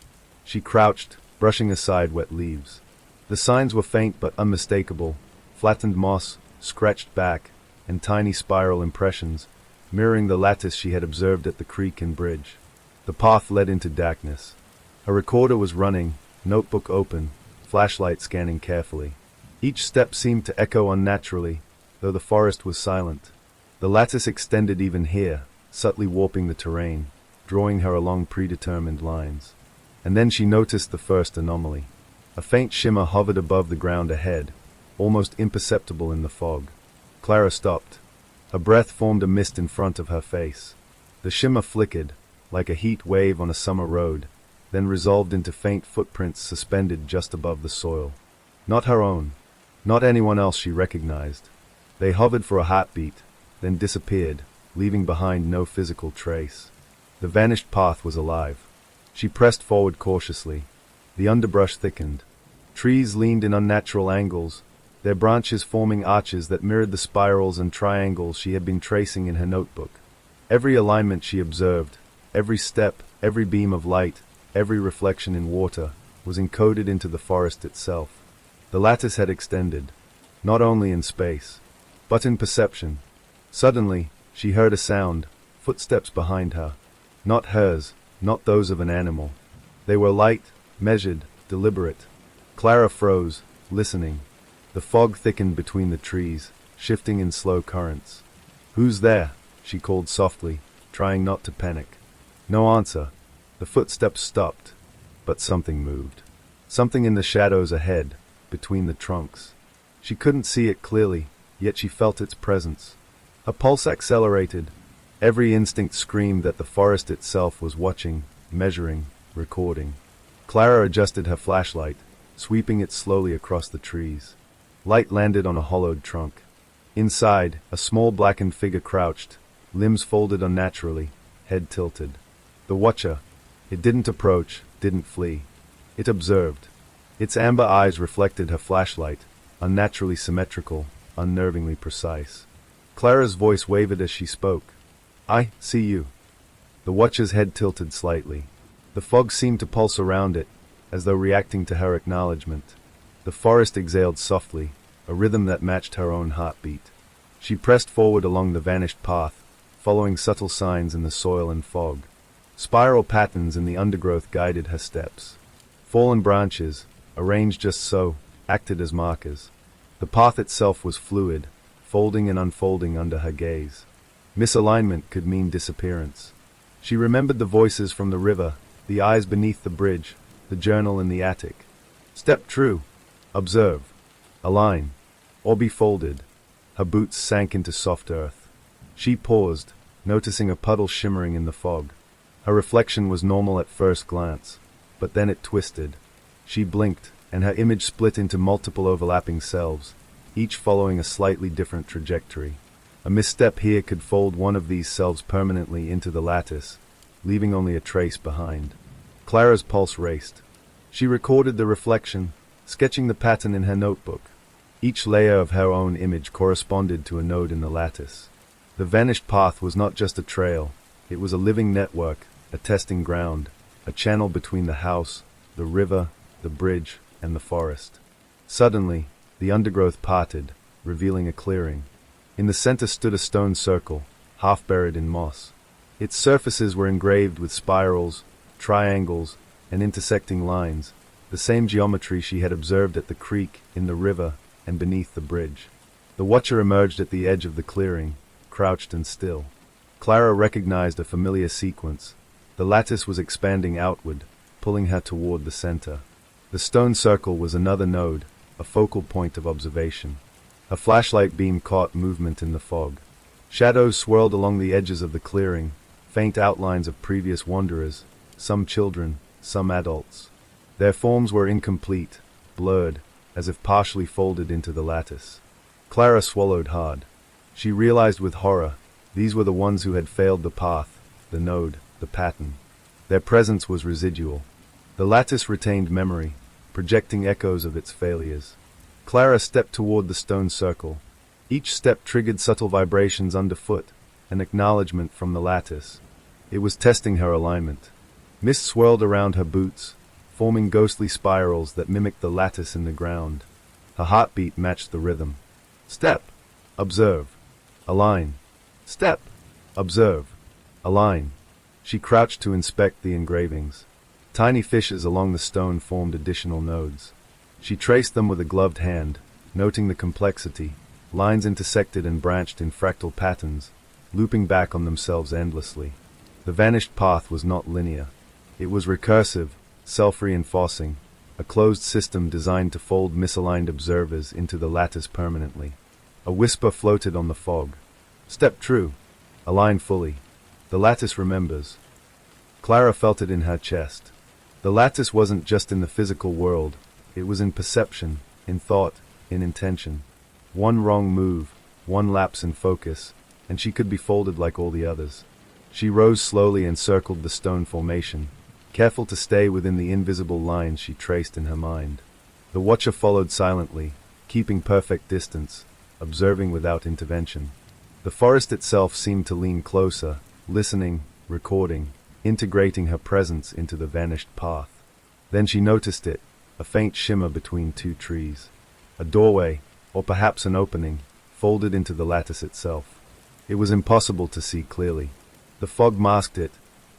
She crouched, brushing aside wet leaves. The signs were faint but unmistakable, flattened moss, scratched back, and tiny spiral impressions, mirroring the lattice she had observed at the creek and bridge. The path led into darkness. A recorder was running, notebook open, flashlight scanning carefully. Each step seemed to echo unnaturally, though the forest was silent. The lattice extended even here, subtly warping the terrain, drawing her along predetermined lines. And then she noticed the first anomaly. A faint shimmer hovered above the ground ahead, almost imperceptible in the fog. Clara stopped. Her breath formed a mist in front of her face. The shimmer flickered, like a heat wave on a summer road, then resolved into faint footprints suspended just above the soil. Not her own. Not anyone else she recognized. They hovered for a heartbeat, then disappeared, leaving behind no physical trace. The vanished path was alive. She pressed forward cautiously. The underbrush thickened. Trees leaned in unnatural angles, their branches forming arches that mirrored the spirals and triangles she had been tracing in her notebook. Every alignment she observed, every step, every beam of light, every reflection in water, was encoded into the forest itself. The lattice had extended, not only in space, but in perception. Suddenly, she heard a sound, footsteps behind her. Not hers, not those of an animal. They were light, measured, deliberate. Clara froze, listening. The fog thickened between the trees, shifting in slow currents. "Who's there?" she called softly, trying not to panic. No answer. The footsteps stopped, but something moved. Something in the shadows ahead, between the trunks. She couldn't see it clearly, yet she felt its presence. Her pulse accelerated. Every instinct screamed that the forest itself was watching, measuring, recording. Clara adjusted her flashlight, sweeping it slowly across the trees. Light landed on a hollowed trunk. Inside, a small blackened figure crouched, limbs folded unnaturally, head tilted. The watcher. It didn't approach, didn't flee. It observed. Its amber eyes reflected her flashlight, unnaturally symmetrical, unnervingly precise. Clara's voice wavered as she spoke. "I see you." The watcher's head tilted slightly. The fog seemed to pulse around it, as though reacting to her acknowledgement. The forest exhaled softly, a rhythm that matched her own heartbeat. She pressed forward along the vanished path, following subtle signs in the soil and fog. Spiral patterns in the undergrowth guided her steps. Fallen branches, arranged just so, acted as markers. The path itself was fluid, folding and unfolding under her gaze. Misalignment could mean disappearance. She remembered the voices from the river, the eyes beneath the bridge, the journal in the attic. Step true. Observe. Align. Or be folded. Her boots sank into soft earth. She paused, noticing a puddle shimmering in the fog. Her reflection was normal at first glance, but then it twisted. She blinked, and her image split into multiple overlapping selves, each following a slightly different trajectory. A misstep here could fold one of these selves permanently into the lattice, leaving only a trace behind. Clara's pulse raced. She recorded the reflection, sketching the pattern in her notebook. Each layer of her own image corresponded to a node in the lattice. The vanished path was not just a trail, it was a living network, a testing ground, a channel between the house, the river, the bridge, and the forest. Suddenly, the undergrowth parted, revealing a clearing. In the center stood a stone circle, half buried in moss. Its surfaces were engraved with spirals, triangles, and intersecting lines, the same geometry she had observed at the creek, in the river, and beneath the bridge. The watcher emerged at the edge of the clearing, crouched and still. Clara recognized a familiar sequence. The lattice was expanding outward, pulling her toward the center. The stone circle was another node, a focal point of observation. A flashlight beam caught movement in the fog. Shadows swirled along the edges of the clearing, faint outlines of previous wanderers, some children, some adults. Their forms were incomplete, blurred, as if partially folded into the lattice. Clara swallowed hard. She realized with horror, these were the ones who had failed the path, the node, the pattern. Their presence was residual. The lattice retained memory, projecting echoes of its failures. Clara stepped toward the stone circle. Each step triggered subtle vibrations underfoot, an acknowledgement from the lattice. It was testing her alignment. Mist swirled around her boots, forming ghostly spirals that mimicked the lattice in the ground. Her heartbeat matched the rhythm. Step. Observe. Align. Step. Observe. Align. She crouched to inspect the engravings. Tiny fissures along the stone formed additional nodes. She traced them with a gloved hand, noting the complexity. Lines intersected and branched in fractal patterns, looping back on themselves endlessly. The vanished path was not linear. It was recursive, self-reinforcing, a closed system designed to fold misaligned observers into the lattice permanently. A whisper floated on the fog. Step true. Align fully. The lattice remembers. Clara felt it in her chest. The lattice wasn't just in the physical world, it was in perception, in thought, in intention. One wrong move, one lapse in focus, and she could be folded like all the others. She rose slowly and circled the stone formation, careful to stay within the invisible lines she traced in her mind. The watcher followed silently, keeping perfect distance, observing without intervention. The forest itself seemed to lean closer, listening, recording, integrating her presence into the vanished path. Then she noticed it, a faint shimmer between two trees. A doorway, or perhaps an opening, folded into the lattice itself. It was impossible to see clearly. The fog masked it,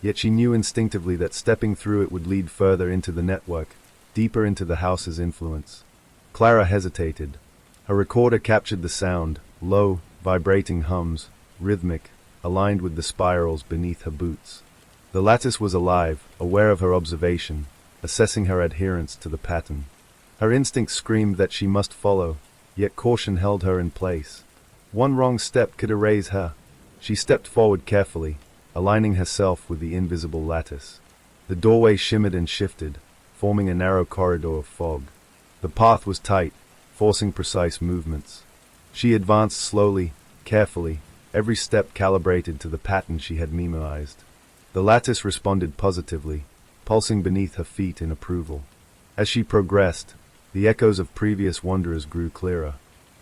yet she knew instinctively that stepping through it would lead further into the network, deeper into the house's influence. Clara hesitated. Her recorder captured the sound, low, vibrating hums, rhythmic, aligned with the spirals beneath her boots. The lattice was alive, aware of her observation, assessing her adherence to the pattern. Her instincts screamed that she must follow, yet caution held her in place. One wrong step could erase her. She stepped forward carefully, aligning herself with the invisible lattice. The doorway shimmered and shifted, forming a narrow corridor of fog. The path was tight, forcing precise movements. She advanced slowly, carefully, every step calibrated to the pattern she had memorized. The lattice responded positively, pulsing beneath her feet in approval. As she progressed, the echoes of previous wanderers grew clearer.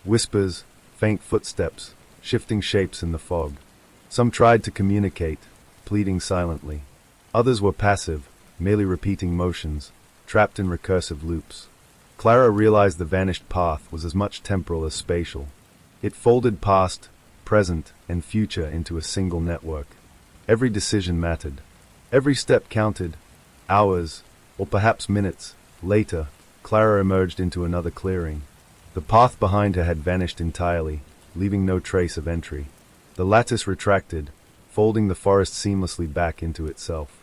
Whispers, faint footsteps, shifting shapes in the fog. Some tried to communicate, pleading silently. Others were passive, merely repeating motions, trapped in recursive loops. Clara realized the vanished path was as much temporal as spatial. It folded past, present, and future into a single network. Every decision mattered. Every step counted. Hours, or perhaps minutes, later, Clara emerged into another clearing. The path behind her had vanished entirely, leaving no trace of entry. The lattice retracted, folding the forest seamlessly back into itself.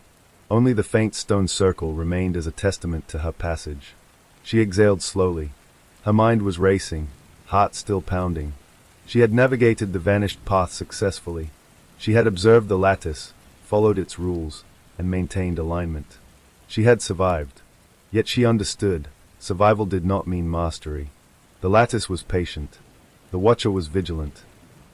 Only the faint stone circle remained as a testament to her passage. She exhaled slowly. Her mind was racing, heart still pounding. She had navigated the vanished path successfully. She had observed the lattice, followed its rules, and maintained alignment. She had survived. Yet she understood, survival did not mean mastery. The lattice was patient. The watcher was vigilant.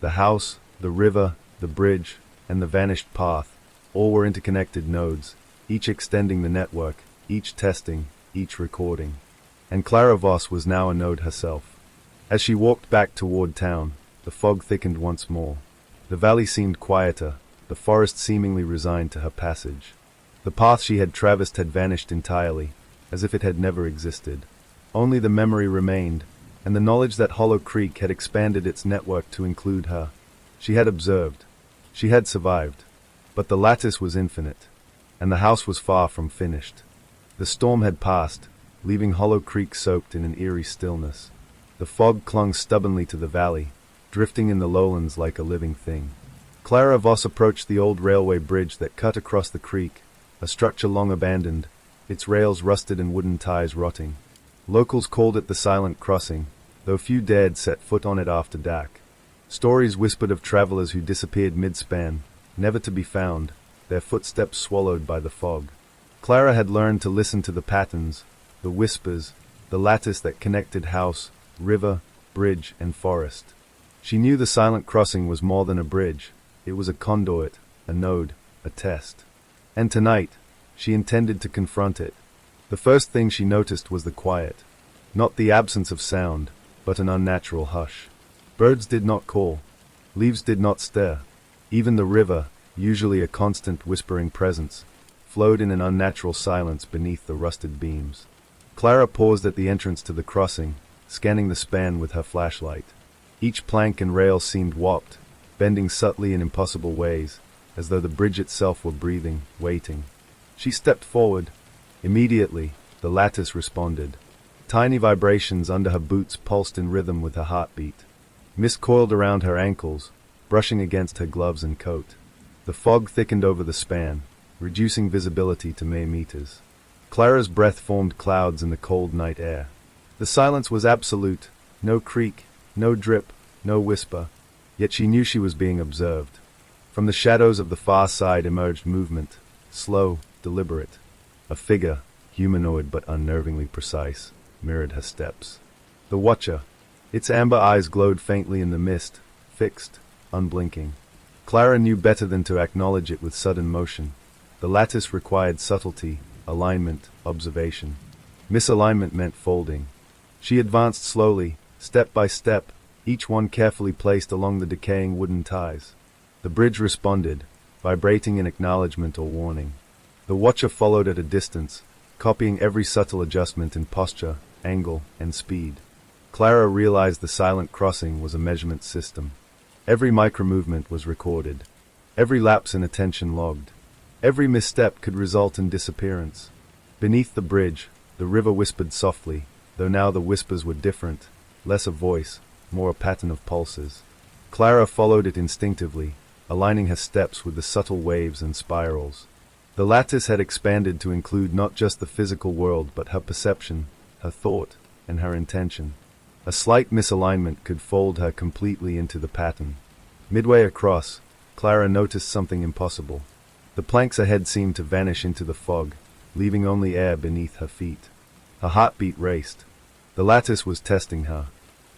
The house, the river, the bridge, and the vanished path, all were interconnected nodes, each extending the network, each testing, each recording. And Clara Voss was now a node herself. As she walked back toward town, the fog thickened once more. The valley seemed quieter, the forest seemingly resigned to her passage. The path she had traversed had vanished entirely, as if it had never existed. Only the memory remained, and the knowledge that Hollow Creek had expanded its network to include her. She had observed. She had survived. But the lattice was infinite, and the house was far from finished. The storm had passed, leaving Hollow Creek soaked in an eerie stillness. The fog clung stubbornly to the valley, drifting in the lowlands like a living thing. Clara Voss approached the old railway bridge that cut across the creek, a structure long abandoned, its rails rusted and wooden ties rotting. Locals called it the Silent Crossing, though few dared set foot on it after dark. Stories whispered of travelers who disappeared mid-span, never to be found, their footsteps swallowed by the fog. Clara had learned to listen to the patterns, the whispers, the lattice that connected house, river, bridge, and forest. She knew the Silent Crossing was more than a bridge. It was a conduit, a node, a test. And tonight, she intended to confront it. The first thing she noticed was the quiet. Not the absence of sound, but an unnatural hush. Birds did not call. Leaves did not stir. Even the river, usually a constant whispering presence, flowed in an unnatural silence beneath the rusted beams. Clara paused at the entrance to the crossing, scanning the span with her flashlight. Each plank and rail seemed warped, bending subtly in impossible ways, as though the bridge itself were breathing, waiting. She stepped forward. Immediately, the lattice responded. Tiny vibrations under her boots pulsed in rhythm with her heartbeat. Mist coiled around her ankles, brushing against her gloves and coat. The fog thickened over the span, reducing visibility to mere meters. Clara's breath formed clouds in the cold night air. The silence was absolute, no creak, no drip, no whisper, yet she knew she was being observed. From the shadows of the far side emerged movement, slow, deliberate. A figure, humanoid but unnervingly precise, mirrored her steps. The watcher. Its amber eyes glowed faintly in the mist, fixed, unblinking. Clara knew better than to acknowledge it with sudden motion. The lattice required subtlety, alignment, observation. Misalignment meant folding. She advanced slowly, step by step, each one carefully placed along the decaying wooden ties. The bridge responded, vibrating in acknowledgement or warning. The watcher followed at a distance, copying every subtle adjustment in posture, angle, and speed. Clara realized the silent crossing was a measurement system. Every micro-movement was recorded. Every lapse in attention logged. Every misstep could result in disappearance. Beneath the bridge, the river whispered softly, though now the whispers were different, less a voice, more a pattern of pulses. Clara followed it instinctively, aligning her steps with the subtle waves and spirals. The lattice had expanded to include not just the physical world but her perception, her thought, and her intention. A slight misalignment could fold her completely into the pattern. Midway across, Clara noticed something impossible. The planks ahead seemed to vanish into the fog, leaving only air beneath her feet. Her heartbeat raced. The lattice was testing her.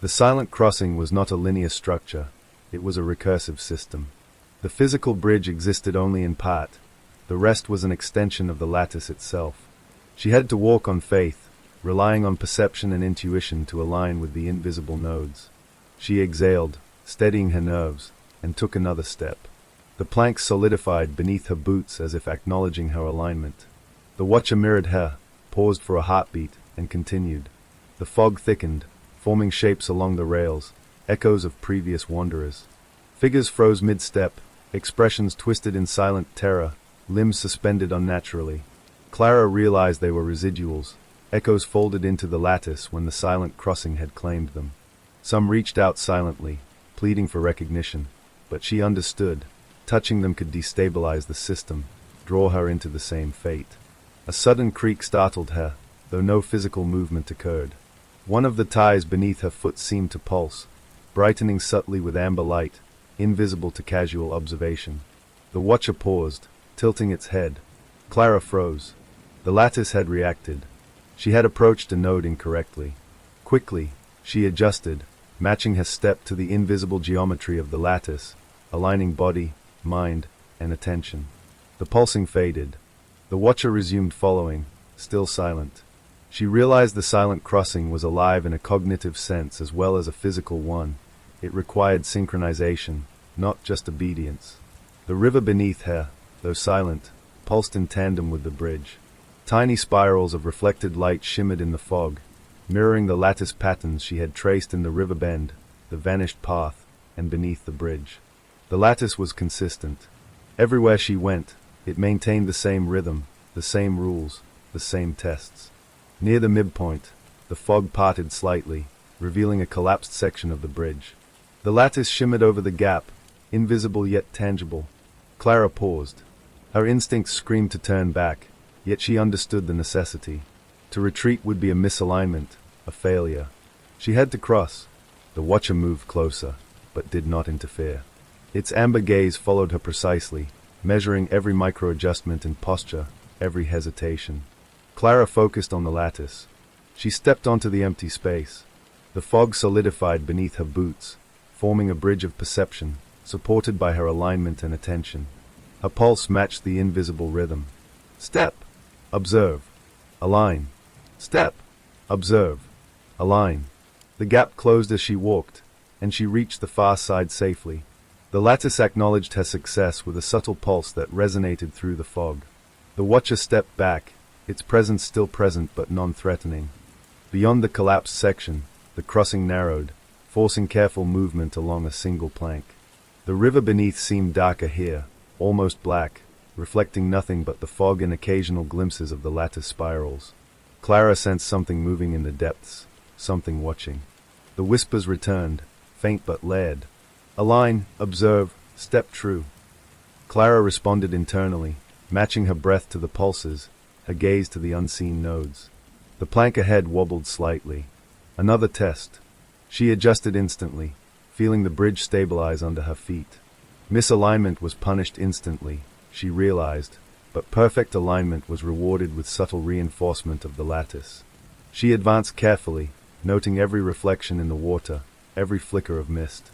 The silent crossing was not a linear structure, it was a recursive system. The physical bridge existed only in part. The rest was an extension of the lattice itself. She had to walk on faith, relying on perception and intuition to align with the invisible nodes. She exhaled, steadying her nerves, and took another step. The planks solidified beneath her boots as if acknowledging her alignment. The watcher mirrored her, paused for a heartbeat, and continued. The fog thickened, forming shapes along the rails, echoes of previous wanderers. Figures froze mid-step, expressions twisted in silent terror, limbs suspended unnaturally. Clara realized they were residuals, echoes folded into the lattice when the silent crossing had claimed them. Some reached out silently, pleading for recognition, but she understood. Touching them could destabilize the system, draw her into the same fate. A sudden creak startled her, though no physical movement occurred. One of the ties beneath her foot seemed to pulse, brightening subtly with amber light, invisible to casual observation. The watcher paused, tilting its head. Clara froze. The lattice had reacted. She had approached a node incorrectly. Quickly, she adjusted, matching her step to the invisible geometry of the lattice, aligning body, mind, and attention. The pulsing faded. The watcher resumed following, still silent. She realized the silent crossing was alive in a cognitive sense as well as a physical one. It required synchronization, not just obedience. The river beneath her, though silent, pulsed in tandem with the bridge. Tiny spirals of reflected light shimmered in the fog, mirroring the lattice patterns she had traced in the river bend, the vanished path, and beneath the bridge. The lattice was consistent. Everywhere she went, it maintained the same rhythm, the same rules, the same tests. Near the midpoint, the fog parted slightly, revealing a collapsed section of the bridge. The lattice shimmered over the gap, invisible yet tangible. Clara paused. Her instincts screamed to turn back, yet she understood the necessity. To retreat would be a misalignment, a failure. She had to cross. The watcher moved closer, but did not interfere. Its amber gaze followed her precisely, measuring every micro-adjustment in posture, every hesitation. Clara focused on the lattice. She stepped onto the empty space. The fog solidified beneath her boots, forming a bridge of perception, supported by her alignment and attention. Her pulse matched the invisible rhythm. Step. Observe. Align. Step. Observe. Align. The gap closed as she walked, and she reached the far side safely. The lattice acknowledged her success with a subtle pulse that resonated through the fog. The watcher stepped back, its presence still present but non-threatening. Beyond the collapsed section, the crossing narrowed, forcing careful movement along a single plank. The river beneath seemed darker here, almost black, reflecting nothing but the fog and occasional glimpses of the lattice spirals. Clara sensed something moving in the depths, something watching. The whispers returned, faint but layered. Align, observe, step true. Clara responded internally, matching her breath to the pulses, her gaze to the unseen nodes. The plank ahead wobbled slightly. Another test. She adjusted instantly, feeling the bridge stabilize under her feet. Misalignment was punished instantly, she realized, but perfect alignment was rewarded with subtle reinforcement of the lattice. She advanced carefully, noting every reflection in the water, every flicker of mist.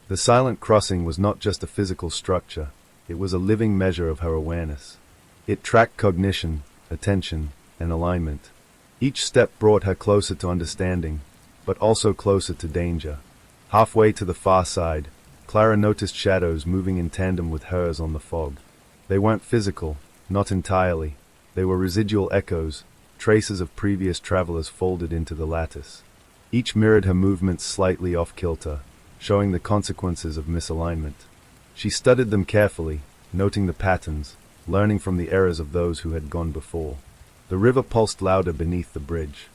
The silent crossing was not just a physical structure, it was a living measure of her awareness. It tracked cognition, attention, and alignment. Each step brought her closer to understanding, but also closer to danger. Halfway to the far side, Clara noticed shadows moving in tandem with hers on the fog. They weren't physical, not entirely. They were residual echoes, traces of previous travelers folded into the lattice. Each mirrored her movements slightly off-kilter, showing the consequences of misalignment. She studied them carefully, noting the patterns, learning from the errors of those who had gone before. The river pulsed louder beneath the bridge.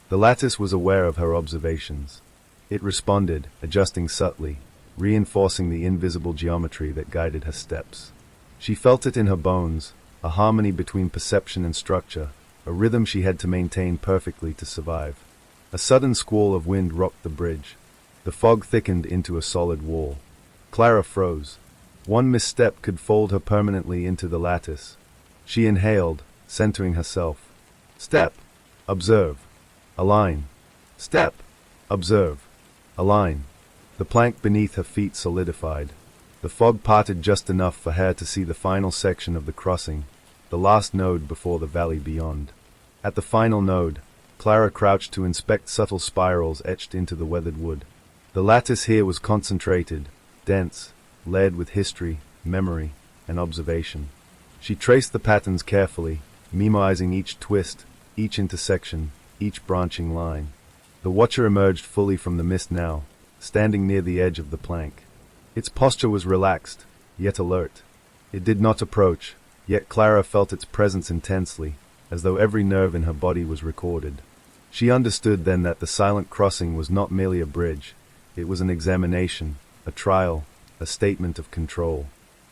The lattice was aware of her observations. It responded, adjusting subtly, reinforcing the invisible geometry that guided her steps. She felt it in her bones, a harmony between perception and structure, a rhythm she had to maintain perfectly to survive. A sudden squall of wind rocked the bridge. The fog thickened into a solid wall. Clara froze. One misstep could fold her permanently into the lattice. She inhaled, centering herself. Step. Observe. Align. Step. Observe. Align. The plank beneath her feet solidified. The fog parted just enough for her to see the final section of the crossing, the last node before the valley beyond. At the final node, Clara crouched to inspect subtle spirals etched into the weathered wood. The lattice here was concentrated, dense, layered with history, memory, and observation. She traced the patterns carefully, memoizing each twist, each intersection, each branching line. The watcher emerged fully from the mist now, standing near the edge of the plank. Its posture was relaxed, yet alert. It did not approach, yet Clara felt its presence intensely, as though every nerve in her body was recorded. She understood then that the silent crossing was not merely a bridge. It was an examination, a trial, a statement of control.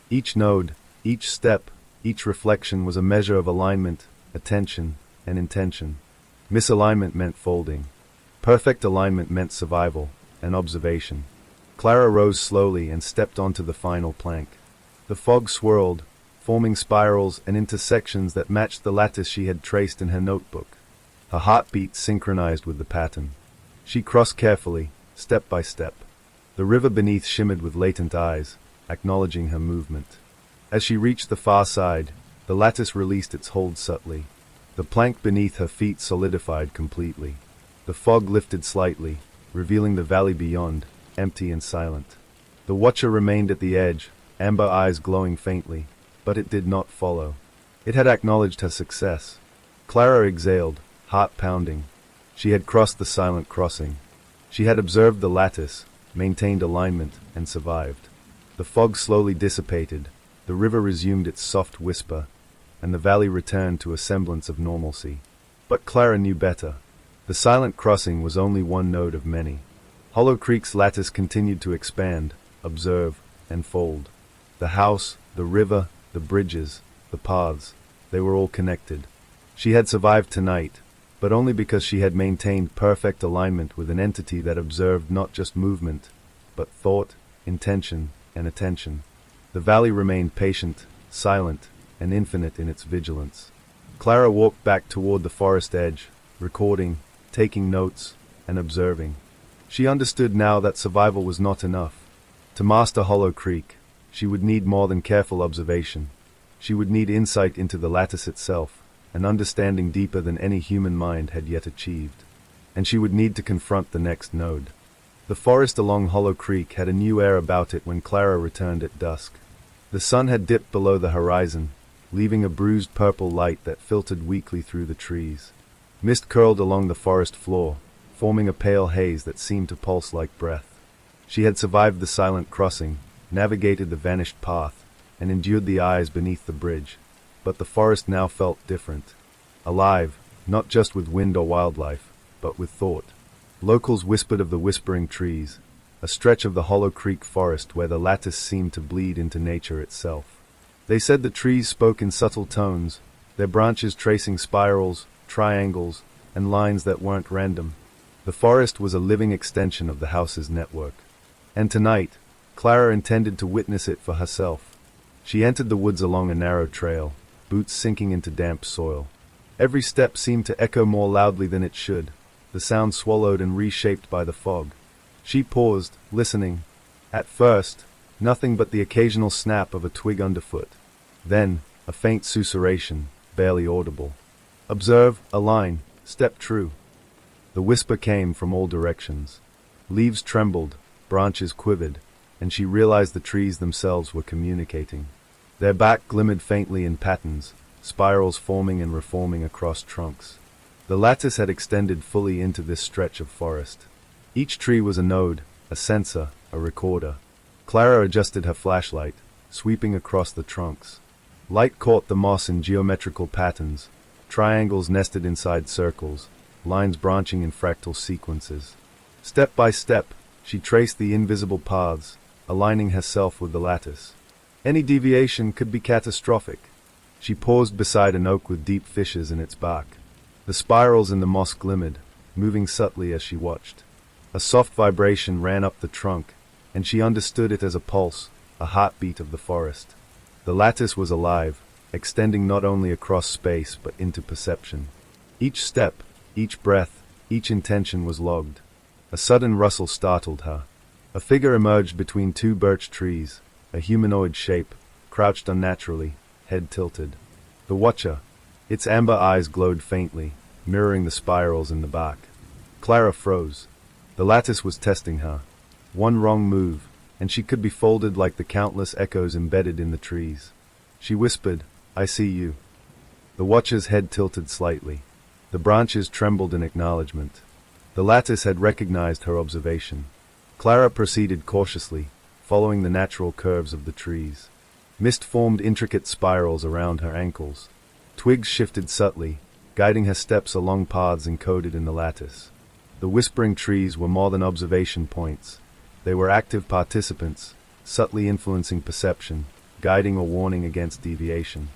Each node, each step, each reflection was a measure of alignment, attention, and intention. Misalignment meant folding. Perfect alignment meant survival and observation. Clara rose slowly and stepped onto the final plank. The fog swirled, forming spirals and intersections that matched the lattice she had traced in her notebook. Her heartbeat synchronized with the pattern. She crossed carefully, step by step. The river beneath shimmered with latent eyes, acknowledging her movement. As she reached the far side, the lattice released its hold subtly. The plank beneath her feet solidified completely. The fog lifted slightly, revealing the valley beyond, empty and silent. The watcher remained at the edge, amber eyes glowing faintly, but it did not follow. It had acknowledged her success. Clara exhaled, heart pounding. She had crossed the silent crossing. She had observed the lattice, maintained alignment, and survived. The fog slowly dissipated, the river resumed its soft whisper, and the valley returned to a semblance of normalcy. But Clara knew better. The silent crossing was only one node of many. Hollow Creek's lattice continued to expand, observe, and fold. The house, the river, the bridges, the paths, they were all connected. She had survived tonight, but only because she had maintained perfect alignment with an entity that observed not just movement, but thought, intention, and attention. The valley remained patient, silent, and infinite in its vigilance. Clara walked back toward the forest edge, recording, taking notes, and observing. She understood now that survival was not enough. To master Hollow Creek, she would need more than careful observation. She would need insight into the lattice itself, an understanding deeper than any human mind had yet achieved. And she would need to confront the next node. The forest along Hollow Creek had a new air about it when Clara returned at dusk. The sun had dipped below the horizon, leaving a bruised purple light that filtered weakly through the trees. Mist curled along the forest floor, forming a pale haze that seemed to pulse like breath. She had survived the silent crossing, navigated the vanished path, and endured the eyes beneath the bridge. But the forest now felt different. Alive, not just with wind or wildlife, but with thought. Locals whispered of the whispering trees, a stretch of the Hollow Creek forest where the lattice seemed to bleed into nature itself. They said the trees spoke in subtle tones, their branches tracing spirals, triangles, and lines that weren't random. The forest was a living extension of the house's network. And tonight, Clara intended to witness it for herself. She entered the woods along a narrow trail, boots sinking into damp soil. Every step seemed to echo more loudly than it should, the sound swallowed and reshaped by the fog. She paused, listening. At first, nothing but the occasional snap of a twig underfoot. Then, a faint susurration, barely audible. Observe, align, step true. The whisper came from all directions. Leaves trembled, branches quivered, and she realized the trees themselves were communicating. Their bark glimmered faintly in patterns, spirals forming and reforming across trunks. The lattice had extended fully into this stretch of forest. Each tree was a node, a sensor, a recorder. Clara adjusted her flashlight, sweeping across the trunks. Light caught the moss in geometrical patterns, triangles nested inside circles, lines branching in fractal sequences. Step by step, she traced the invisible paths, aligning herself with the lattice. Any deviation could be catastrophic. She paused beside an oak with deep fissures in its bark. The spirals in the moss glimmered, moving subtly as she watched. A soft vibration ran up the trunk, and she understood it as a pulse, a heartbeat of the forest. The lattice was alive, extending not only across space but into perception. Each step, each breath, each intention was logged. A sudden rustle startled her. A figure emerged between two birch trees, a humanoid shape, crouched unnaturally, head tilted. The Watcher. Its amber eyes glowed faintly, mirroring the spirals in the bark. Clara froze. The lattice was testing her. One wrong move, and she could be folded like the countless echoes embedded in the trees. She whispered, "I see you." The Watcher's head tilted slightly. The branches trembled in acknowledgement. The lattice had recognized her observation. Clara proceeded cautiously, following the natural curves of the trees. Mist formed intricate spirals around her ankles. Twigs shifted subtly, guiding her steps along paths encoded in the lattice. The whispering trees were more than observation points. They were active participants, subtly influencing perception, guiding or warning against deviation.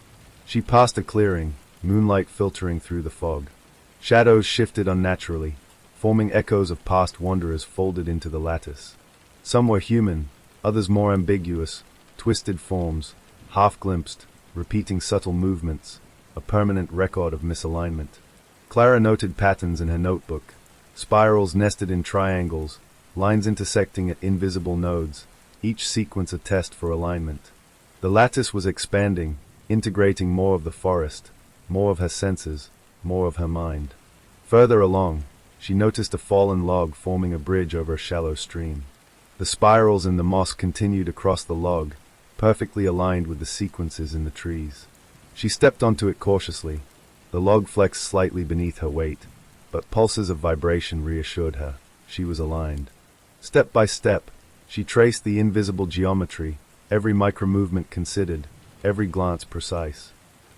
She passed a clearing, moonlight filtering through the fog. Shadows shifted unnaturally, forming echoes of past wanderers folded into the lattice. Some were human, others more ambiguous, twisted forms, half-glimpsed, repeating subtle movements, a permanent record of misalignment. Clara noted patterns in her notebook, spirals nested in triangles, lines intersecting at invisible nodes, each sequence a test for alignment. The lattice was expanding, integrating more of the forest, more of her senses, more of her mind. Further along, she noticed a fallen log forming a bridge over a shallow stream. The spirals in the moss continued across the log, perfectly aligned with the sequences in the trees. She stepped onto it cautiously. The log flexed slightly beneath her weight, but pulses of vibration reassured her. She was aligned. Step by step, she traced the invisible geometry, every micro-movement considered, every glance precise.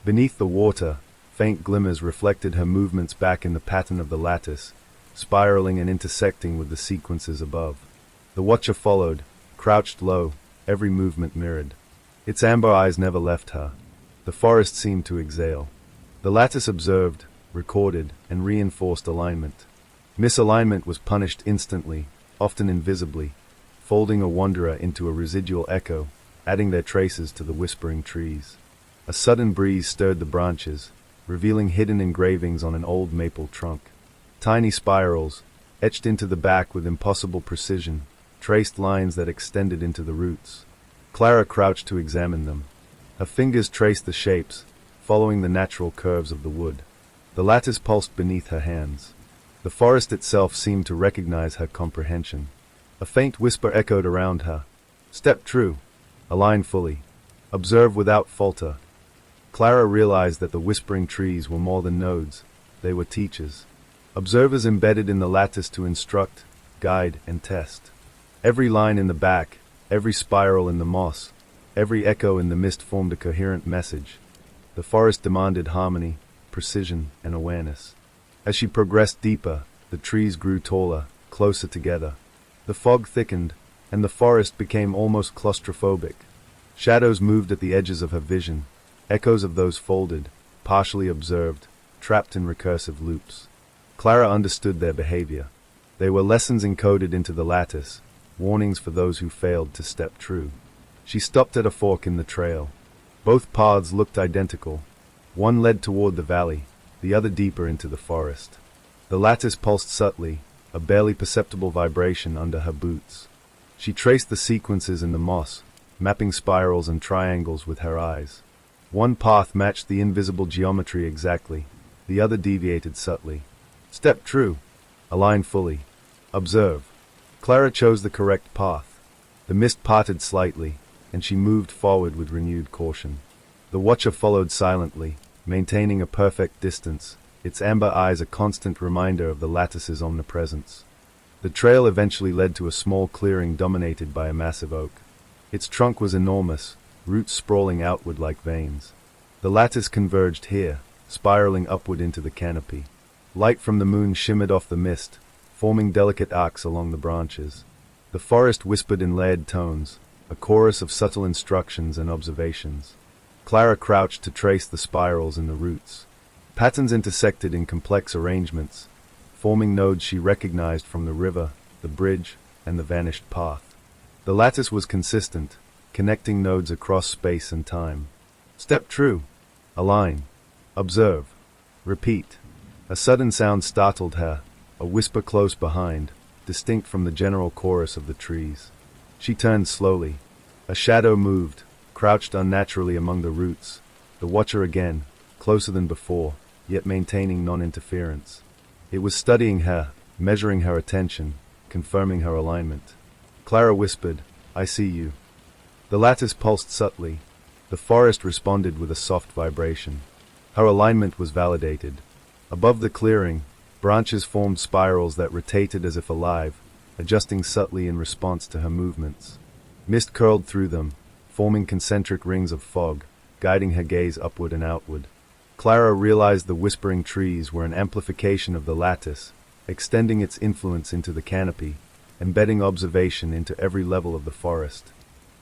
Beneath the water, faint glimmers reflected her movements back in the pattern of the lattice, spiraling and intersecting with the sequences above. The Watcher followed, crouched low, every movement mirrored. Its amber eyes never left her. The forest seemed to exhale. The lattice observed, recorded, and reinforced alignment. Misalignment was punished instantly, often invisibly, folding a wanderer into a residual echo, adding their traces to the whispering trees. A sudden breeze stirred the branches, revealing hidden engravings on an old maple trunk. Tiny spirals, etched into the bark with impossible precision, traced lines that extended into the roots. Clara crouched to examine them. Her fingers traced the shapes, following the natural curves of the wood. The lattice pulsed beneath her hands. The forest itself seemed to recognize her comprehension. A faint whisper echoed around her. "Step true. Align fully. Observe without falter." Clara realized that the whispering trees were more than nodes. They were teachers. Observers embedded in the lattice to instruct, guide, and test. Every line in the back, every spiral in the moss, every echo in the mist formed a coherent message. The forest demanded harmony, precision, and awareness. As she progressed deeper, the trees grew taller, closer together. The fog thickened, and the forest became almost claustrophobic. Shadows moved at the edges of her vision, echoes of those folded, partially observed, trapped in recursive loops. Clara understood their behavior. They were lessons encoded into the lattice, warnings for those who failed to step true. She stopped at a fork in the trail. Both paths looked identical. One led toward the valley, the other deeper into the forest. The lattice pulsed subtly, a barely perceptible vibration under her boots. She traced the sequences in the moss, mapping spirals and triangles with her eyes. One path matched the invisible geometry exactly, the other deviated subtly. Step true. Align fully. Observe. Clara chose the correct path. The mist parted slightly, and she moved forward with renewed caution. The Watcher followed silently, maintaining a perfect distance, its amber eyes a constant reminder of the lattice's omnipresence. The trail eventually led to a small clearing dominated by a massive oak. Its trunk was enormous, roots sprawling outward like veins. The lattice converged here, spiraling upward into the canopy. Light from the moon shimmered off the mist, forming delicate arcs along the branches. The forest whispered in layered tones, a chorus of subtle instructions and observations. Clara crouched to trace the spirals in the roots. Patterns intersected in complex arrangements, forming nodes she recognized from the river, the bridge, and the vanished path. The lattice was consistent, connecting nodes across space and time. Step true. Align. Observe. Repeat. A sudden sound startled her, a whisper close behind, distinct from the general chorus of the trees. She turned slowly. A shadow moved, crouched unnaturally among the roots. The watcher again, closer than before, yet maintaining non-interference. It was studying her, measuring her attention, confirming her alignment. Clara whispered, "I see you." The lattice pulsed subtly. The forest responded with a soft vibration. Her alignment was validated. Above the clearing, branches formed spirals that rotated as if alive, adjusting subtly in response to her movements. Mist curled through them, forming concentric rings of fog, guiding her gaze upward and outward. Clara realized the whispering trees were an amplification of the lattice, extending its influence into the canopy, embedding observation into every level of the forest.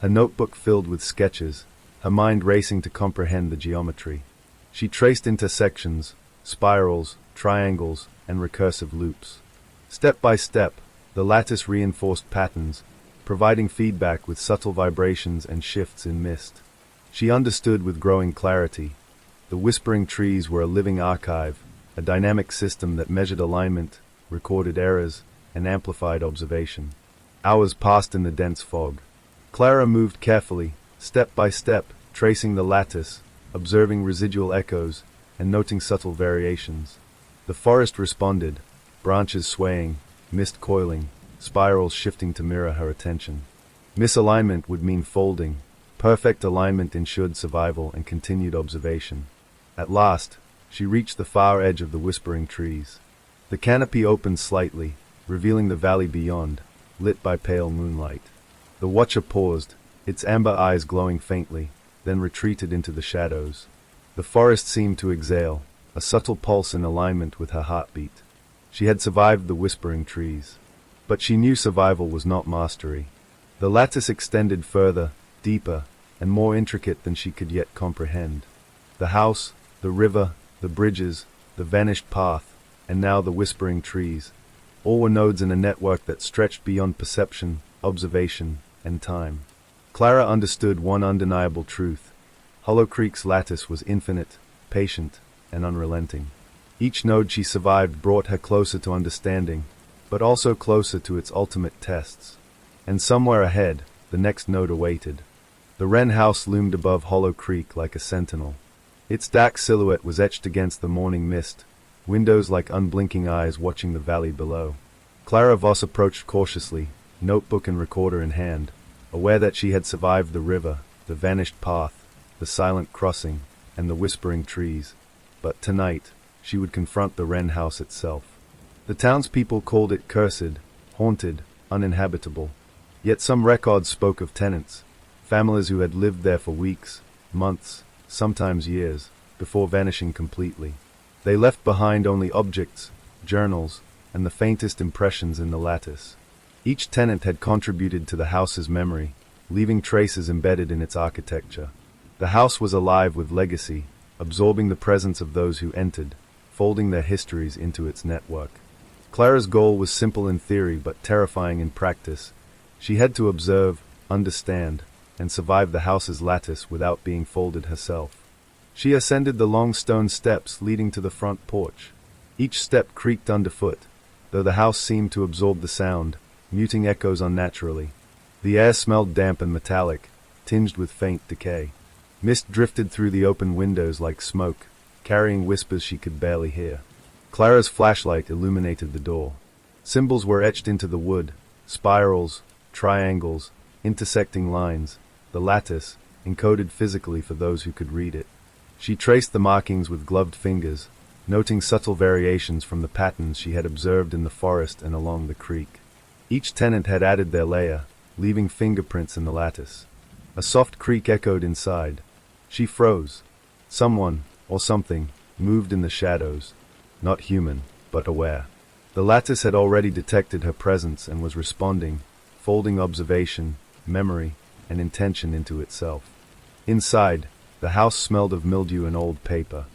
Her notebook filled with sketches, her mind racing to comprehend the geometry. She traced intersections, spirals, triangles, and recursive loops. Step by step, the lattice reinforced patterns, providing feedback with subtle vibrations and shifts in mist. She understood with growing clarity. The whispering trees were a living archive, a dynamic system that measured alignment, recorded errors, and amplified observation. Hours passed in the dense fog. Clara moved carefully, step by step, tracing the lattice, observing residual echoes, and noting subtle variations. The forest responded, branches swaying, mist coiling, spirals shifting to mirror her attention. Misalignment would mean folding. Perfect alignment ensured survival and continued observation. At last, she reached the far edge of the whispering trees. The canopy opened slightly, revealing the valley beyond, lit by pale moonlight. The watcher paused, its amber eyes glowing faintly, then retreated into the shadows. The forest seemed to exhale, a subtle pulse in alignment with her heartbeat. She had survived the whispering trees. But she knew survival was not mastery. The lattice extended further, deeper, and more intricate than she could yet comprehend. The house, the river, the bridges, the vanished path, and now the whispering trees, all were nodes in a network that stretched beyond perception, observation, and time. Clara understood one undeniable truth. Hollow Creek's lattice was infinite, patient, and unrelenting. Each node she survived brought her closer to understanding, but also closer to its ultimate tests. And somewhere ahead, the next node awaited. The Wren house loomed above Hollow Creek like a sentinel. Its dark silhouette was etched against the morning mist, windows like unblinking eyes watching the valley below. Clara Voss approached cautiously, notebook and recorder in hand, aware that she had survived the river, the vanished path, the silent crossing, and the whispering trees. But tonight, she would confront the Wren house itself. The townspeople called it cursed, haunted, uninhabitable. Yet some records spoke of tenants, families who had lived there for weeks, months, sometimes years, before vanishing completely. They left behind only objects, journals, and the faintest impressions in the lattice. Each tenant had contributed to the house's memory, leaving traces embedded in its architecture. The house was alive with legacy, absorbing the presence of those who entered, folding their histories into its network. Clara's goal was simple in theory but terrifying in practice. She had to observe, understand, and survive the house's lattice without being folded herself. She ascended the long stone steps leading to the front porch. Each step creaked underfoot, though the house seemed to absorb the sound, muting echoes unnaturally. The air smelled damp and metallic, tinged with faint decay. Mist drifted through the open windows like smoke, carrying whispers she could barely hear. Clara's flashlight illuminated the door. Symbols were etched into the wood, spirals, triangles, intersecting lines, the lattice, encoded physically for those who could read it. She traced the markings with gloved fingers, noting subtle variations from the patterns she had observed in the forest and along the creek. Each tenant had added their layer, leaving fingerprints in the lattice. A soft creak echoed inside. She froze. Someone, or something, moved in the shadows. Not human, but aware. The lattice had already detected her presence and was responding, folding observation, memory, and intention into itself. Inside, the house smelled of mildew and old paper.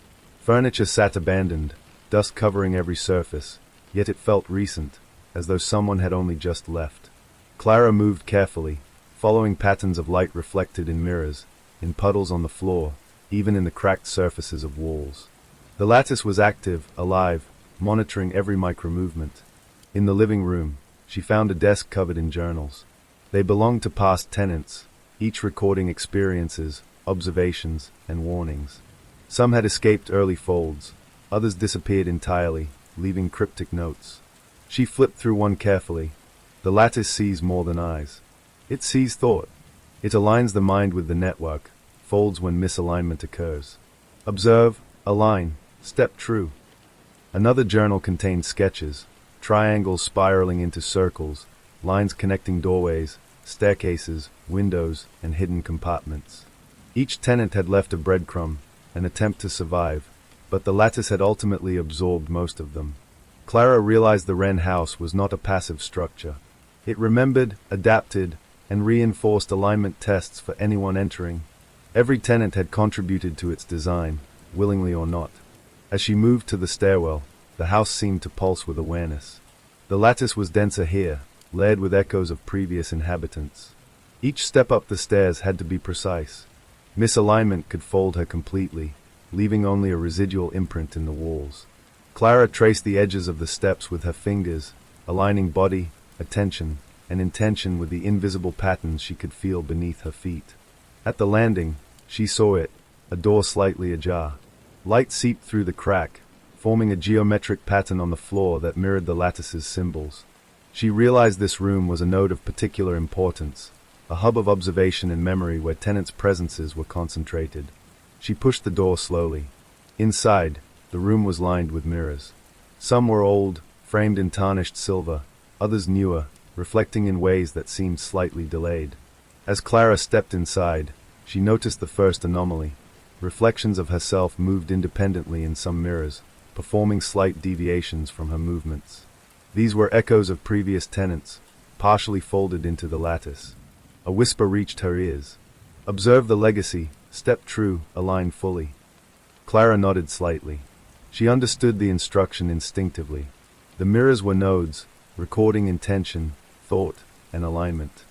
Furniture sat abandoned, dust covering every surface, yet it felt recent, as though someone had only just left. Clara moved carefully, following patterns of light reflected in mirrors, in puddles on the floor, even in the cracked surfaces of walls. The lattice was active, alive, monitoring every micro-movement. In the living room, she found a desk covered in journals. They belonged to past tenants, each recording experiences, observations, and warnings. Some had escaped early folds, others disappeared entirely, leaving cryptic notes. She flipped through one carefully. The lattice sees more than eyes. It sees thought. It aligns the mind with the network, folds when misalignment occurs. Observe, align, step true. Another journal contained sketches, triangles spiraling into circles, lines connecting doorways, staircases, windows, and hidden compartments. Each tenant had left a breadcrumb, an attempt to survive, but the lattice had ultimately absorbed most of them. Clara realized the Wren house was not a passive structure. It remembered, adapted, and reinforced alignment tests for anyone entering. Every tenant had contributed to its design, willingly or not. As she moved to the stairwell, the house seemed to pulse with awareness. The lattice was denser here, layered with echoes of previous inhabitants. Each step up the stairs had to be precise. Misalignment could fold her completely, leaving only a residual imprint in the walls. Clara traced the edges of the steps with her fingers, aligning body, attention, and intention with the invisible patterns she could feel beneath her feet. At the landing, she saw it, a door slightly ajar. Light seeped through the crack, forming a geometric pattern on the floor that mirrored the lattice's symbols. She realized this room was a node of particular importance, a hub of observation and memory where tenants' presences were concentrated. She pushed the door slowly. Inside, the room was lined with mirrors. Some were old, framed in tarnished silver, others newer, reflecting in ways that seemed slightly delayed. As Clara stepped inside, she noticed the first anomaly. Reflections of herself moved independently in some mirrors, performing slight deviations from her movements. These were echoes of previous tenants, partially folded into the lattice. A whisper reached her ears. Observe the legacy, step true, align fully. Clara nodded slightly. She understood the instruction instinctively. The mirrors were nodes, recording intention, thought, and alignment.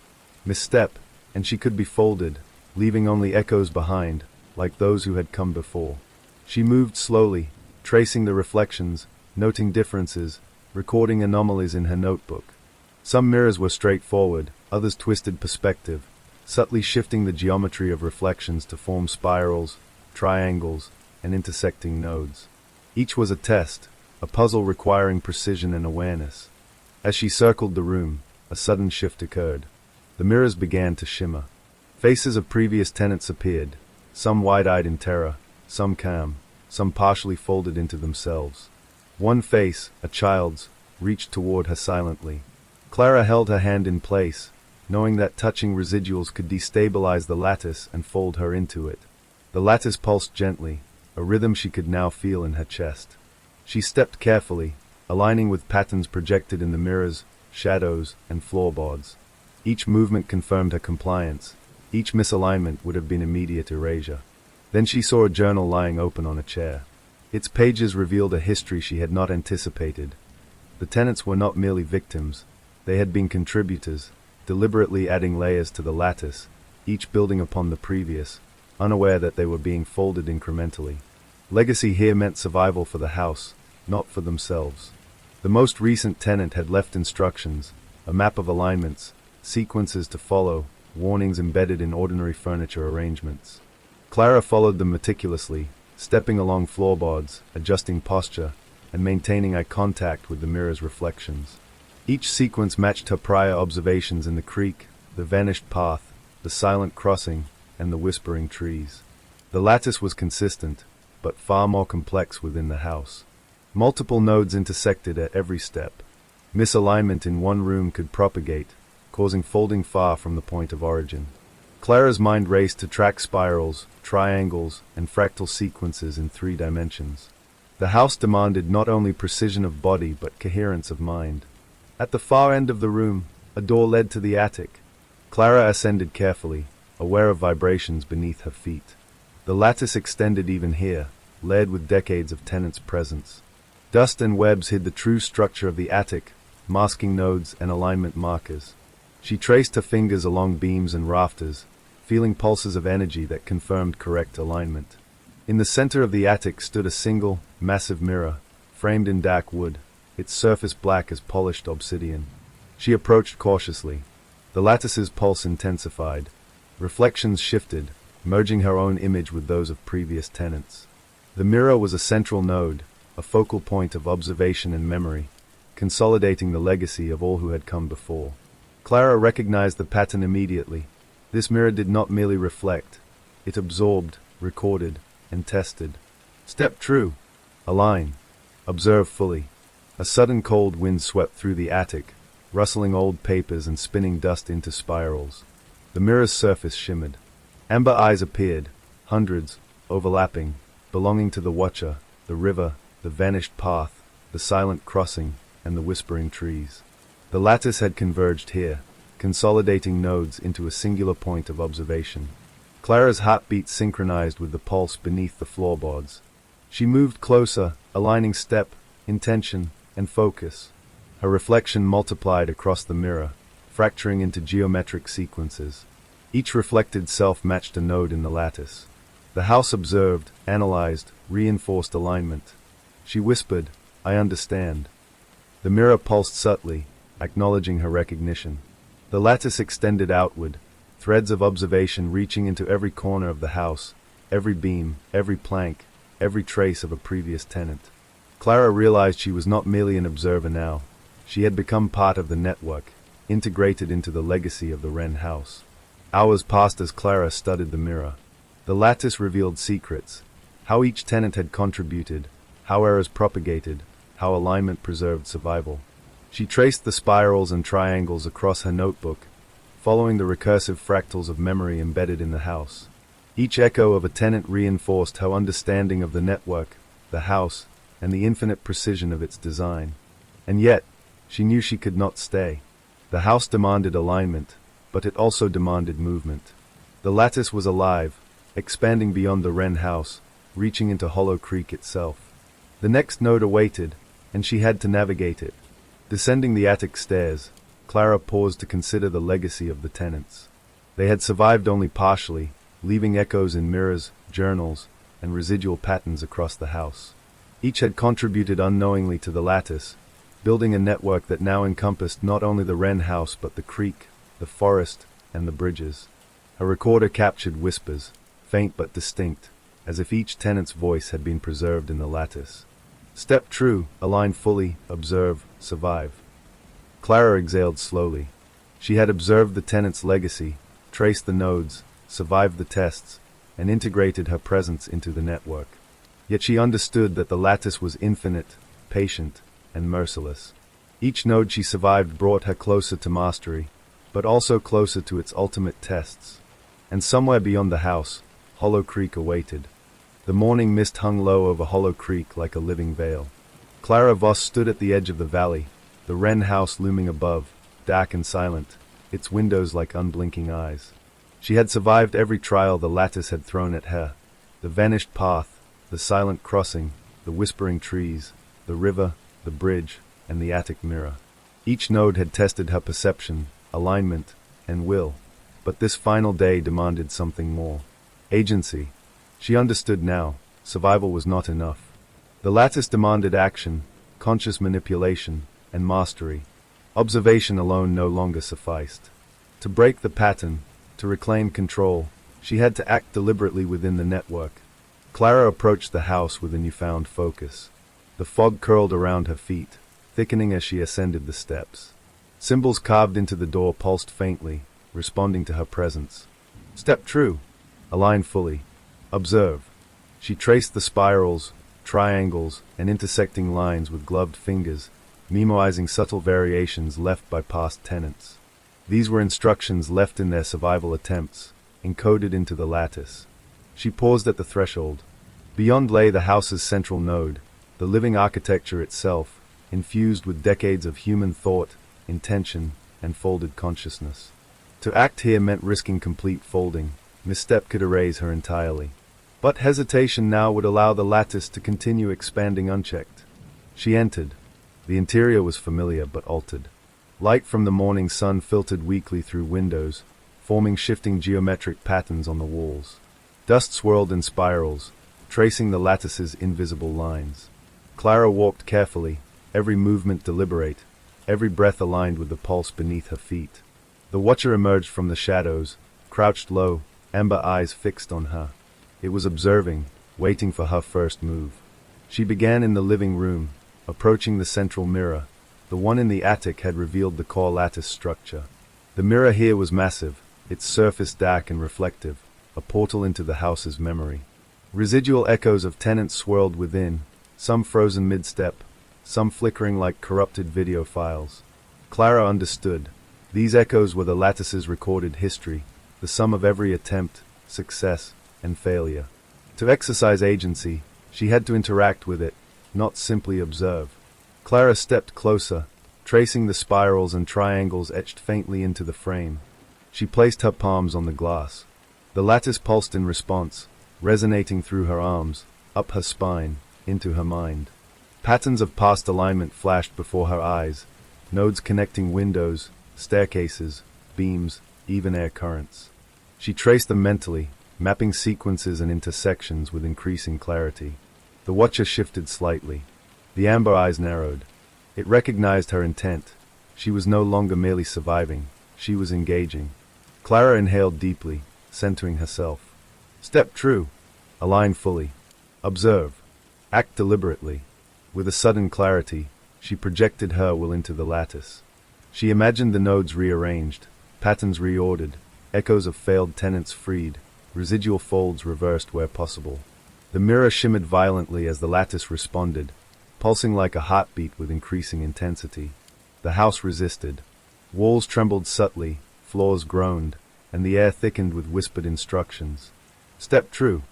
Misstep, and she could be folded, leaving only echoes behind, like those who had come before. She moved slowly, tracing the reflections, noting differences, recording anomalies in her notebook. Some mirrors were straightforward, others twisted perspective, subtly shifting the geometry of reflections to form spirals, triangles, and intersecting nodes. Each was a test, a puzzle requiring precision and awareness. As she circled the room, a sudden shift occurred. The mirrors began to shimmer. Faces of previous tenants appeared, some wide-eyed in terror, some calm, some partially folded into themselves. One face, a child's, reached toward her silently. Clara held her hand in place, knowing that touching residuals could destabilize the lattice and fold her into it. The lattice pulsed gently, a rhythm she could now feel in her chest. She stepped carefully, aligning with patterns projected in the mirrors, shadows, and floorboards. Each movement confirmed her compliance. Each misalignment would have been immediate erasure. Then she saw a journal lying open on a chair. Its pages revealed a history she had not anticipated. The tenants were not merely victims. They had been contributors, deliberately adding layers to the lattice, each building upon the previous, unaware that they were being folded incrementally. Legacy here meant survival for the house, not for themselves. The most recent tenant had left instructions, a map of alignments, sequences to follow, warnings embedded in ordinary furniture arrangements. Clara followed them meticulously, stepping along floorboards, adjusting posture, and maintaining eye contact with the mirror's reflections. Each sequence matched her prior observations in the creek, the vanished path, the silent crossing, and the whispering trees. The lattice was consistent, but far more complex within the house. Multiple nodes intersected at every step. Misalignment in one room could propagate, causing folding far from the point of origin. Clara's mind raced to track spirals, triangles, and fractal sequences in 3 dimensions. The house demanded not only precision of body but coherence of mind. At the far end of the room, a door led to the attic. Clara ascended carefully, aware of vibrations beneath her feet. The lattice extended even here, layered with decades of tenants' presence. Dust and webs hid the true structure of the attic, masking nodes and alignment markers. She traced her fingers along beams and rafters, feeling pulses of energy that confirmed correct alignment. In the center of the attic stood a single, massive mirror, framed in dark wood, its surface black as polished obsidian. She approached cautiously. The lattice's pulse intensified. Reflections shifted, merging her own image with those of previous tenants. The mirror was a central node, a focal point of observation and memory, consolidating the legacy of all who had come before. Clara recognized the pattern immediately. This mirror did not merely reflect. It absorbed, recorded, and tested. Step true. Align. Observe fully. A sudden cold wind swept through the attic, rustling old papers and spinning dust into spirals. The mirror's surface shimmered. Amber eyes appeared, hundreds, overlapping, belonging to the watcher, the river, the vanished path, the silent crossing, and the whispering trees. The lattice had converged here, consolidating nodes into a singular point of observation. Clara's heartbeat synchronized with the pulse beneath the floorboards. She moved closer, aligning step, intention, and focus. Her reflection multiplied across the mirror, fracturing into geometric sequences. Each reflected self matched a node in the lattice. The house observed, analyzed, reinforced alignment. She whispered, "I understand." The mirror pulsed subtly, acknowledging her recognition. The lattice extended outward, threads of observation reaching into every corner of the house, every beam, every plank, every trace of a previous tenant. Clara realized she was not merely an observer now. She had become part of the network, integrated into the legacy of the Wren house. Hours passed as Clara studied the mirror. The lattice revealed secrets, how each tenant had contributed, how errors propagated, how alignment preserved survival. She traced the spirals and triangles across her notebook, following the recursive fractals of memory embedded in the house. Each echo of a tenant reinforced her understanding of the network, the house, and the infinite precision of its design. And yet, she knew she could not stay. The house demanded alignment, but it also demanded movement. The lattice was alive, expanding beyond the Wren house, reaching into Hollow Creek itself. The next node awaited, and she had to navigate it. Descending the attic stairs, Clara paused to consider the legacy of the tenants. They had survived only partially, leaving echoes in mirrors, journals, and residual patterns across the house. Each had contributed unknowingly to the lattice, building a network that now encompassed not only the Wren house but the creek, the forest, and the bridges. A recorder captured whispers, faint but distinct, as if each tenant's voice had been preserved in the lattice. Step true, align fully, observe, survive. Clara exhaled slowly. She had observed the tenant's legacy, traced the nodes, survived the tests, and integrated her presence into the network. Yet she understood that the lattice was infinite, patient, and merciless. Each node she survived brought her closer to mastery, but also closer to its ultimate tests. And somewhere beyond the house, Hollow Creek awaited. The morning mist hung low over Hollow Creek like a living veil. Clara Voss stood at the edge of the valley, the Wren house looming above, dark and silent, its windows like unblinking eyes. She had survived every trial the lattice had thrown at her: the vanished path, the silent crossing, the whispering trees, the river, the bridge, and the attic mirror. Each node had tested her perception, alignment, and will, but this final day demanded something more. Agency. She understood now, survival was not enough. The lattice demanded action, conscious manipulation, and mastery. Observation alone no longer sufficed. To break the pattern, to reclaim control, she had to act deliberately within the network. Clara approached the house with a newfound focus. The fog curled around her feet, thickening as she ascended the steps. Symbols carved into the door pulsed faintly, responding to her presence. Step true. Align fully. Observe. She traced the spirals, triangles, and intersecting lines with gloved fingers, memoizing subtle variations left by past tenants. These were instructions left in their survival attempts, encoded into the lattice. She paused at the threshold. Beyond lay the house's central node, the living architecture itself, infused with decades of human thought, intention, and folded consciousness. To act here meant risking complete folding. Misstep could erase her entirely. But hesitation now would allow the lattice to continue expanding unchecked. She entered. The interior was familiar but altered. Light from the morning sun filtered weakly through windows, forming shifting geometric patterns on the walls. Dust swirled in spirals, tracing the lattice's invisible lines. Clara walked carefully, every movement deliberate, every breath aligned with the pulse beneath her feet. The watcher emerged from the shadows, crouched low, amber eyes fixed on her. It was observing, waiting for her first move. She began in the living room, approaching the central mirror. The one in the attic had revealed the core lattice structure. The mirror here was massive, its surface dark and reflective, a portal into the house's memory. Residual echoes of tenants swirled within, some frozen mid-step, some flickering like corrupted video files. Clara understood. These echoes were the lattice's recorded history, the sum of every attempt, success, and failure. To exercise agency, she had to interact with it, not simply observe. Clara stepped closer, tracing the spirals and triangles etched faintly into the frame. She placed her palms on the glass. The lattice pulsed in response, resonating through her arms, up her spine, into her mind. Patterns of past alignment flashed before her eyes, nodes connecting windows, staircases, beams, even air currents. She traced them mentally, mapping sequences and intersections with increasing clarity. The watcher shifted slightly. The amber eyes narrowed. It recognized her intent. She was no longer merely surviving. She was engaging. Clara inhaled deeply, centering herself. Step true. Align fully. Observe. Act deliberately. With a sudden clarity, she projected her will into the lattice. She imagined the nodes rearranged, patterns reordered, echoes of failed tenants freed, residual folds reversed where possible. The mirror shimmered violently as the lattice responded, pulsing like a heartbeat with increasing intensity. The house resisted. Walls trembled subtly, floors groaned, and the air thickened with whispered instructions. Step true.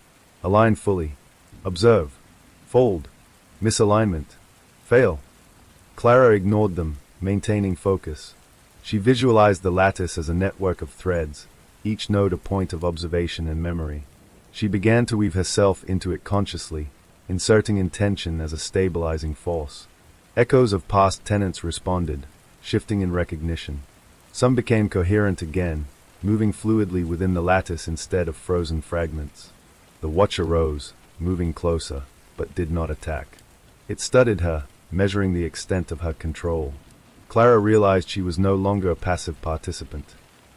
Align fully. Observe. Fold. Misalignment. Fail. Clara ignored them, maintaining focus. She visualized the lattice as a network of threads, each node a point of observation and memory. She began to weave herself into it consciously, inserting intention as a stabilizing force. Echoes of past tenants responded, shifting in recognition. Some became coherent again, moving fluidly within the lattice instead of frozen fragments. The watcher rose, moving closer, but did not attack. It studied her, measuring the extent of her control. Clara realized she was no longer a passive participant.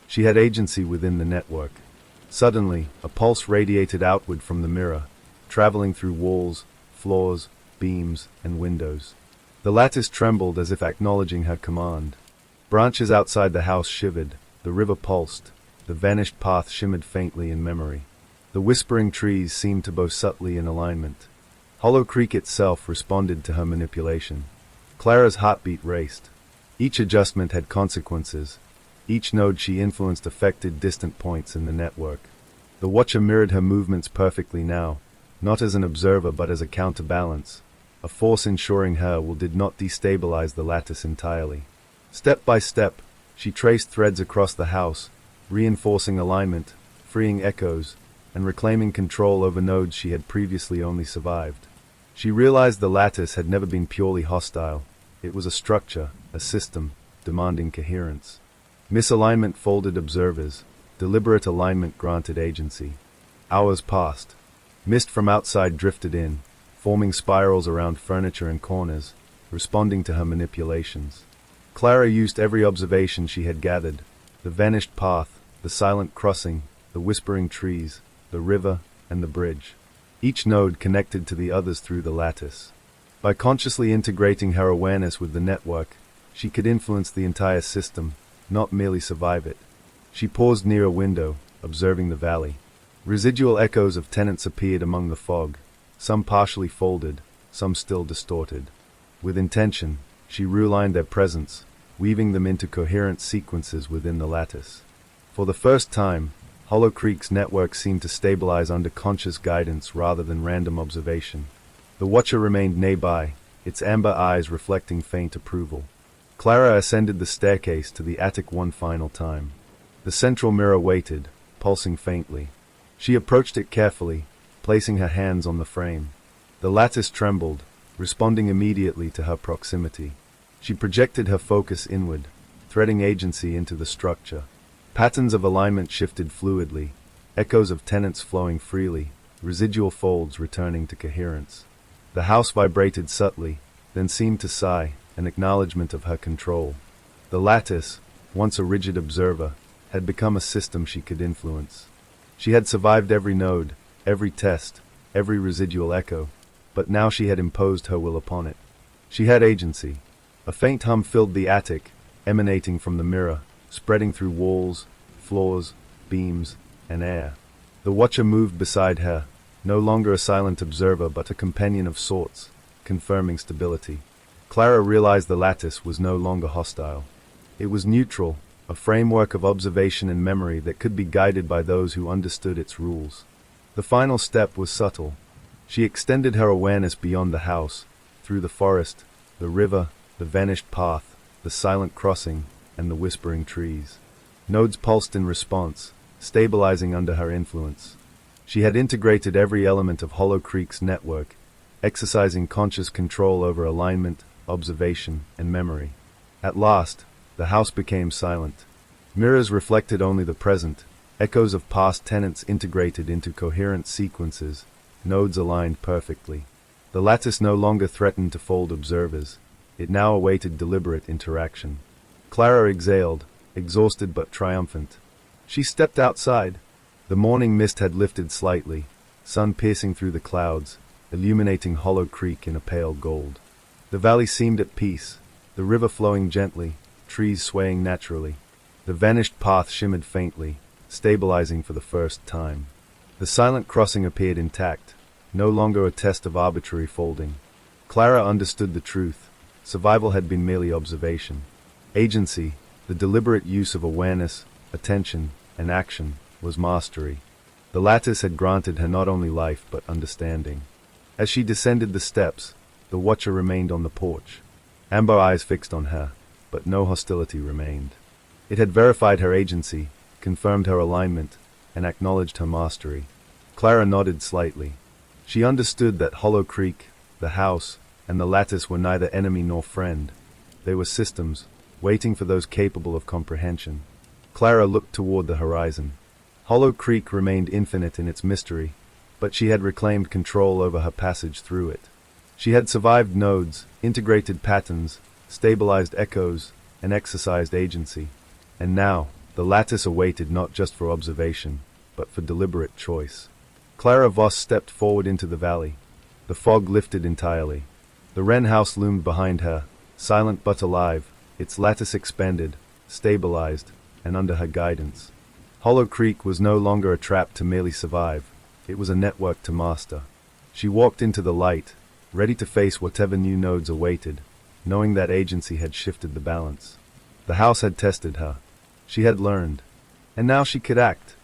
She had agency within the network. Suddenly, a pulse radiated outward from the mirror, traveling through walls, floors, beams, and windows. The lattice trembled as if acknowledging her command. Branches outside the house shivered, the river pulsed, the vanished path shimmered faintly in memory. The whispering trees seemed to bow subtly in alignment. Hollow Creek itself responded to her manipulation. Clara's heartbeat raced. Each adjustment had consequences. Each node she influenced affected distant points in the network. The watcher mirrored her movements perfectly now, not as an observer but as a counterbalance, a force ensuring her will did not destabilize the lattice entirely. Step by step, she traced threads across the house, reinforcing alignment, freeing echoes, and reclaiming control over nodes she had previously only survived. She realized the lattice had never been purely hostile. It was a structure, a system, demanding coherence. Misalignment folded observers, deliberate alignment granted agency. Hours passed. Mist from outside drifted in, forming spirals around furniture and corners, responding to her manipulations. Clara used every observation she had gathered, the vanished path, the silent crossing, the whispering trees, the river, and the bridge. Each node connected to the others through the lattice. By consciously integrating her awareness with the network, she could influence the entire system, not merely survive it. She paused near a window, observing the valley. Residual echoes of tenants appeared among the fog, some partially folded, some still distorted. With intention, she realigned their presence, weaving them into coherent sequences within the lattice. For the first time, Hollow Creek's network seemed to stabilize under conscious guidance rather than random observation. The Watcher remained nearby, its amber eyes reflecting faint approval. Clara ascended the staircase to the attic one final time. The central mirror waited, pulsing faintly. She approached it carefully, placing her hands on the frame. The lattice trembled, responding immediately to her proximity. She projected her focus inward, threading agency into the structure. Patterns of alignment shifted fluidly, echoes of tenants flowing freely, residual folds returning to coherence. The house vibrated subtly, then seemed to sigh, an acknowledgement of her control. The lattice, once a rigid observer, had become a system she could influence. She had survived every node, every test, every residual echo, but now she had imposed her will upon it. She had agency. A faint hum filled the attic, emanating from the mirror, spreading through walls, floors, beams, and air. The Watcher moved beside her, no longer a silent observer but a companion of sorts, confirming stability. Clara realized the lattice was no longer hostile. It was neutral, a framework of observation and memory that could be guided by those who understood its rules. The final step was subtle. She extended her awareness beyond the house, through the forest, the river, the vanished path, the silent crossing, and the whispering trees. Nodes pulsed in response, stabilizing under her influence. She had integrated every element of Hollow Creek's network, exercising conscious control over alignment, observation, and memory. At last, the house became silent. Mirrors reflected only the present, echoes of past tenants integrated into coherent sequences, nodes aligned perfectly. The lattice no longer threatened to fold observers. It now awaited deliberate interaction. Clara exhaled, exhausted but triumphant. She stepped outside. The morning mist had lifted slightly, sun piercing through the clouds, illuminating Hollow Creek in a pale gold. The valley seemed at peace, the river flowing gently, trees swaying naturally. The vanished path shimmered faintly, stabilizing for the first time. The silent crossing appeared intact, no longer a test of arbitrary folding. Clara understood the truth. Survival had been merely observation. Agency, the deliberate use of awareness, attention, and action, was mastery. The lattice had granted her not only life but understanding. As she descended the steps, the Watcher remained on the porch. Amber eyes fixed on her, but no hostility remained. It had verified her agency, confirmed her alignment, and acknowledged her mastery. Clara nodded slightly. She understood that Hollow Creek, the house, and the lattice were neither enemy nor friend. They were systems, waiting for those capable of comprehension. Clara looked toward the horizon. Hollow Creek remained infinite in its mystery, but she had reclaimed control over her passage through it. She had survived nodes, integrated patterns, stabilized echoes, and exercised agency. And now, the lattice awaited not just for observation, but for deliberate choice. Clara Voss stepped forward into the valley. The fog lifted entirely. The Wren house loomed behind her, silent but alive, its lattice expanded, stabilized, and under her guidance. Hollow Creek was no longer a trap to merely survive. It was a network to master. She walked into the light, ready to face whatever new nodes awaited, knowing that agency had shifted the balance. The house had tested her. She had learned. And now she could act.